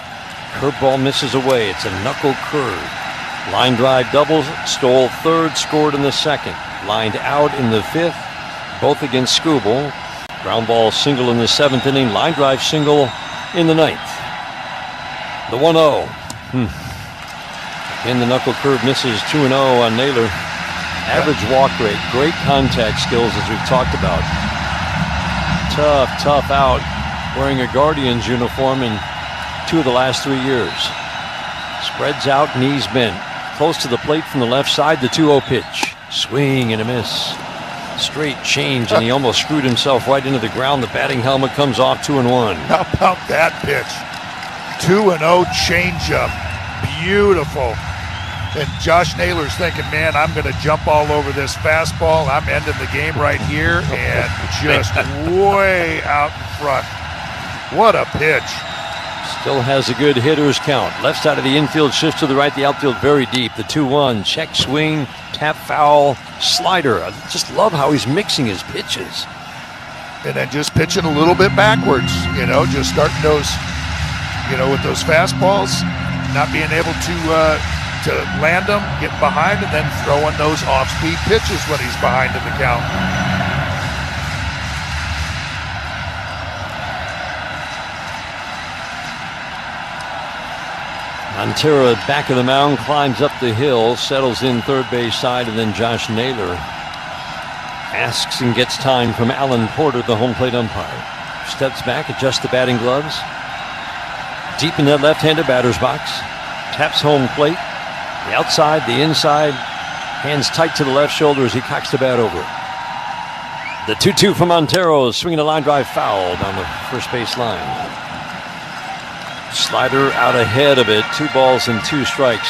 Curveball misses away. It's a knuckle curve. Line drive doubles, stole third, scored in the 2nd. Lined out in the 5th, both against Skubal. Ground ball single in the 7th inning. Line drive single in the 9th. The 1-0. Again, the knuckle curve misses. 2-0 on Naylor. Average walk rate, great contact skills as we've talked about. Tough out. Wearing a Guardians uniform in 2 of the last 3 years. Spreads out, knees bent. Close to the plate from the left side, the 2-0 pitch. Swing and a miss. Straight change, and he almost screwed himself right into the ground. The batting helmet comes off, 2-1. How about that pitch? 2-0 changeup. Beautiful. And Josh Naylor's thinking, man, I'm going to jump all over this fastball. I'm ending the game right here, and just way out in front. What a pitch. Still has a good hitter's count. Left side of the infield shifts to the right. The outfield very deep. The 2-1. Check swing. Tap foul. Slider. I just love how he's mixing his pitches. And then just pitching a little bit backwards. Just starting those, with those fastballs. Not being able to land them, get behind, and then throwing those off-speed pitches when he's behind in the count. Montero at back of the mound, climbs up the hill, settles in third base side, and then Josh Naylor asks and gets time from Alan Porter, the home plate umpire. Steps back, adjusts the batting gloves. Deep in that left-handed batter's box. Taps home plate. The outside, the inside. Hands tight to the left shoulder as he cocks the bat over. The 2-2 from Montero, swinging a line drive foul down the first base line. Slider out ahead of it. 2 balls and 2 strikes.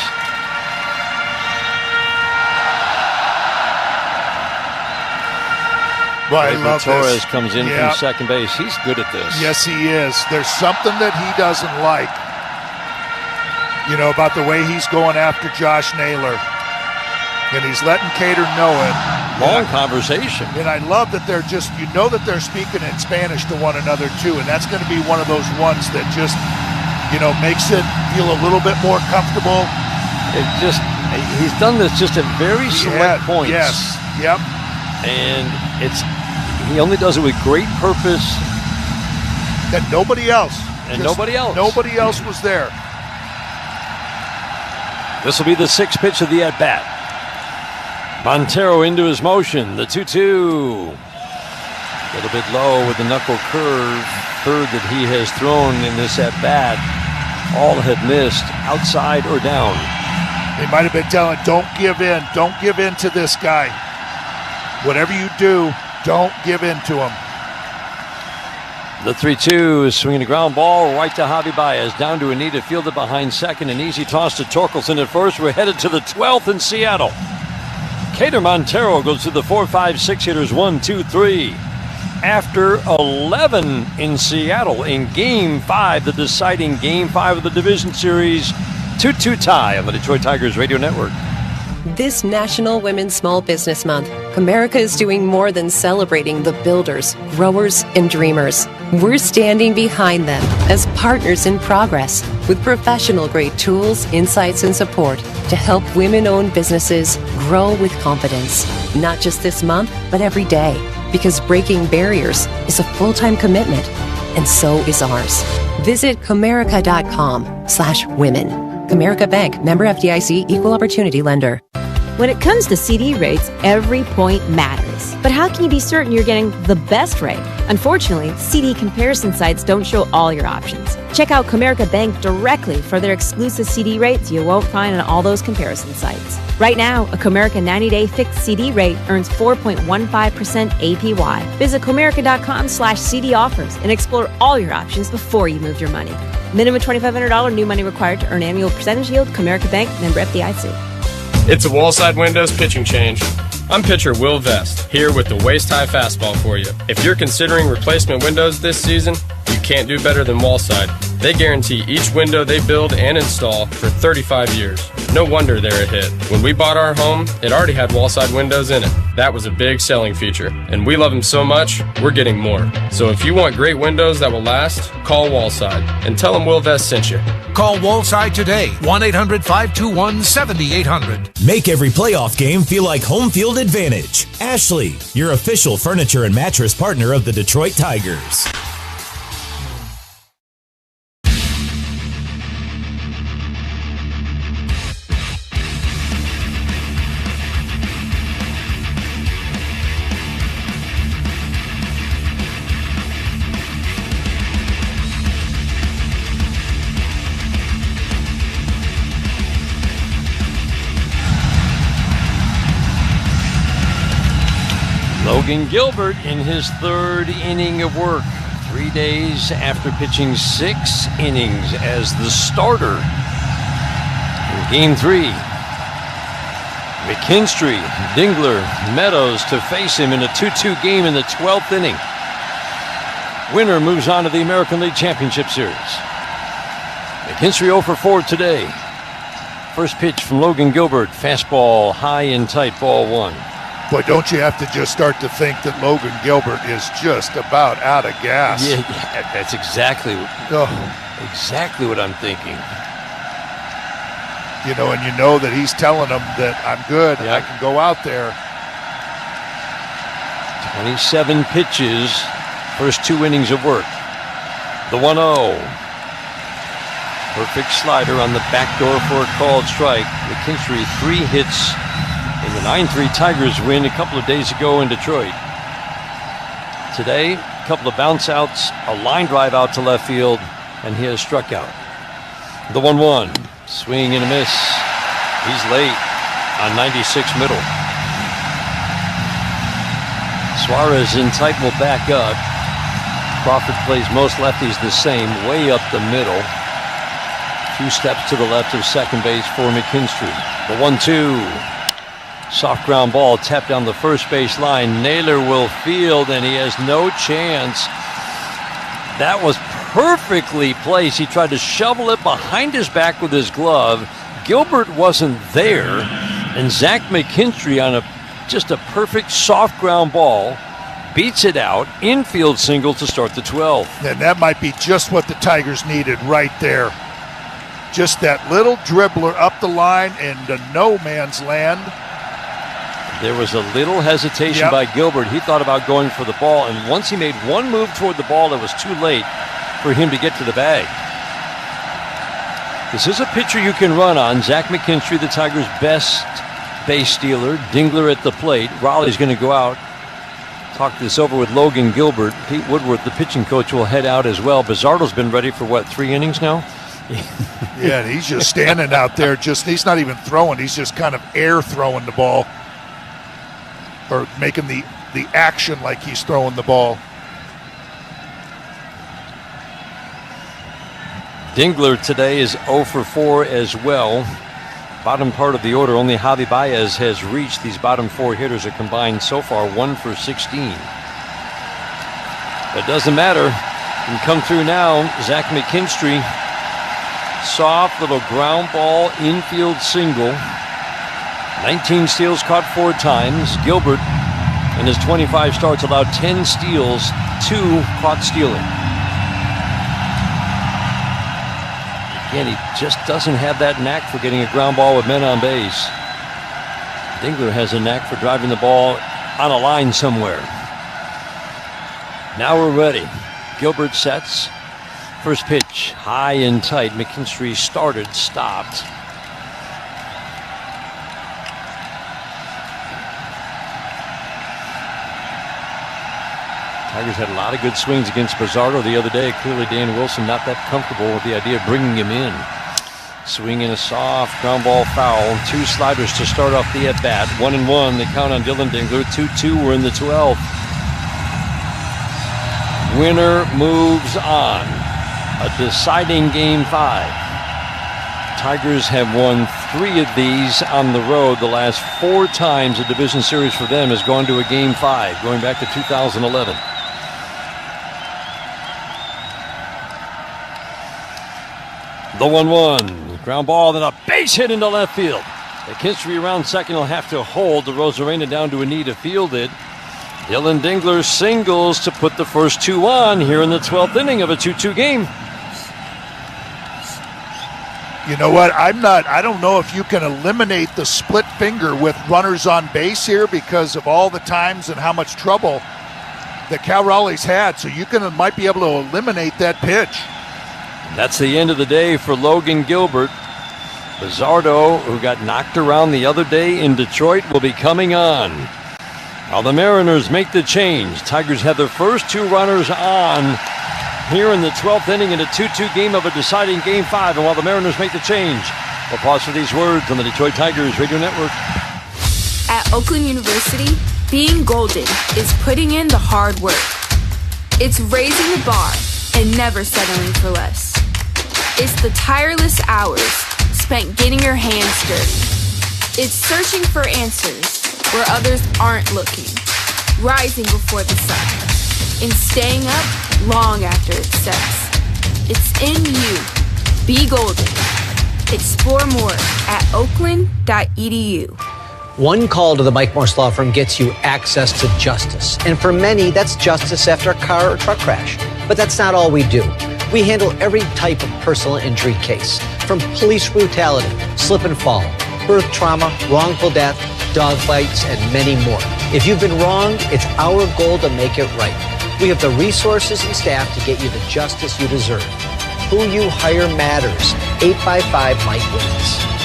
Well, I love Torres this. comes in from second base. He's good at this. Yes, he is. There's something that he doesn't like, about the way he's going after Josh Naylor. And he's letting Cater know it. Long conversation. And I love that they're just, that they're speaking in Spanish to one another, too. And that's going to be one of those ones that just, makes it feel a little bit more comfortable. He's done this just at very select points. Yes, yep. And he only does it with great purpose. That nobody else. Nobody else was there. This will be the 6th pitch of the at-bat. Montero into his motion. The 2-2. A little bit low with the knuckle curve. Third that he has thrown in this at-bat. All have missed, outside or down. They might have been telling, don't give in. Don't give in to this guy. Whatever you do, don't give in to him. The 3-2 is swinging a ground ball right to Javi Baez. Down to Anita, fielded behind second. An easy toss to Torkelson at first. We're headed to the 12th in Seattle. Cater Montero goes to the 4-5-6 hitters. 1, 2, 3. After 11 in Seattle in Game 5, the deciding Game 5 of the Division Series. 2-2 tie on the Detroit Tigers Radio Network. This National Women's Small Business Month, Comerica is doing more than celebrating the builders, growers, and dreamers. We're standing behind them as partners in progress with professional-grade tools, insights, and support to help women-owned businesses grow with confidence. Not just this month, but every day, because breaking barriers is a full-time commitment, and so is ours. Visit Comerica.com/women. Comerica Bank, member FDIC, equal opportunity lender. When it comes to CD rates, every point matters. But how can you be certain you're getting the best rate? Unfortunately, CD comparison sites don't show all your options. Check out Comerica Bank directly for their exclusive CD rates you won't find on all those comparison sites. Right now, a Comerica 90-day fixed CD rate earns 4.15% APY. Visit Comerica.com/CD offers and explore all your options before you move your money. Minimum $2,500 new money required to earn annual percentage yield. Comerica Bank, member FDIC. It's a Wallside Windows pitching change. I'm pitcher Will Vest, here with the waist-high fastball for you. If you're considering replacement windows this season, you can't do better than Wallside. They guarantee each window they build and install for 35 years. No wonder they're a hit. When we bought our home, it already had Wallside windows in it. That was a big selling feature, and we love them so much, we're getting more. So if you want great windows that will last, call Wallside and tell them Will Vest sent you. Call Wallside today, 1-800-521-7800. Make every playoff game feel like home field advantage. Ashley, your official furniture and mattress partner of the Detroit Tigers. Logan Gilbert in his 3rd inning of work, 3 days after pitching 6 innings as the starter in Game 3. McKinstry, Dingler, Meadows to face him in a 2-2 game in the 12th inning. Winner moves on to the American League Championship Series. McKinstry 0 for 4 today. First pitch from Logan Gilbert, fastball high and tight, ball 1. Boy, don't you have to just start to think that Logan Gilbert is just about out of gas? Yeah, that's exactly what I'm thinking. And you know that he's telling them that I'm good, I can go out there. 27 pitches, first 2 innings of work. The 1-0. Perfect slider on the back door for a called strike. McKinstry 3 hits in the 9-3 Tigers win a couple of days ago in Detroit. Today, a couple of bounce outs, a line drive out to left field, and he has struck out. The 1-1, swing and a miss. He's late on 96 middle. Suarez in tight will back up. Crawford plays most lefties the same, way up the middle. 2 steps to the left of second base for McKinstry. The 1-2. Soft ground ball tapped down the first base line. Naylor will field, and he has no chance. That was perfectly placed. He tried to shovel it behind his back with his glove. Gilbert wasn't there, and Zach McKinstry on just a perfect soft ground ball beats it out, infield single to start the 12th. And that might be just what the Tigers needed right there. Just that little dribbler up the line into no man's land. There was a little hesitation by Gilbert. He thought about going for the ball, and once he made one move toward the ball, it was too late for him to get to the bag. This is a pitcher you can run on. Zach McKinstry, the Tigers' best base stealer. Dingler at the plate. Raleigh's going to go out. Talk this over with Logan Gilbert. Pete Woodworth, the pitching coach, will head out as well. Bizzardo's been ready for, 3 innings now? Yeah, he's just standing out there. He's not even throwing. He's just kind of air throwing the ball. Or making the action like he's throwing the ball. Dingler today is 0 for 4 as well. Bottom part of the order, only Javi Baez has reached. These bottom 4 hitters are combined so far 1 for 16. But it doesn't matter. Can come through now. Zach McKinstry. Soft little ground ball infield single. 19 steals, caught 4 times. Gilbert, in his 25 starts, allowed 10 steals, 2 caught stealing. Again, he just doesn't have that knack for getting a ground ball with men on base. Dingler has a knack for driving the ball on a line somewhere. Now we're ready. Gilbert sets. First pitch, high and tight. McKinstry started, stopped. Tigers had a lot of good swings against Bizzardo the other day. Clearly Dan Wilson not that comfortable with the idea of bringing him in. Swing in a soft ground ball foul. 2 sliders to start off the at-bat. 1-1, they count on Dylan Dingler. 2-2, we're in the 12th. Winner moves on. A deciding Game 5. Tigers have won 3 of these on the road. The last 4 times a division series for them has gone to a Game 5, going back to 2011. The 1-1, ground ball, then a base hit into left field. McKinstry around second will have to hold. De Rosarena down to a knee to field it. Dylan Dingler singles to put the first 2 on here in the 12th inning of a 2-2 game. You know what? I don't know if you can eliminate the split finger with runners on base here because of all the times and how much trouble that Cal Raleigh's had. So you might be able to eliminate that pitch. That's the end of the day for Logan Gilbert. Bizzardo, who got knocked around the other day in Detroit, will be coming on. While the Mariners make the change, Tigers have their first 2 runners on here in the 12th inning in a 2-2 game of a deciding Game 5. And while the Mariners make the change, we'll pause for these words on the Detroit Tigers Radio Network. At Oakland University, being golden is putting in the hard work. It's raising the bar and never settling for less. It's the tireless hours spent getting your hands dirty. It's searching for answers where others aren't looking, rising before the sun, and staying up long after it sets. It's in you. Be golden. Explore more at oakland.edu. One call to the Mike Morse Law Firm gets you access to justice. And for many, that's justice after a car or truck crash. But that's not all we do. We handle every type of personal injury case, from police brutality, slip and fall, birth trauma, wrongful death, dog fights, and many more. If you've been wronged, it's our goal to make it right. We have the resources and staff to get you the justice you deserve. Who you hire matters. 855-MIKE-WINS.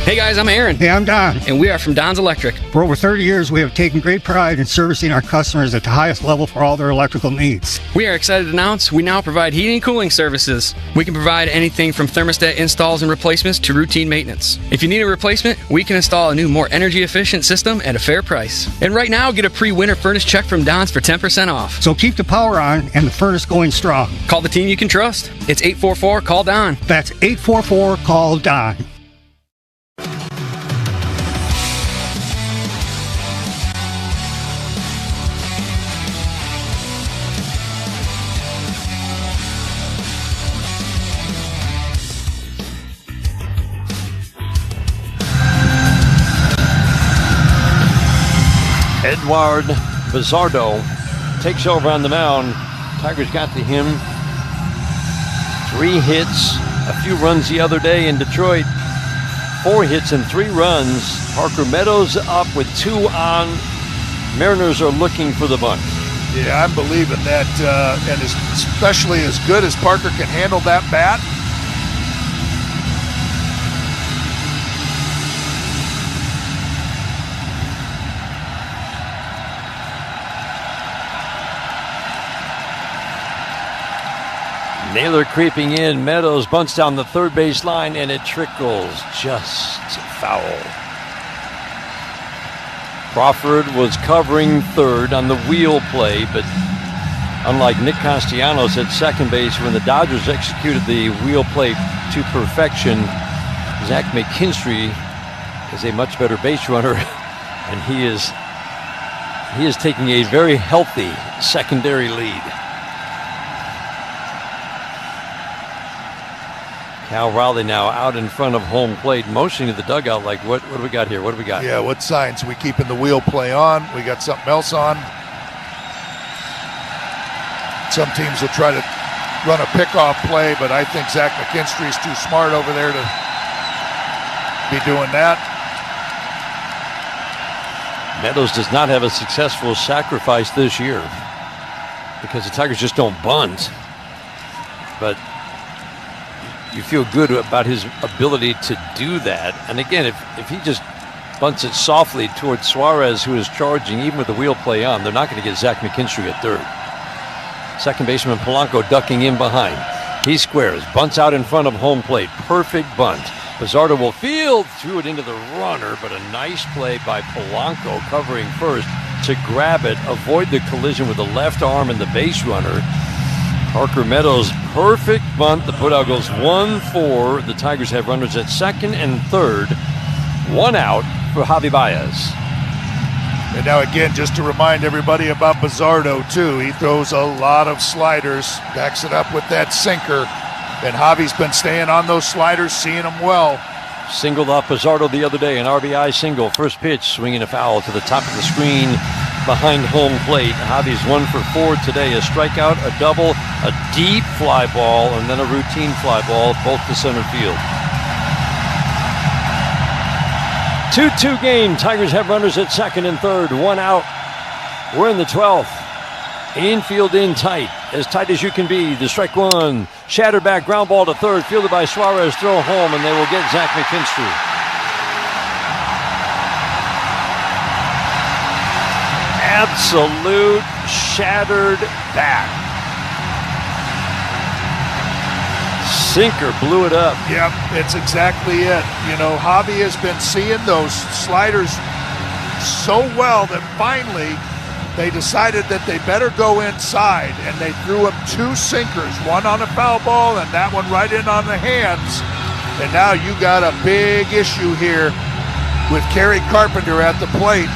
Hey guys, I'm Aaron. Hey, I'm Don. And we are from Don's Electric. For over 30 years, we have taken great pride in servicing our customers at the highest level for all their electrical needs. We are excited to announce we now provide heating and cooling services. We can provide anything from thermostat installs and replacements to routine maintenance. If you need a replacement, we can install a new, more energy-efficient system at a fair price. And right now, get a pre-winter furnace check from Don's for 10% off. So keep the power on and the furnace going strong. Call the team you can trust. It's 844-CALL-DON. That's 844-CALL-DON. Eduard Bizzardo takes over on the mound. Tigers got to him. 3 hits, a few runs the other day in Detroit. 4 hits and 3 runs. Parker Meadows up with 2 on. Mariners are looking for the bunt. Yeah, I'm believing that, and especially as good as Parker can handle that bat. Naylor creeping in. Meadows bunts down the third base line, and it trickles just foul. Crawford was covering third on the wheel play, but unlike Nick Castellanos at second base, when the Dodgers executed the wheel play to perfection, Zach McKinstry is a much better base runner, and he is taking a very healthy secondary lead. Cal Raleigh now out in front of home plate, motioning to the dugout like, what do we got here? What do we got? Yeah, what signs? We keeping the wheel play on? We got something else on? Some teams will try to run a pickoff play, but I think Zach McKinstry's too smart over there to be doing that. Meadows does not have a successful sacrifice this year because the Tigers just don't bunt. But you feel good about his ability to do that. And again, if he just bunts it softly towards Suarez, who is charging, even with the wheel play on, they're not going to get Zach McKinstry at third. Second baseman Polanco ducking in behind. He squares, bunts out in front of home plate. Perfect bunt. Bizzardo will field, threw it into the runner, but a nice play by Polanco covering first to grab it, avoid the collision with the left arm and the base runner. Parker Meadows, perfect bunt. The putout goes 1-4. The Tigers have runners at second and third. 1 out for Javi Baez. And now again, just to remind everybody about Bizzardo too, he throws a lot of sliders, backs it up with that sinker, and Javi's been staying on those sliders, seeing them well. Singled off Bizzardo the other day, an RBI single. First pitch, swinging a foul to the top of the screen behind home plate. Javi's 1 for 4 today. A strikeout, a double, a deep fly ball, and then a routine fly ball, both to center field. 2-2 game. Tigers have runners at second and third. 1 out. We're in the 12th. Infield in tight as you can be. The strike one. Shattered back, ground ball to third. Fielded by Suarez. Throw home, and they will get Zach McKinstry. Absolute shattered back. Sinker blew it up. Yep, it's exactly it. You know, Javi has been seeing those sliders so well that finally they decided that they better go inside, and they threw him 2 sinkers, one on a foul ball and that one right in on the hands. And now you got a big issue here with Kerry Carpenter at the plate.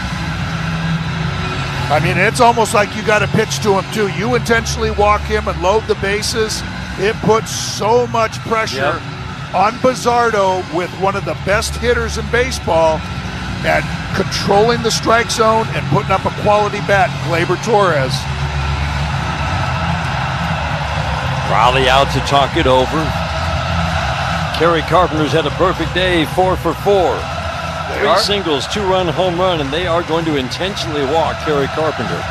I mean, it's almost like you got to pitch to him too. You intentionally walk him and load the bases. It puts so much pressure on Bizzardo, with one of the best hitters in baseball, at controlling the strike zone and putting up a quality bat, Gleyber Torres. Raleigh out to talk it over. Kerry Carpenter's had a perfect day, 4 for 4. 3 singles, 2-run home run, and they are going to intentionally walk Kerry Carpenter.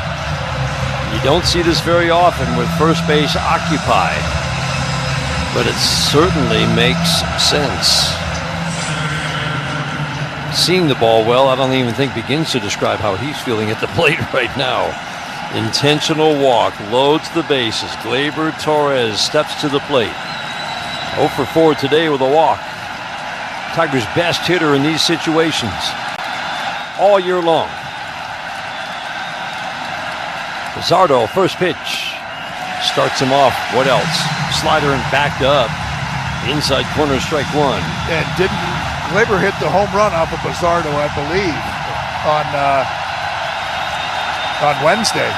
You don't see this very often with first base occupied. but it certainly makes sense. Seeing the ball well, I don't even think begins to describe how he's feeling at the plate right now. Intentional walk, loads the bases. Gleyber Torres steps to the plate. 0 for 4 today with a walk. Tigers' best hitter in these situations all year long. Pizzardo, first pitch. Starts him off. What else? Slider and backed up. Inside corner, strike one. And didn't Gleyber hit the home run off of Pizzardo, I believe, on Wednesday.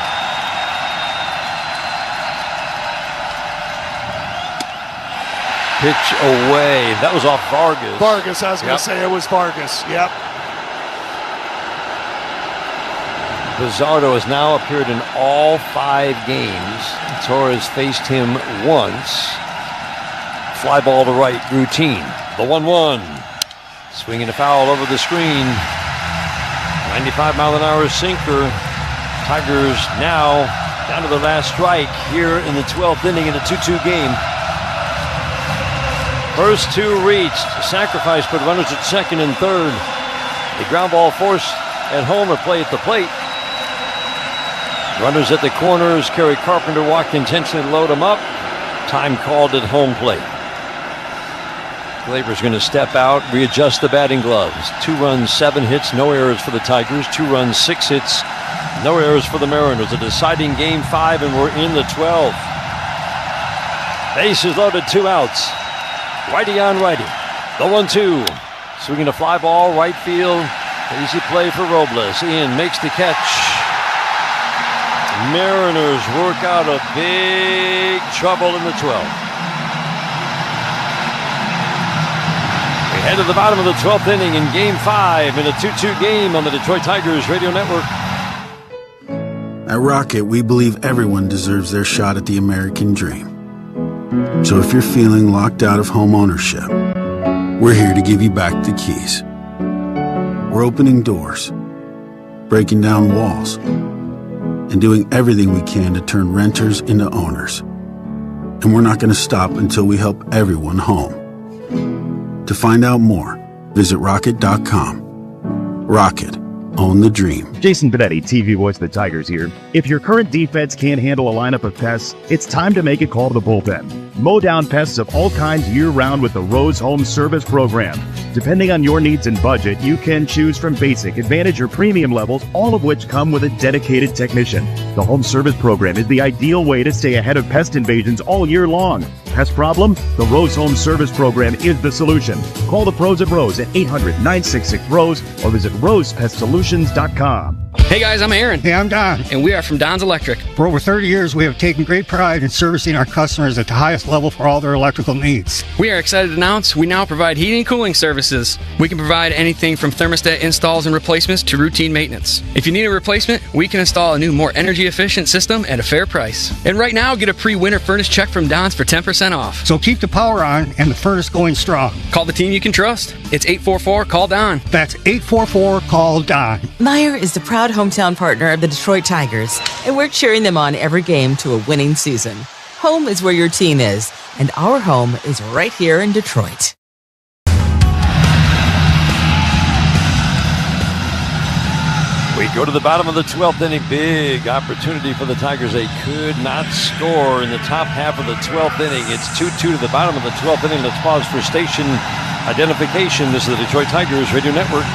Pitch away. That was off Vargas. Vargas, I was going to say it was Vargas. Yep. Pizzardo has now appeared in all 5 games. Torres faced him once. Fly ball to right, routine. The 1-1. Swinging a foul over the screen. 95-mile-an-hour sinker. Tigers now down to the last strike here in the 12th inning in a 2-2 game. First 2 reached. Sacrifice put runners at second and third. A ground ball forced at home or play at the plate. Runners at the corners. Kerry Carpenter walked intentionally to load him up. Time called at home plate. Gleyber's going to step out, readjust the batting gloves. 2 runs, 7 hits, no errors for the Tigers. 2 runs, 6 hits, no errors for the Mariners. A deciding game 5, and we're in the 12th. Bases loaded, 2 outs. Righty on righty. The 1-2. Swinging a fly ball, right field. Easy play for Robles. Ian makes the catch. Mariners work out of big trouble in the 12th. We head to the bottom of the 12th inning in Game 5 in a 2-2 game on the Detroit Tigers Radio Network. At Rocket, we believe everyone deserves their shot at the American dream. So if you're feeling locked out of home ownership, we're here to give you back the keys. We're opening doors, breaking down walls, and doing everything we can to turn renters into owners. And we're not going to stop until we help everyone home. To find out more, visit rocket.com. Rocket. Own the dream. Jason Benetti, TV voice of the Tigers here. If your current defense can't handle a lineup of pests, it's time to make a call to the bullpen. Mow down pests of all kinds year-round with the Rose Home Service Program. Depending on your needs and budget, you can choose from basic, advantage, or premium levels, all of which come with a dedicated technician. The Home Service Program is the ideal way to stay ahead of pest invasions all year long. Pest problem? The Rose Home Service Program is the solution. Call the pros at Rose at 800-966-ROSE or visit rosepestsolutions.com. Hey guys, I'm Aaron. Hey, I'm Don. And we are from Don's Electric. For over 30 years, we have taken great pride in servicing our customers at the highest level for all their electrical needs. We are excited to announce we now provide heating and cooling services. We can provide anything from thermostat installs and replacements to routine maintenance. If you need a replacement, we can install a new, more energy-efficient system at a fair price. And right now, get a pre-winter furnace check from Don's for 10% off. So keep the power on and the furnace going strong. Call the team you can trust. It's 844-CALL-DON. That's 844-CALL-DON. Meijer is the proud hometown partner of the Detroit Tigers, and we're cheering them on every game to a winning season. Home is where your team is, and our home is right here in Detroit. We go to the bottom of the 12th inning. Big opportunity for the Tigers. They could not score in the top half of the 12th inning. It's 2-2 to the bottom of the 12th inning. Let's pause for station identification. This is the Detroit Tigers Radio Network.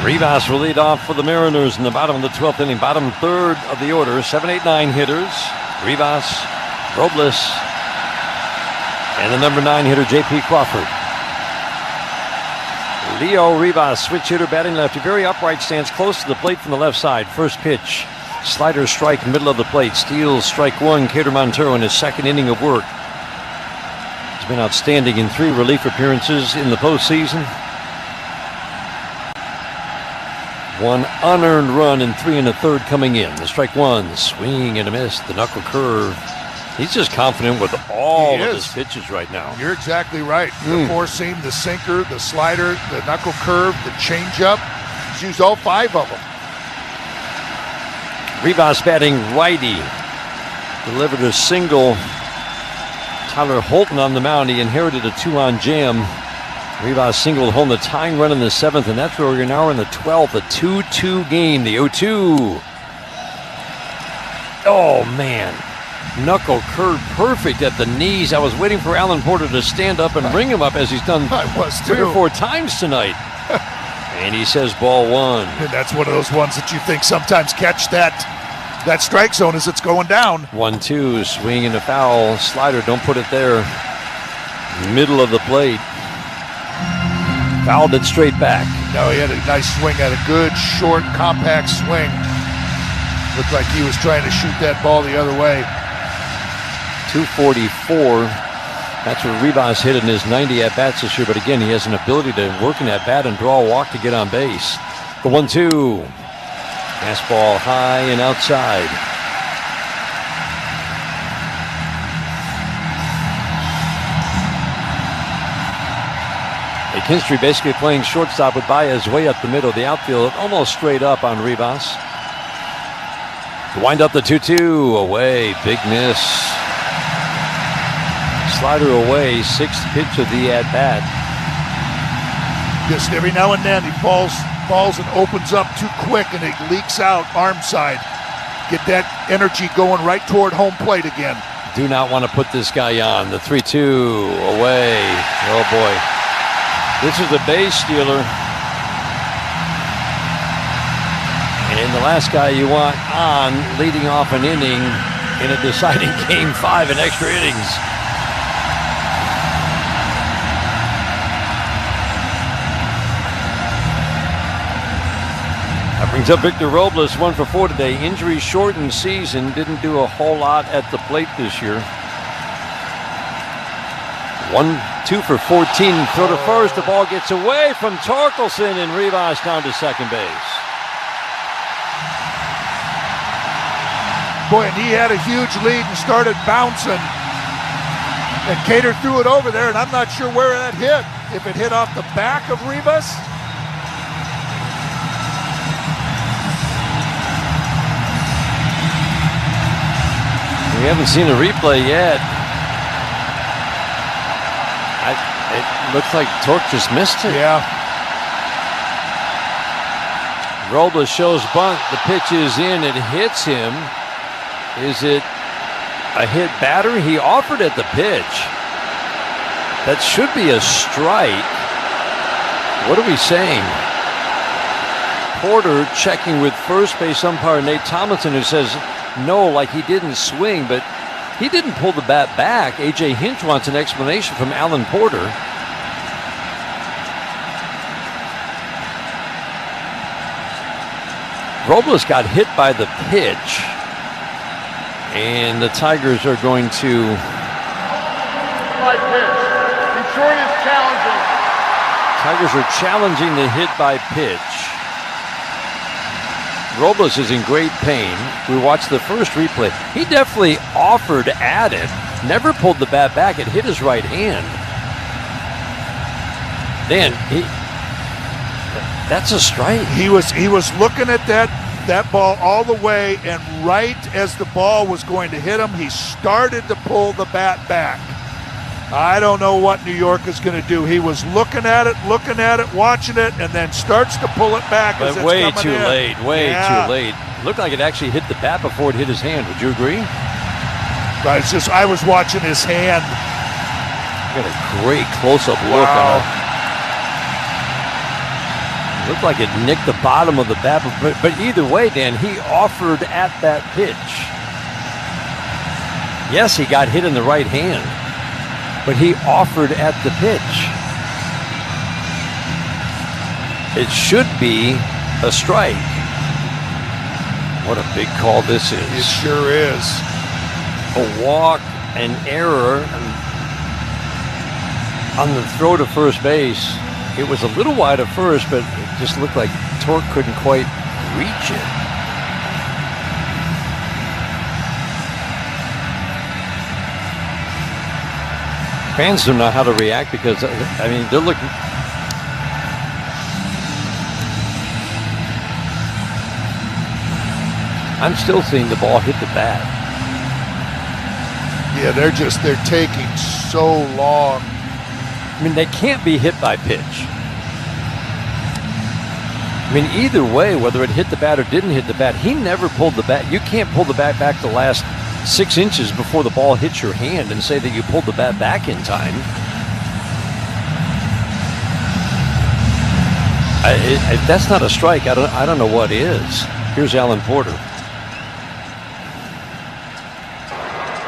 Rivas will lead off for the Mariners in the bottom of the 12th inning, bottom third of the order. 7, 8, 9 hitters. Rivas, Robles, and the number 9 hitter, J.P. Crawford. Leo Rivas, switch hitter, batting lefty. Very upright stance, close to the plate from the left side. First pitch, slider strike, middle of the plate. Steals strike one, Cater Montero in his second inning of work. He's been outstanding in 3 relief appearances in the postseason. 1 unearned run and 3 1/3 coming in. The strike one, swing and a miss. The knuckle curve He's just confident with all of his pitches right now. You're exactly right. The four-seam, the sinker, the slider, the knuckle curve, the changeup. He's used all 5 of them. Rivas batting righty. Delivered a single. Tyler Holton on the mound. He inherited a 2-on jam. Rivas singled home the tying run in the 7th, and that's where we're now in the 12th. A 2-2 game. The 0-2. Oh, man. Knuckle curve perfect at the knees. I was waiting for Alan Porter to stand up and ring him up as he's done 3 or 4 times tonight. And he says ball 1. And that's one of those ones that you think sometimes catch that strike zone as it's going down. 1-2, swing and a foul. Slider, don't put it there. Middle of the plate. Fouled it straight back. No, he had a nice swing, had a good, short, compact swing. Looked like he was trying to shoot that ball the other way. 244. That's what Rivas hit in his 90 at-bats this year, but again, he has an ability to work in that bat and draw a walk to get on base. The 1-2. Fastball high and outside. McKinstry basically playing shortstop with Baez way up the middle. The outfield almost straight up on Rivas. To wind up the 2-2. Away. Big miss. Slider away, 6th pitch of the at-bat. Just every now and then he falls and opens up too quick and it leaks out arm side. Get that energy going right toward home plate again. Do not want to put this guy on. The 3-2 away. Oh boy. This is a base stealer. And the last guy you want on leading off an inning in a deciding game 5 in extra innings. That brings up Victor Robles, 1 for 4 today. Injury-shortened season, didn't do a whole lot at the plate this year. 1-2 for 14, throw to first. The ball gets away from Torkelson, and Rivas down to second base. Boy, and he had a huge lead and started bouncing. And Cater threw it over there, and I'm not sure where that hit. If it hit off the back of Rivas. We haven't seen a replay yet. It looks like Torque just missed it. Yeah. Robles shows bunt. The pitch is in. It hits him. Is it a hit batter? He offered at the pitch. That should be a strike. What are we saying? Porter checking with first base umpire Nate Tomlinson, who says no, like he didn't swing, but he didn't pull the bat back. A.J. Hinch wants an explanation from Alan Porter. Robles got hit by the pitch, and the Tigers are going to... Detroit is challenging. Tigers are challenging the hit by pitch. Robles is in great pain. We watched the first replay. He definitely offered at it. Never pulled the bat back. It hit his right hand. Dan, that's a strike. He was looking at that ball all the way, and right as the ball was going to hit him, he started to pull the bat back. I don't know what New York is going to do. He was looking at it, watching it, and then starts to pull it back. But as way it's too coming in. late, way too late. Looked like it actually hit the bat before it hit his hand. Would you agree? Right, it's just I was watching his hand. Got a great close-up look on it. Looked like it nicked the bottom of the bat, but either way, Dan, he offered at that pitch. Yes, he got hit in the right hand, but he offered at the pitch. It should be a strike. What a big call this is. It sure is. A walk, an error on the throw to first base. It was a little wide at first, but it just looked like Torque couldn't quite reach it. Fans don't know how to react because, I mean, they're looking. I'm still seeing the ball hit the bat. Yeah, they're taking so long. I mean, they can't be hit by pitch. I mean, either way, whether it hit the bat or didn't hit the bat, he never pulled the bat. You can't pull the bat back the last 6 inches before the ball hits your hand and say that you pulled the bat back in time. If that's not a strike, I don't know what is. Here's Alan Porter.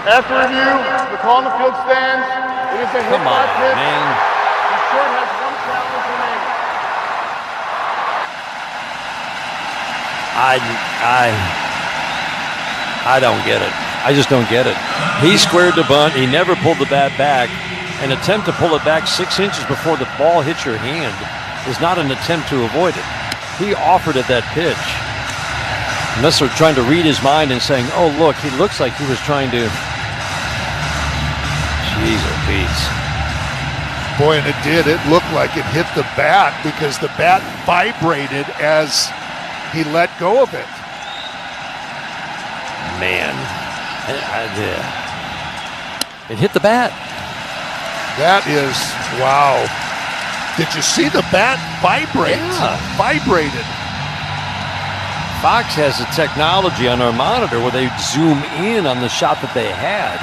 After review, the call on the field stands. It is a hit by pitch. Man. Detroit has 1 challenge remaining. I don't get it. I just don't get it. He squared the bunt. He never pulled the bat back. An attempt to pull it back 6 inches before the ball hits your hand is not an attempt to avoid it. He offered it that pitch. Unless they're trying to read his mind and saying, oh, look, he looks like he was trying to. Jeez, oh, Pete. Boy, and it did. It looked like it hit the bat because the bat vibrated as he let go of it. Man. It hit the bat. That is, wow. Did you see the bat vibrate? Yeah. Vibrated. Fox has the technology on our monitor where they zoom in on the shot that they had,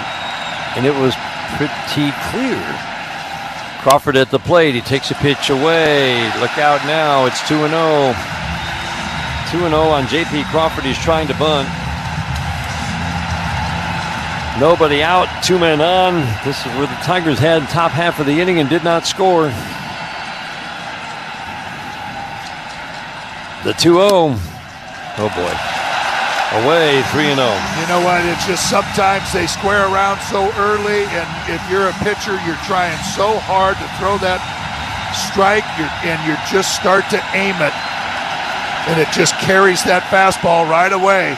and it was pretty clear. Crawford at the plate. He takes a pitch away. Look out now. It's 2-0. 2-0 on J.P. Crawford. He's trying to bunt. Nobody out. 2 men on. This is where the Tigers had top half of the inning and did not score. The 2-0. Oh, boy. Away, 3-0. You know what? It's just sometimes they square around so early, and if you're a pitcher, you're trying so hard to throw that strike, and you just start to aim it, and it just carries that fastball right away.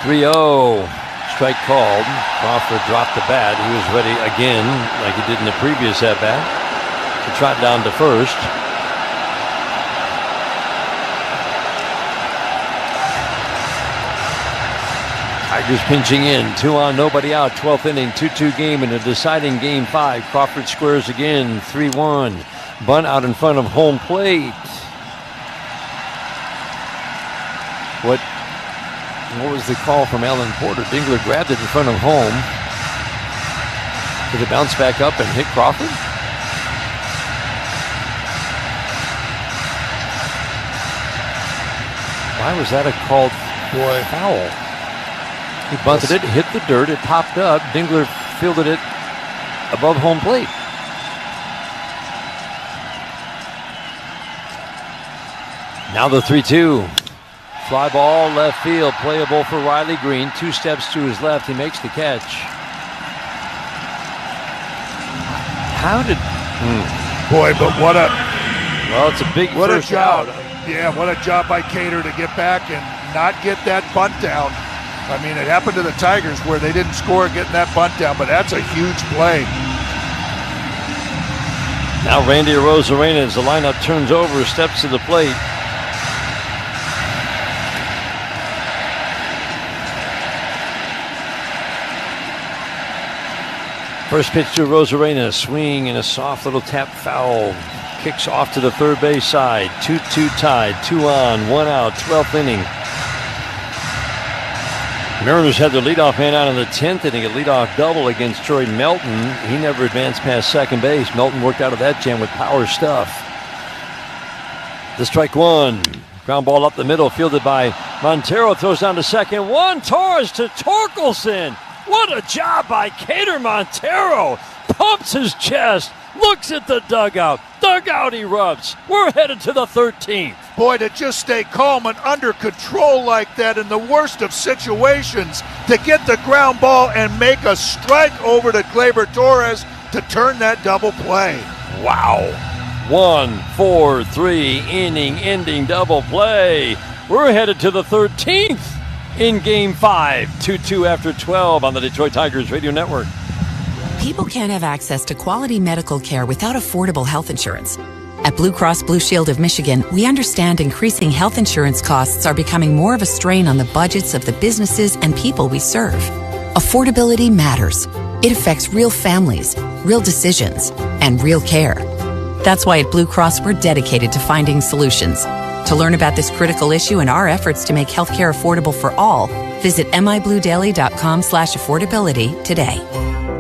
3-0. Strike called. Crawford dropped the bat. He was ready again, like he did in the previous at-bat, to trot down to first. Tigers pinching in. 2 on, nobody out. 12th inning, 2-2 game in a deciding game 5. Crawford squares again, 3-1. Bunt out in front of home plate. What was the call from Alan Porter? Dingler grabbed it in front of home. Did it bounce back up and hit Crawford? Why was that a called foul? He bunted it, hit the dirt, it popped up. Dingler fielded it above home plate. Now the 3-2. Fly ball, left field, playable for Riley Green. 2 steps to his left, he makes the catch. How did... Boy, but what a... Well, it's a big first job. out. Yeah, what a job by Cater to get back and not get that bunt down. I mean, it happened to the Tigers where they didn't score getting that bunt down, but that's a huge play. Now Randy Arozarena, as the lineup turns over, steps to the plate. First pitch to Arozarena, swing and a soft little tap foul. Kicks off to the third base side. 2-2 tied, 2 on, 1 out, 12th inning. Mariners had their leadoff man out in the 10th inning, a leadoff double against Troy Melton. He never advanced past second base. Melton worked out of that jam with power stuff. The strike 1. Ground ball up the middle, fielded by Montero. Throws down to second. 1. Torres to Torkelson. What a job by Cater Montero. Pumps his chest. Looks at the dugout. Dugout erupts. We're headed to the 13th. Boy, to just stay calm and under control like that in the worst of situations, to get the ground ball and make a strike over to Gleyber Torres to turn that double play. Wow. 1-4-3 inning-ending double play. We're headed to the 13th in Game 5. 2-2 after 12 on the Detroit Tigers Radio Network. People can't have access to quality medical care without affordable health insurance. At Blue Cross Blue Shield of Michigan, we understand increasing health insurance costs are becoming more of a strain on the budgets of the businesses and people we serve. Affordability matters. It affects real families, real decisions, and real care. That's why at Blue Cross, we're dedicated to finding solutions. To learn about this critical issue and our efforts to make healthcare affordable for all, visit mibluedaily.com/affordability today.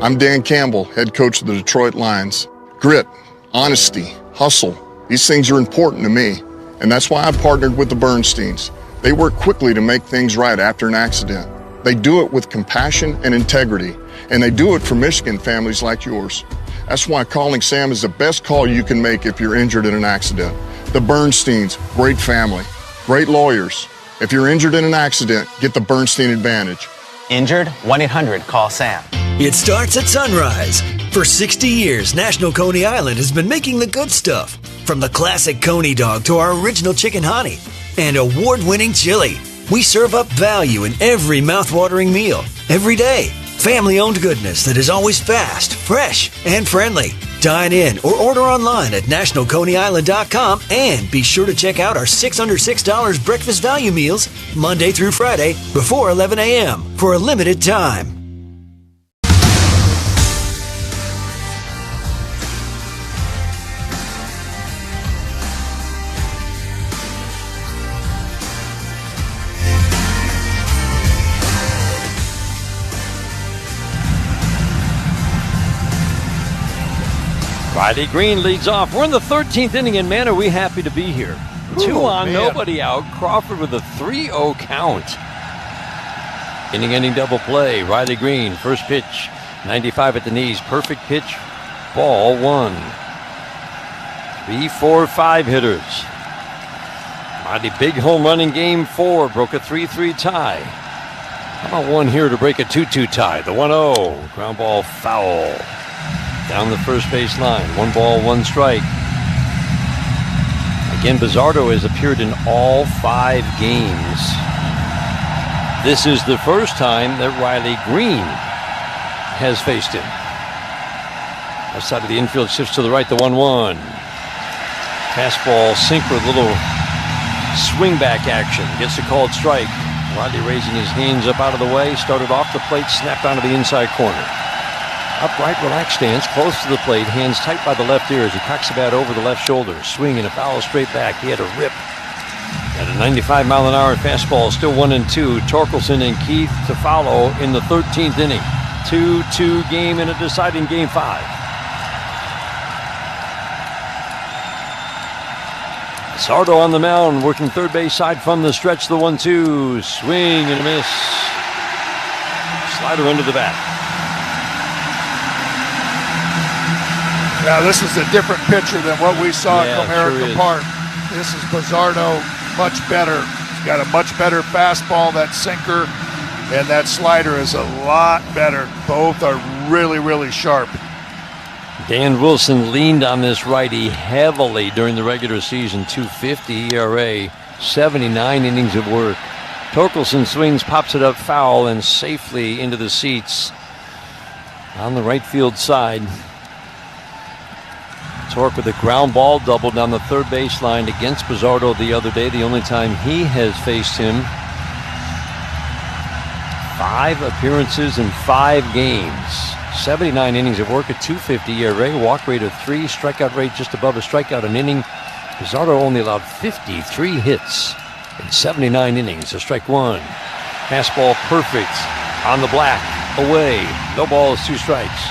I'm Dan Campbell, head coach of the Detroit Lions. Grit, honesty, hustle, these things are important to me, and that's why I partnered with the Bernsteins. They work quickly to make things right after an accident. They do it with compassion and integrity, and they do it for Michigan families like yours. That's why calling Sam is the best call you can make if you're injured in an accident. The Bernsteins, great family, great lawyers. If you're injured in an accident, get the Bernstein advantage. Injured? 1-800-CALL-SAM. It starts at sunrise. For 60 years, National Coney Island has been making the good stuff. From the classic Coney dog to our original chicken honey and award-winning chili. We serve up value in every mouth-watering meal, every day. Family-owned goodness that is always fast, fresh, and friendly. Dine in or order online at nationalconeyisland.com and be sure to check out our $6 under $6 breakfast value meals Monday through Friday before 11 a.m. for a limited time. Riley Green leads off. We're in the 13th inning, and man, are we happy to be here. Two on, nobody out. Crawford with a 3-0 count. Inning-ending double play. Riley Green, first pitch, 95 at the knees. Perfect pitch, ball one. 3, 4, 5 hitters. Mighty big home run in game 4. Broke a 3-3 tie. How about one here to break a 2-2 tie? The 1-0. Ground ball foul. Down the first base line. 1 ball, 1 strike. Again, Bizzardo has appeared in all 5 games. This is the first time that Riley Green has faced him. Left side of the infield shifts to the right, the 1-1. Fastball sinker with a little swing back action. Gets a called strike. Riley raising his hands up out of the way. Started off the plate, snapped onto the inside corner. Upright, relaxed stance, close to the plate, hands tight by the left ear as he cocks the bat over the left shoulder. Swing and a foul straight back. He had a rip. At a 95-mile-an-hour fastball, still 1-2. Torkelson and Keith to follow in the 13th inning. 2-2 game in a deciding game 5. Sardo on the mound, working third base side from the stretch. The 1-2. Swing and a miss. Slider under the bat. Now, this is a different pitcher than what we saw at Comerica Park. This is Bizzardo, much better. He's got a much better fastball. That sinker and that slider is a lot better. Both are really, really sharp. Dan Wilson leaned on this righty heavily during the regular season. 2.50 ERA, 79 innings of work. Torkelson swings, pops it up foul, and safely into the seats on the right field side. Torque with a ground ball double down the third baseline against Bizzardo the other day, the only time he has faced him. 5 appearances in 5 games. 79 innings of work, a 2.50 ERA, walk rate of 3, strikeout rate just above a strikeout an inning. Bizzardo only allowed 53 hits in 79 innings. A strike 1. Fastball perfect on the black, away. No balls, 2 strikes.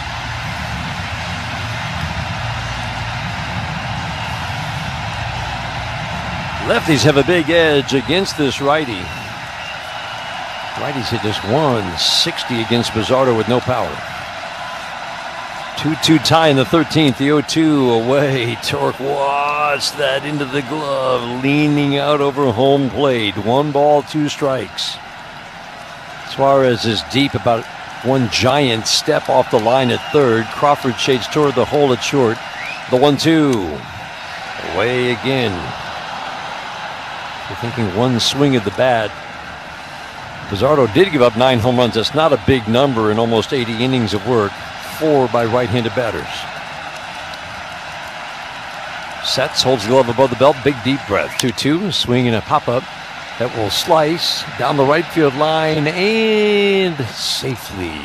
Lefties have a big edge against this righty. Righties hit just 160 against Bizzardo with no power. 2-2 tie in the 13th. The 0-2 away. Torque watched that into the glove, leaning out over home plate. 1 ball, 2 strikes. Suarez is deep, about 1 giant step off the line at third. Crawford shades toward the hole at short. The 1-2 away again. You're thinking 1 swing of the bat. Bizzardo did give up 9 home runs. That's not a big number in almost 80 innings of work. 4 by right-handed batters. Sets, holds the glove above the belt, big deep breath. 2-2, swinging a pop-up that will slice down the right field line and safely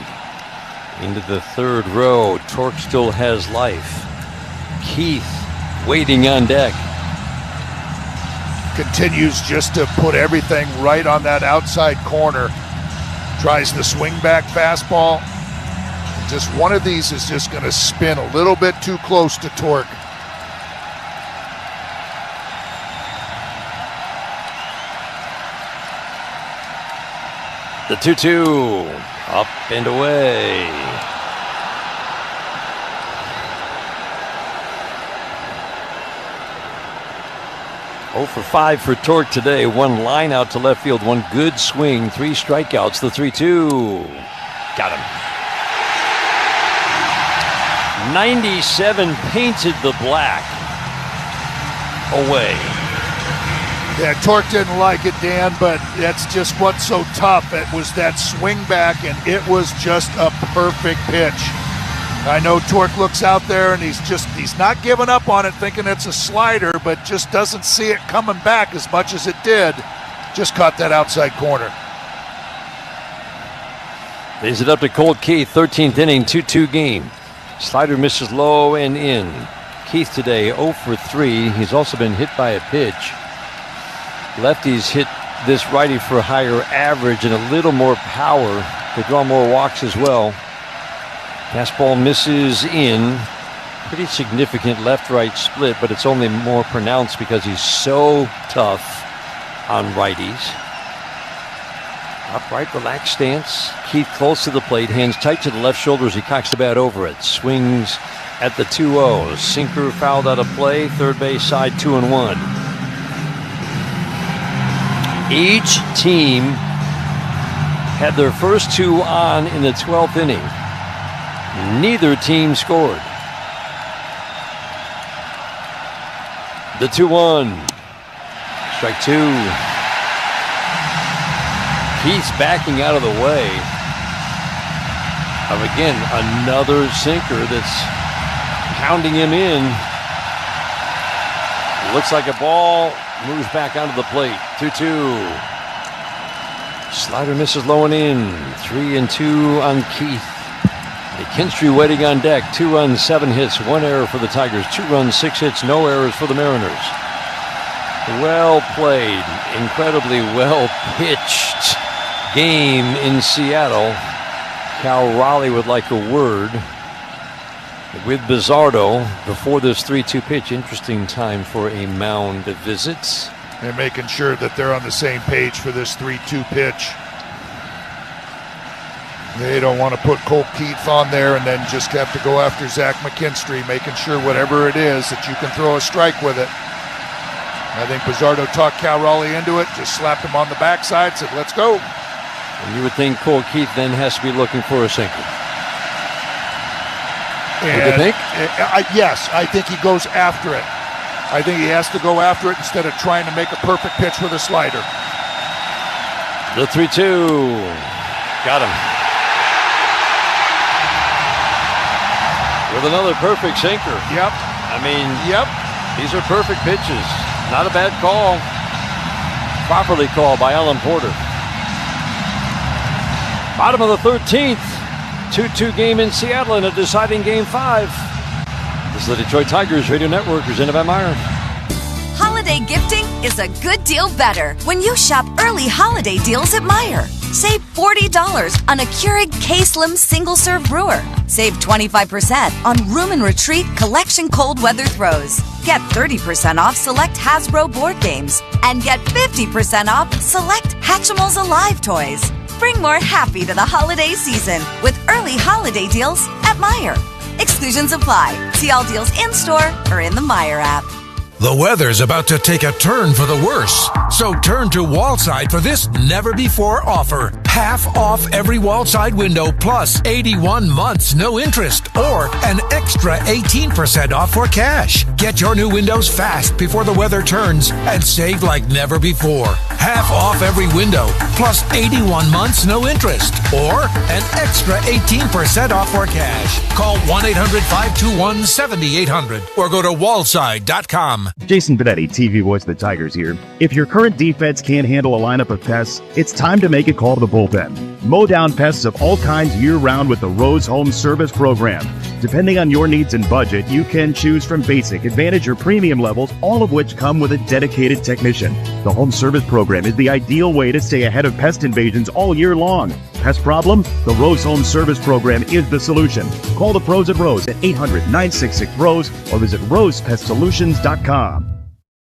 into the third row. Torque still has life. Keith waiting on deck. Continues just to put everything right on that outside corner. Tries the swing back fastball. Just one of these is just going to spin a little bit too close to Torque. The 2-2, up and away. Oh for 5 for Torque today. 1 line out to left field, 1 good swing, 3 strikeouts. The 3-2, got him. 97 painted the black away. Yeah, Torque didn't like it, Dan, but that's just what's so tough. It was that swing back, and it was just a perfect pitch. I know Torque looks out there, and he's not giving up on it, thinking it's a slider, but just doesn't see it coming back as much as it did. Just caught that outside corner. Lays it up to Colt Keith, 13th inning, 2-2 game. Slider misses low and in. Keith today 0 for 3. He's also been hit by a pitch. Lefties hit this righty for a higher average and a little more power. They draw more walks as well. Fastball misses in. Pretty significant left-right split, but it's only more pronounced because he's so tough on righties. Upright, relaxed stance. Keith close to the plate, hands tight to the left shoulder as he cocks the bat over it. Swings at the 2-0. Sinker fouled out of play. Third base side, 2-1. Each team had their first 2 on in the 12th inning. Neither team scored. The 2-1. Strike 2. Keith's backing out of the way of, again, another sinker that's pounding him in. Looks like a ball. Moves back onto the plate. 2-2. Slider misses low and in. 3-2 on Keith. McKinstry waiting on deck. 2 runs, 7 hits, 1 error for the Tigers. 2 runs, 6 hits, no errors for the Mariners. Well played. Incredibly well pitched game in Seattle. Cal Raleigh would like a word with Bizzardo before this 3-2 pitch. Interesting time for a mound visit. They're making sure that they're on the same page for this 3-2 pitch. They don't want to put Colt Keith on there and then just have to go after Zach McKinstry, making sure whatever it is that you can throw a strike with it. I think Bizzardo talked Cal Raleigh into it, just slapped him on the backside, said, let's go. And you would think Colt Keith then has to be looking for a sinker. What do you think? Yes, I think he goes after it. I think he has to go after it instead of trying to make a perfect pitch with a slider. The 3-2. Got him. With another perfect sinker. Yep. I mean, these are perfect pitches. Not a bad call. Properly called by Alan Porter. Bottom of the 13th. 2-2 game in Seattle in a deciding Game 5. This is the Detroit Tigers Radio Network, presented by Meyer. Holiday gifting is a good deal better when you shop early holiday deals at Meyer. Save $40 on a Keurig K-Slim single-serve brewer. Save 25% on Room and Retreat Collection Cold Weather Throws. Get 30% off select Hasbro board games. And get 50% off select Hatchimals Alive toys. Bring more happy to the holiday season with early holiday deals at Meyer. Exclusions apply. See all deals in-store or in the Meyer app. The weather's about to take a turn for the worse, so turn to Wallside for this never-before offer. Half off every wall side window plus 81 months no interest or an extra 18% off for cash. Get your new windows fast before the weather turns and save like never before. Half off every window plus 81 months no interest or an extra 18% off for cash. Call 1-800-521-7800 or go to wallside.com. Jason Benetti, TV voice of the Tigers here. If your current defense can't handle a lineup of pests, it's time to make a call to the bullpen. Mow down pests of all kinds year-round with the Rose Home Service Program. Depending on your needs and budget, you can choose from basic, advantage, or premium levels, all of which come with a dedicated technician. The Home Service Program is the ideal way to stay ahead of pest invasions all year long. Pest problem? The Rose Home Service Program is the solution. Call the pros at Rose at 800-966-ROSE or visit rosepestsolutions.com.